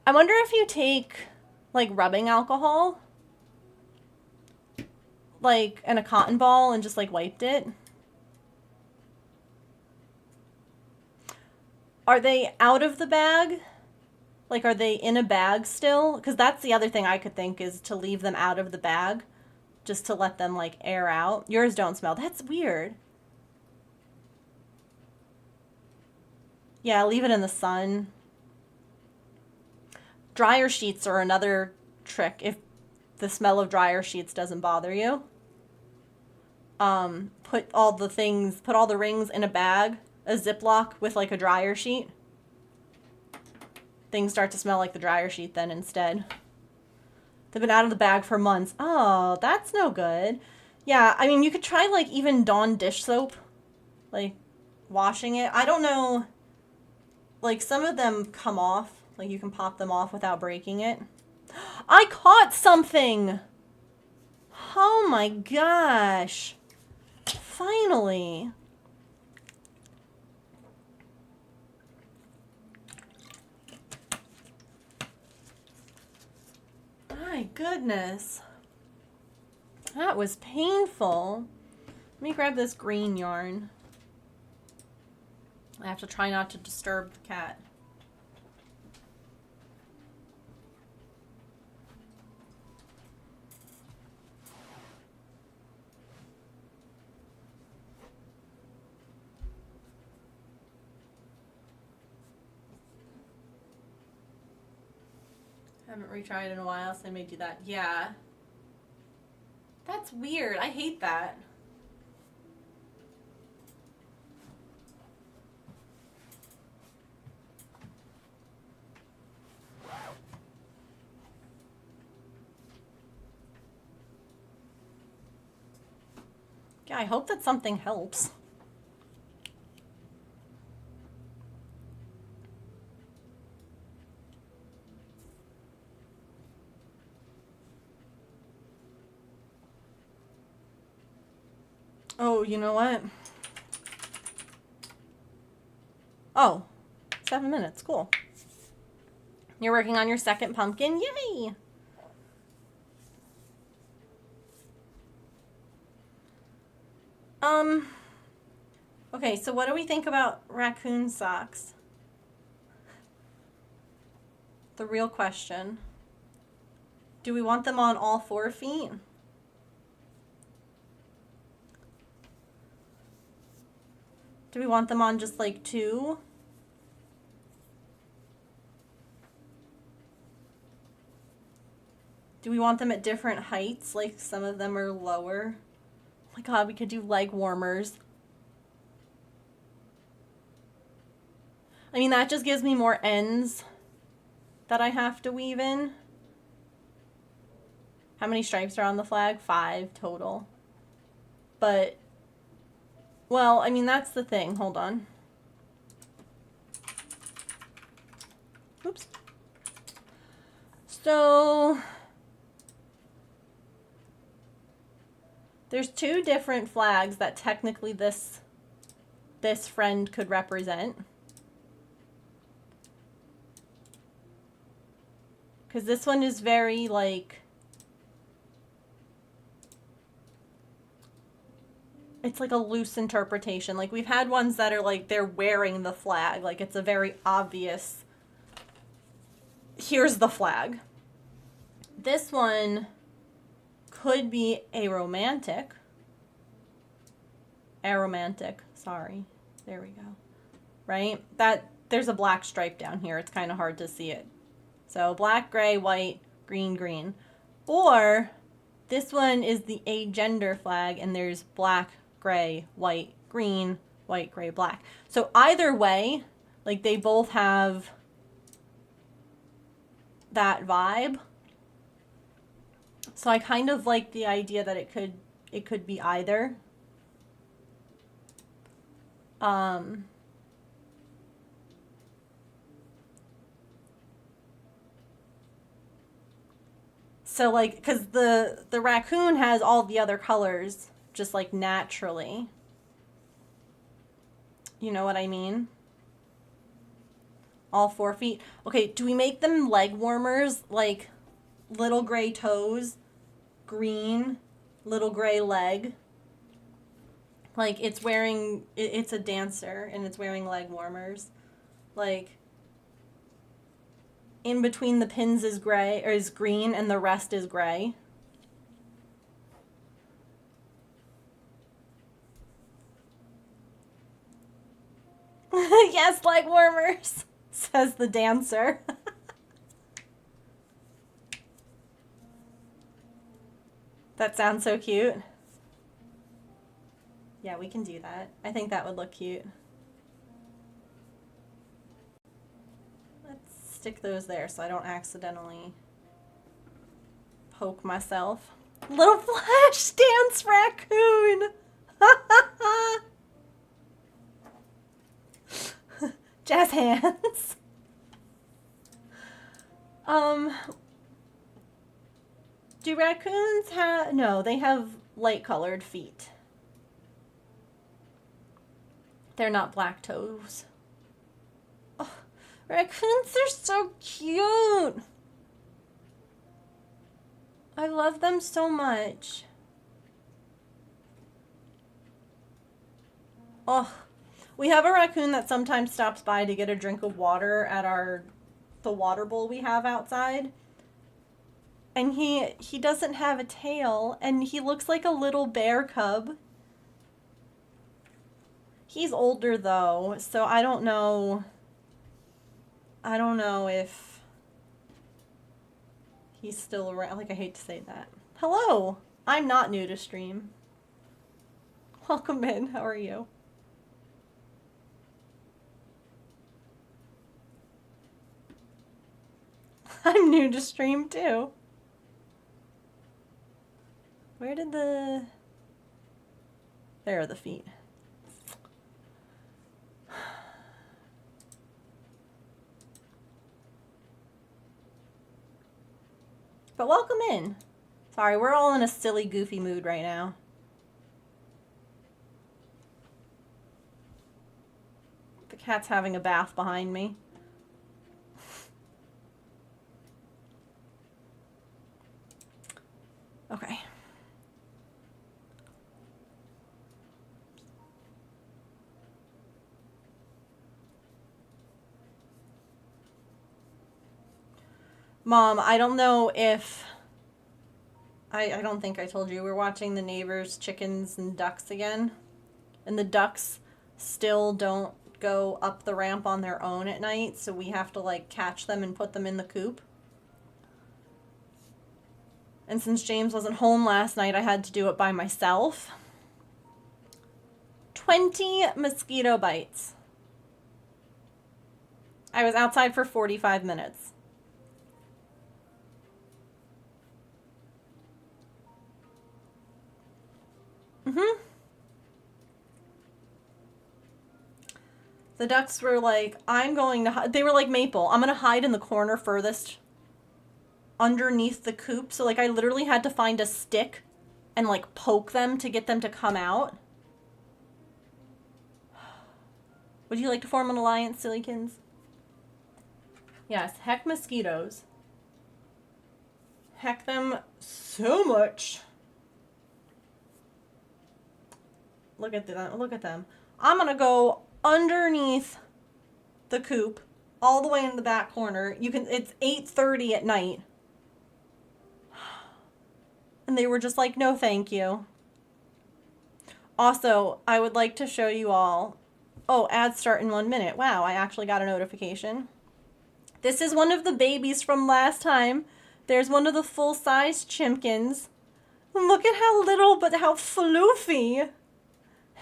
[SPEAKER 1] if you take, like, rubbing alcohol... like, and a cotton ball and just, like, wiped it. Are they out of the bag? Like, are they in a bag still? Because that's the other thing I could think is to leave them out of the bag. Just to let them, like, air out. Yours don't smell. That's weird. Yeah, leave it in the sun. Dryer sheets are another trick if the smell of dryer sheets doesn't bother you. Put all the rings in a bag, a Ziploc with like a dryer sheet. Things start to smell like the dryer sheet then instead. They've been out of the bag for months. Oh, that's no good. Yeah, I mean, you could try like even Dawn dish soap, like washing it. I don't know, like some of them come off, like you can pop them off without breaking it. I caught something! Oh my gosh. Finally. My goodness. That was painful. Let me grab this green yarn. I have to try not to disturb the cat. Haven't retried in a while, so I may do that. Yeah. That's weird. I hate that. Yeah, I hope that something helps. Oh, you know what? Oh, 7 minutes. Cool. You're working on your second pumpkin. Yay! Okay, so what do we think about raccoon socks? The real question. Do we want them on all 4 feet? Do we want them on just like 2? Do we want them at different heights? Like some of them are lower. Oh my god, we could do leg warmers. I mean, that just gives me more ends that I have to weave in. How many stripes are on the flag? 5 total. But, well, I mean, that's the thing. Hold on. Oops. So, there's 2 different flags that technically this friend could represent. Because this one is very, like, it's like a loose interpretation. Like, we've had ones that are like, they're wearing the flag. Like, it's a very obvious, here's the flag. This one could be aromantic. Aromantic, sorry. There we go. Right? There's a black stripe down here. It's kind of hard to see it. So black, gray, white, green, green. Or this one is the agender flag and there's black, gray, white, green, white, gray, black. So either way, like they both have that vibe. So I kind of like the idea that it could be either. So, like, because the raccoon has all the other colors just, like, naturally. You know what I mean? All 4 feet. Okay, do we make them leg warmers? Like, little gray toes, green, little gray leg. Like, it's a dancer, and it's wearing leg warmers. Like, in between the pins is gray, or is green, and the rest is gray. Yes, leg warmers, says the dancer. That sounds so cute. Yeah, we can do that. I think that would look cute. Let's stick those there so I don't accidentally poke myself. Little Flash dance raccoon! Jazz hands. Do raccoons have... No, they have light-colored feet. They're not black toes. Oh, raccoons are so cute. I love them so much. Oh, we have a raccoon that sometimes stops by to get a drink of water at the water bowl we have outside. And he doesn't have a tail, and he looks like a little bear cub. He's older though, so I don't know if he's still around. Like, I hate to say that. Hello, I'm not new to stream. Welcome in, how are you? I'm new to stream too. Where did the... There are the feet. But welcome in. Sorry, we're all in a silly, goofy mood right now. The cat's having a bath behind me. Okay. Mom, I don't know if... I don't think I told you. We're watching the neighbors' chickens and ducks again. And the ducks still don't go up the ramp on their own at night, so we have to, like, catch them and put them in the coop. And since James wasn't home last night, I had to do it by myself. 20 mosquito bites. I was outside for 45 minutes. Mm-hmm. The ducks were like, I'm going to... They were like, Maple, I'm going to hide in the corner furthest underneath the coop. So, like, I literally had to find a stick and, like, poke them to get them to come out. Would you like to form an alliance, Sillykins? Yes, heck mosquitoes. Heck them so much. Look at them. Look at them. I'm going to go underneath the coop all the way in the back corner. You can, it's 8:30 at night. And they were just like, no, thank you. Also, I would like to show you all. Oh, ads start in 1 minute. Wow, I actually got a notification. This is one of the babies from last time. There's one of the full-size chimkins. Look at how little, but how floofy.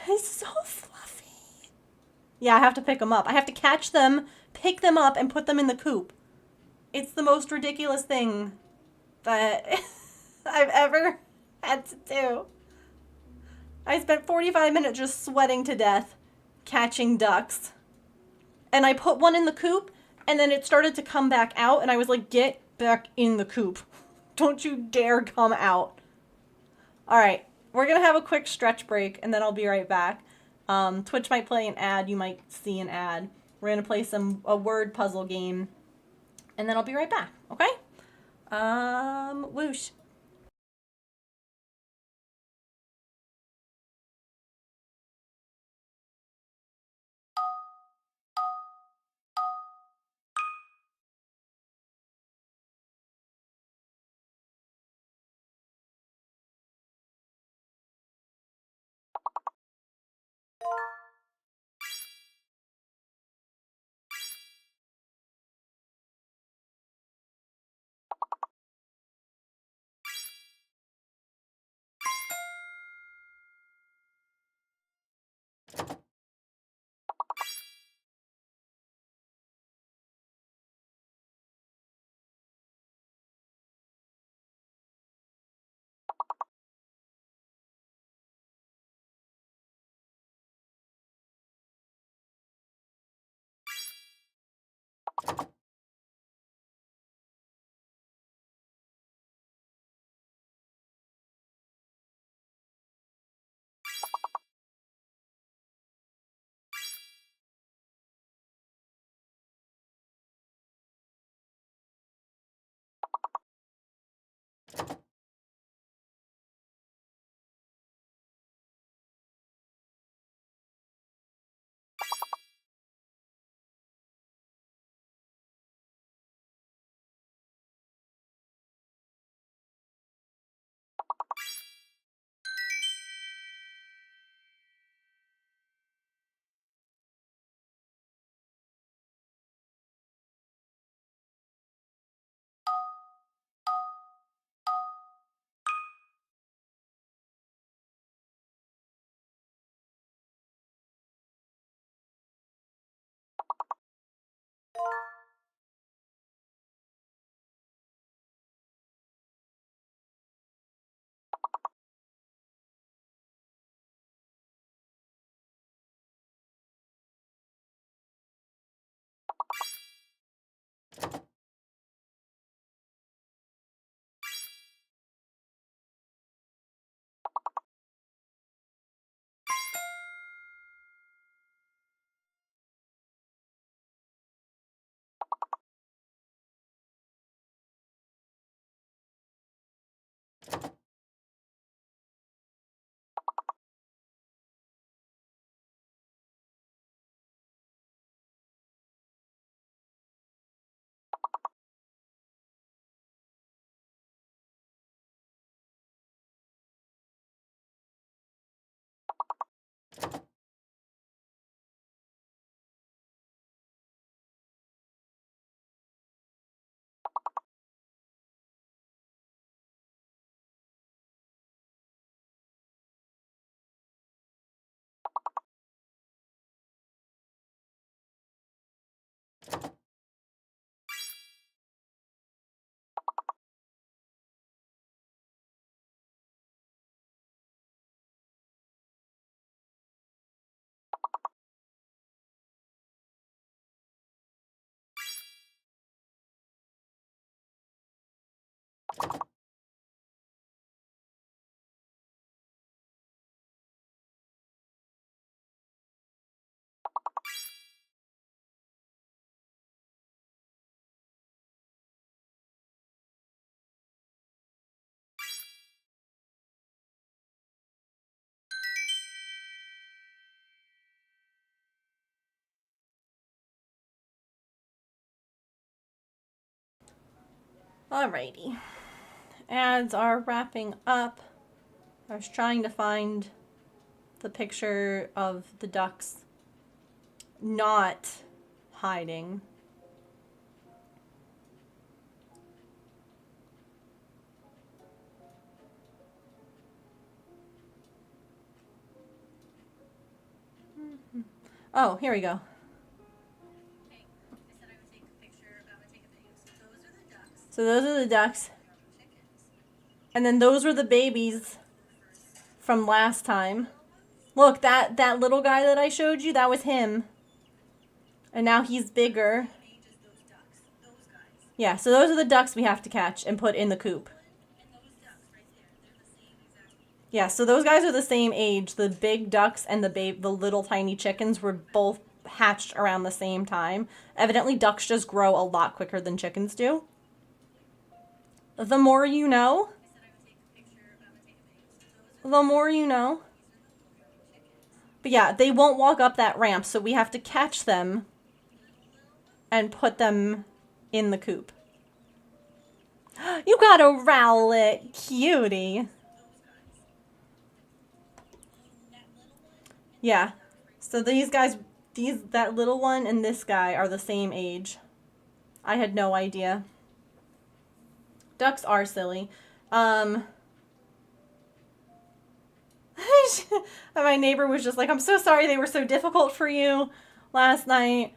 [SPEAKER 1] He's so fluffy. Yeah, I have to pick them up. I have to catch them, pick them up, and put them in the coop. It's the most ridiculous thing that I've ever had to do. I spent 45 minutes just sweating to death catching ducks. And I put one in the coop, and then it started to come back out, and I was like, get back in the coop. Don't you dare come out. All right, we're going to have a quick stretch break, and then I'll be right back. Twitch might play an ad. You might see an ad. We're going to play a word puzzle game, and then I'll be right back, okay? Whoosh. Alrighty. Ads are wrapping up. I was trying to find the picture of the ducks not hiding. Oh, here we go.
[SPEAKER 2] Hey, I said I would take a picture, I'm gonna take a video. So those are the ducks.
[SPEAKER 1] So those are the ducks.
[SPEAKER 2] Chickens.
[SPEAKER 1] And then those were the babies from last time. Look, that little guy that I showed you, that was him. And now he's bigger.
[SPEAKER 2] Age is those ducks. Those guys.
[SPEAKER 1] Yeah, so those are the ducks we have to catch and put in the coop.
[SPEAKER 2] And those ducks right there. They're the same exact age.
[SPEAKER 1] Yeah, so those guys are the same age. The big ducks and the little tiny chickens were both hatched around the same time. Evidently, ducks just grow a lot quicker than chickens do. The more you know,
[SPEAKER 2] I said I would take a picture, I'm gonna take a video. So those are
[SPEAKER 1] the more you know.
[SPEAKER 2] chickens.
[SPEAKER 1] But yeah, they won't walk up that ramp, so we have to catch them and put them in the coop. You got a Rowlet, cutie. Yeah. So these guys, that little one and this guy are the same age. I had no idea. Ducks are silly. My neighbor was just like, I'm so sorry they were so difficult for you last night.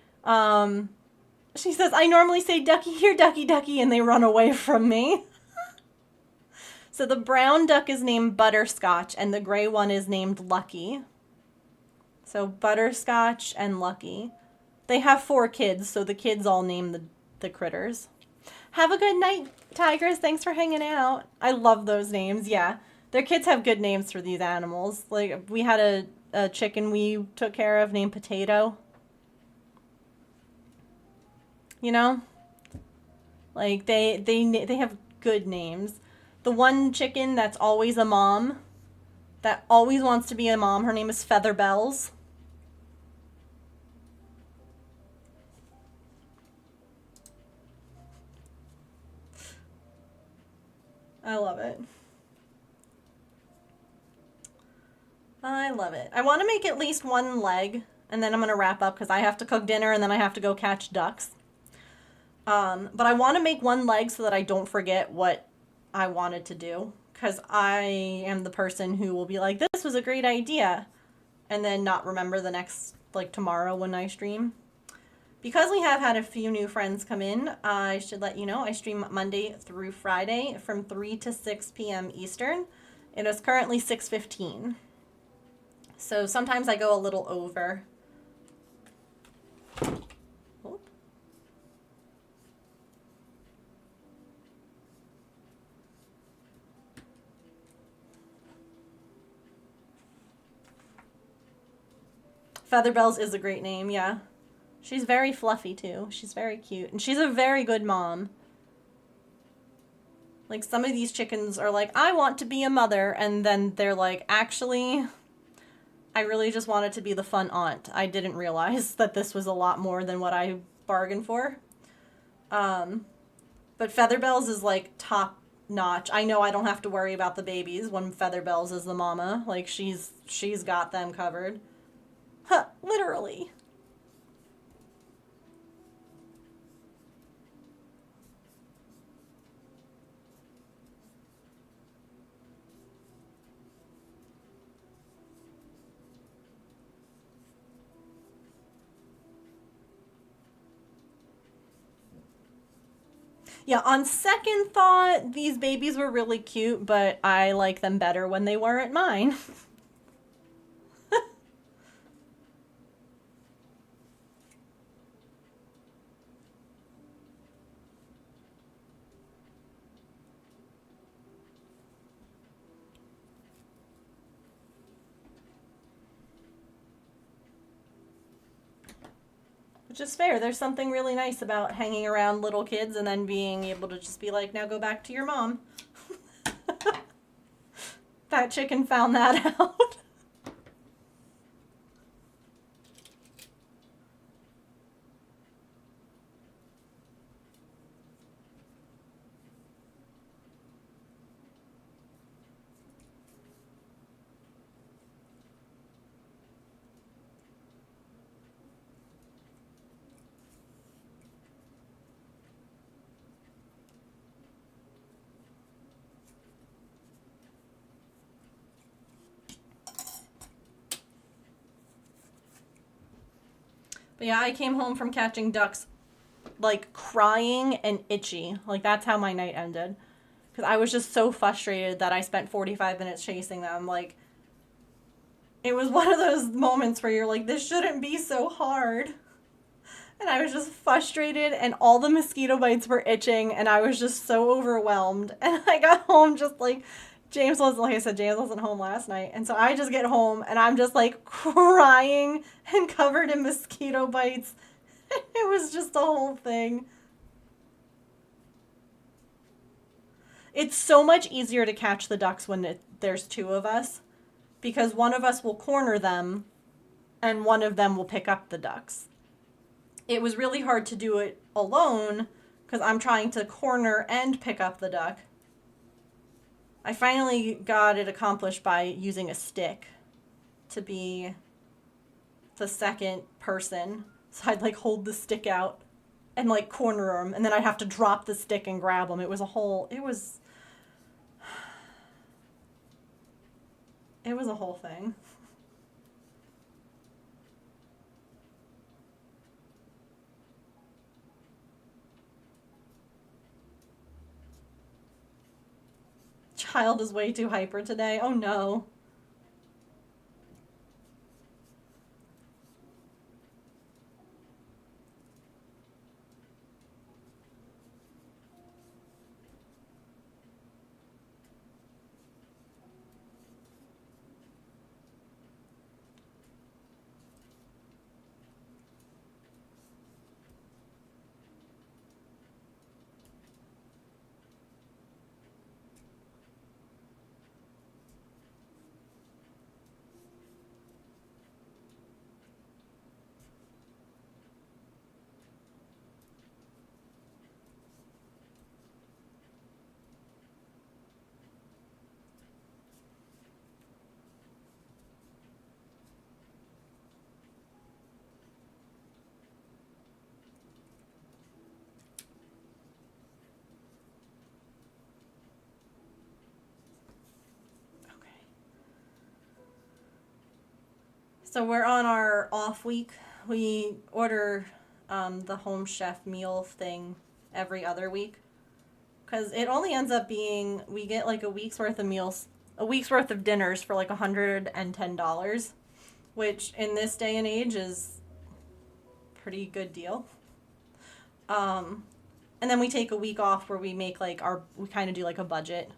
[SPEAKER 1] She says, I normally say ducky here, ducky, ducky, and they run away from me. So the brown duck is named Butterscotch, and the gray one is named Lucky. So Butterscotch and Lucky. They have 4 kids, so the kids all name the critters. Have a good night, Tigers. Thanks for hanging out. I love those names, yeah. Their kids have good names for these animals. Like, we had a chicken we took care of named Potato. You know? Like, they have good names. The one chicken that's always a mom, that always wants to be a mom, her name is Feather Bells. I love it. I love it. I want to make at least one leg, and then I'm going to wrap up because I have to cook dinner and then I have to go catch ducks. But I want to make one leg so that I don't forget what I wanted to do, because I am the person who will be like, this was a great idea, and then not remember the next, like, tomorrow when I stream. Because we have had a few new friends come in, I should let you know I stream Monday through Friday from 3 to 6 p.m. Eastern. It is currently 6:15. So sometimes I go a little over. Oop. Featherbells is a great name, yeah. She's very fluffy too. She's very cute. And she's a very good mom. Like, some of these chickens are like, I want to be a mother. And then they're like, actually, I really just wanted to be the fun aunt. I didn't realize that this was a lot more than what I bargained for. But Featherbells is like top notch. I know I don't have to worry about the babies when Featherbells is the mama. Like, she's got them covered. Huh, literally. Yeah, on second thought, these babies were really cute, but I like them better when they weren't mine. Which is fair. There's something really nice about hanging around little kids and then being able to just be like, now go back to your mom. That chicken found that out. But yeah, I came home from catching ducks, like, crying and itchy. Like, that's how my night ended. Because I was just so frustrated that I spent 45 minutes chasing them. Like, it was one of those moments where you're like, this shouldn't be so hard. And I was just frustrated, and all the mosquito bites were itching, and I was just so overwhelmed. And I got home just like, James wasn't, like I said, James wasn't home last night. And so I just get home, and I'm just like crying and covered in mosquito bites. It was just a whole thing. It's so much easier to catch the ducks when there's two of us, because one of us will corner them, and one of them will pick up the ducks. It was really hard to do it alone because I'm trying to corner and pick up the duck. I finally got it accomplished by using a stick to be the second person. So I'd like hold the stick out and like corner them, and then I'd have to drop the stick and grab them. It was a whole thing. Child is way too hyper today. Oh no. So we're on our off week. We order the Home Chef meal thing every other week. Because it only ends up being, we get like a week's worth of meals, a week's worth of dinners for like $110, which in this day and age is a pretty good deal. And then we take a week off where we make like we kind of do like a budget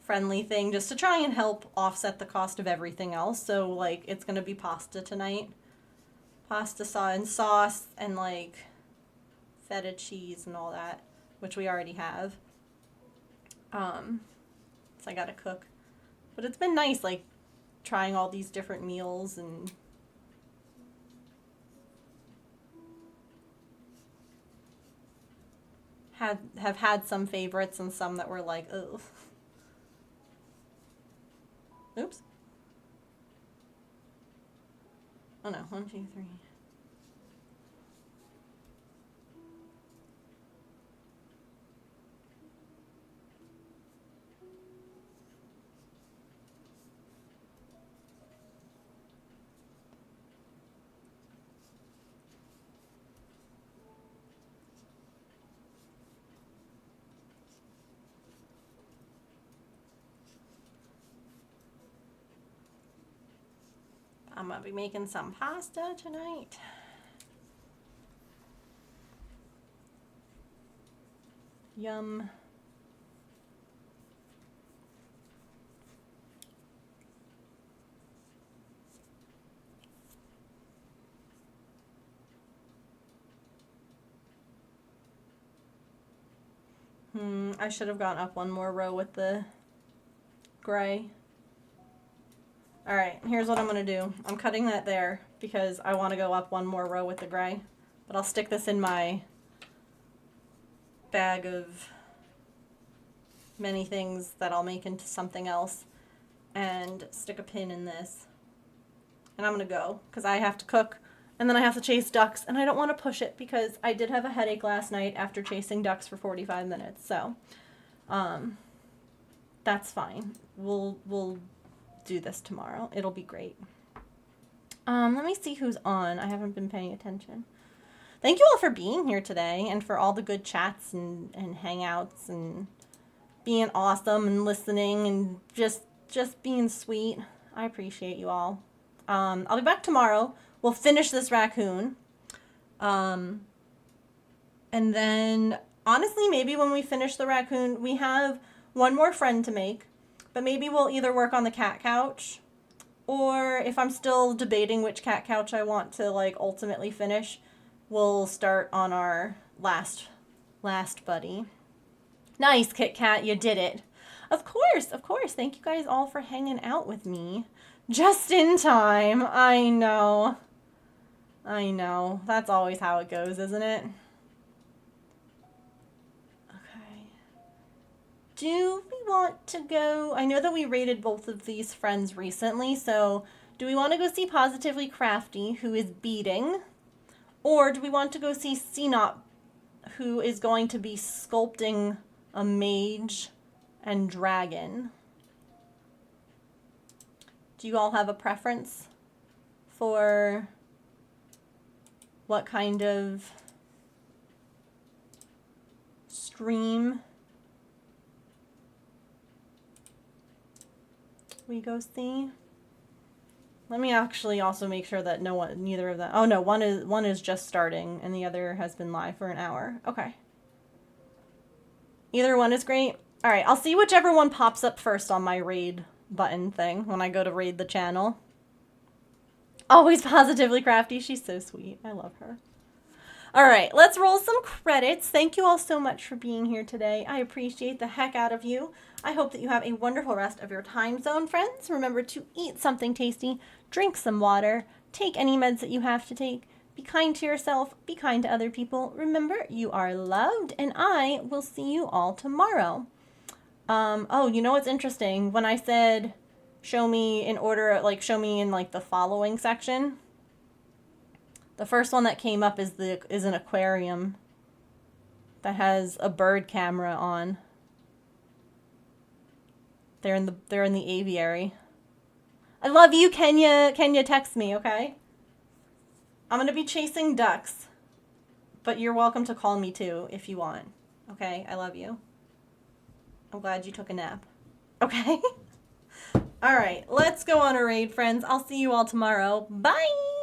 [SPEAKER 1] friendly thing just to try and help offset the cost of everything else. So like it's gonna be pasta tonight, pasta sauce and like feta cheese and all that, which we already have. So I gotta cook, but it's been nice like trying all these different meals and have had some favorites and some that were like, ugh. Oops. Oh no, 1, 2, 3. I'm gonna be making some pasta tonight. Yum. I should have gone up one more row with the gray. Alright, here's what I'm going to do. I'm cutting that there because I want to go up one more row with the gray. But I'll stick this in my bag of many things that I'll make into something else. And stick a pin in this. And I'm going to go because I have to cook. And then I have to chase ducks. And I don't want to push it because I did have a headache last night after chasing ducks for 45 minutes. So, that's fine. We'll do this tomorrow. It'll be great. Let me see who's on. I haven't been paying attention. Thank you all for being here today and for all the good chats and hangouts and being awesome and listening and just being sweet. I appreciate you all. I'll be back tomorrow. We'll finish this raccoon. And then, honestly, maybe when we finish the raccoon, we have one more friend to make. But maybe we'll either work on the cat couch, or if I'm still debating which cat couch I want to, like, ultimately finish, we'll start on our last buddy. Nice, Kit Kat, you did it. Of course. Thank you guys all for hanging out with me. Just in time. I know. That's always how it goes, isn't it? Okay. Do we want to go... I know that we rated both of these friends recently, so do we want to go see Positively Crafty, who is beading? Or do we want to go see CNOP, who is going to be sculpting a mage and dragon? Do you all have a preference for what kind of stream we go see? Let me actually also make sure that neither of them. Oh no, one is just starting and the other has been live for an hour. Okay. Either one is great. All right, I'll see whichever one pops up first on my raid button thing when I go to raid the channel. Always Positively Crafty. She's so sweet. I love her. All right, let's roll some credits. Thank you all so much for being here today. I appreciate the heck out of you. I hope that you have a wonderful rest of your time zone, friends. Remember to eat something tasty, drink some water, take any meds that you have to take. Be kind to yourself, be kind to other people. Remember, you are loved, and I will see you all tomorrow. Oh, you know what's interesting? When I said show me in order, like show me in like the following section, the first one that came up is an aquarium that has a bird camera on. They're in the aviary. I love you, Kenya. Kenya, text me, okay? I'm gonna be chasing ducks, but you're welcome to call me too if you want. Okay, I love you. I'm glad you took a nap. Okay? All right, let's go on a raid, friends. I'll see you all tomorrow. Bye!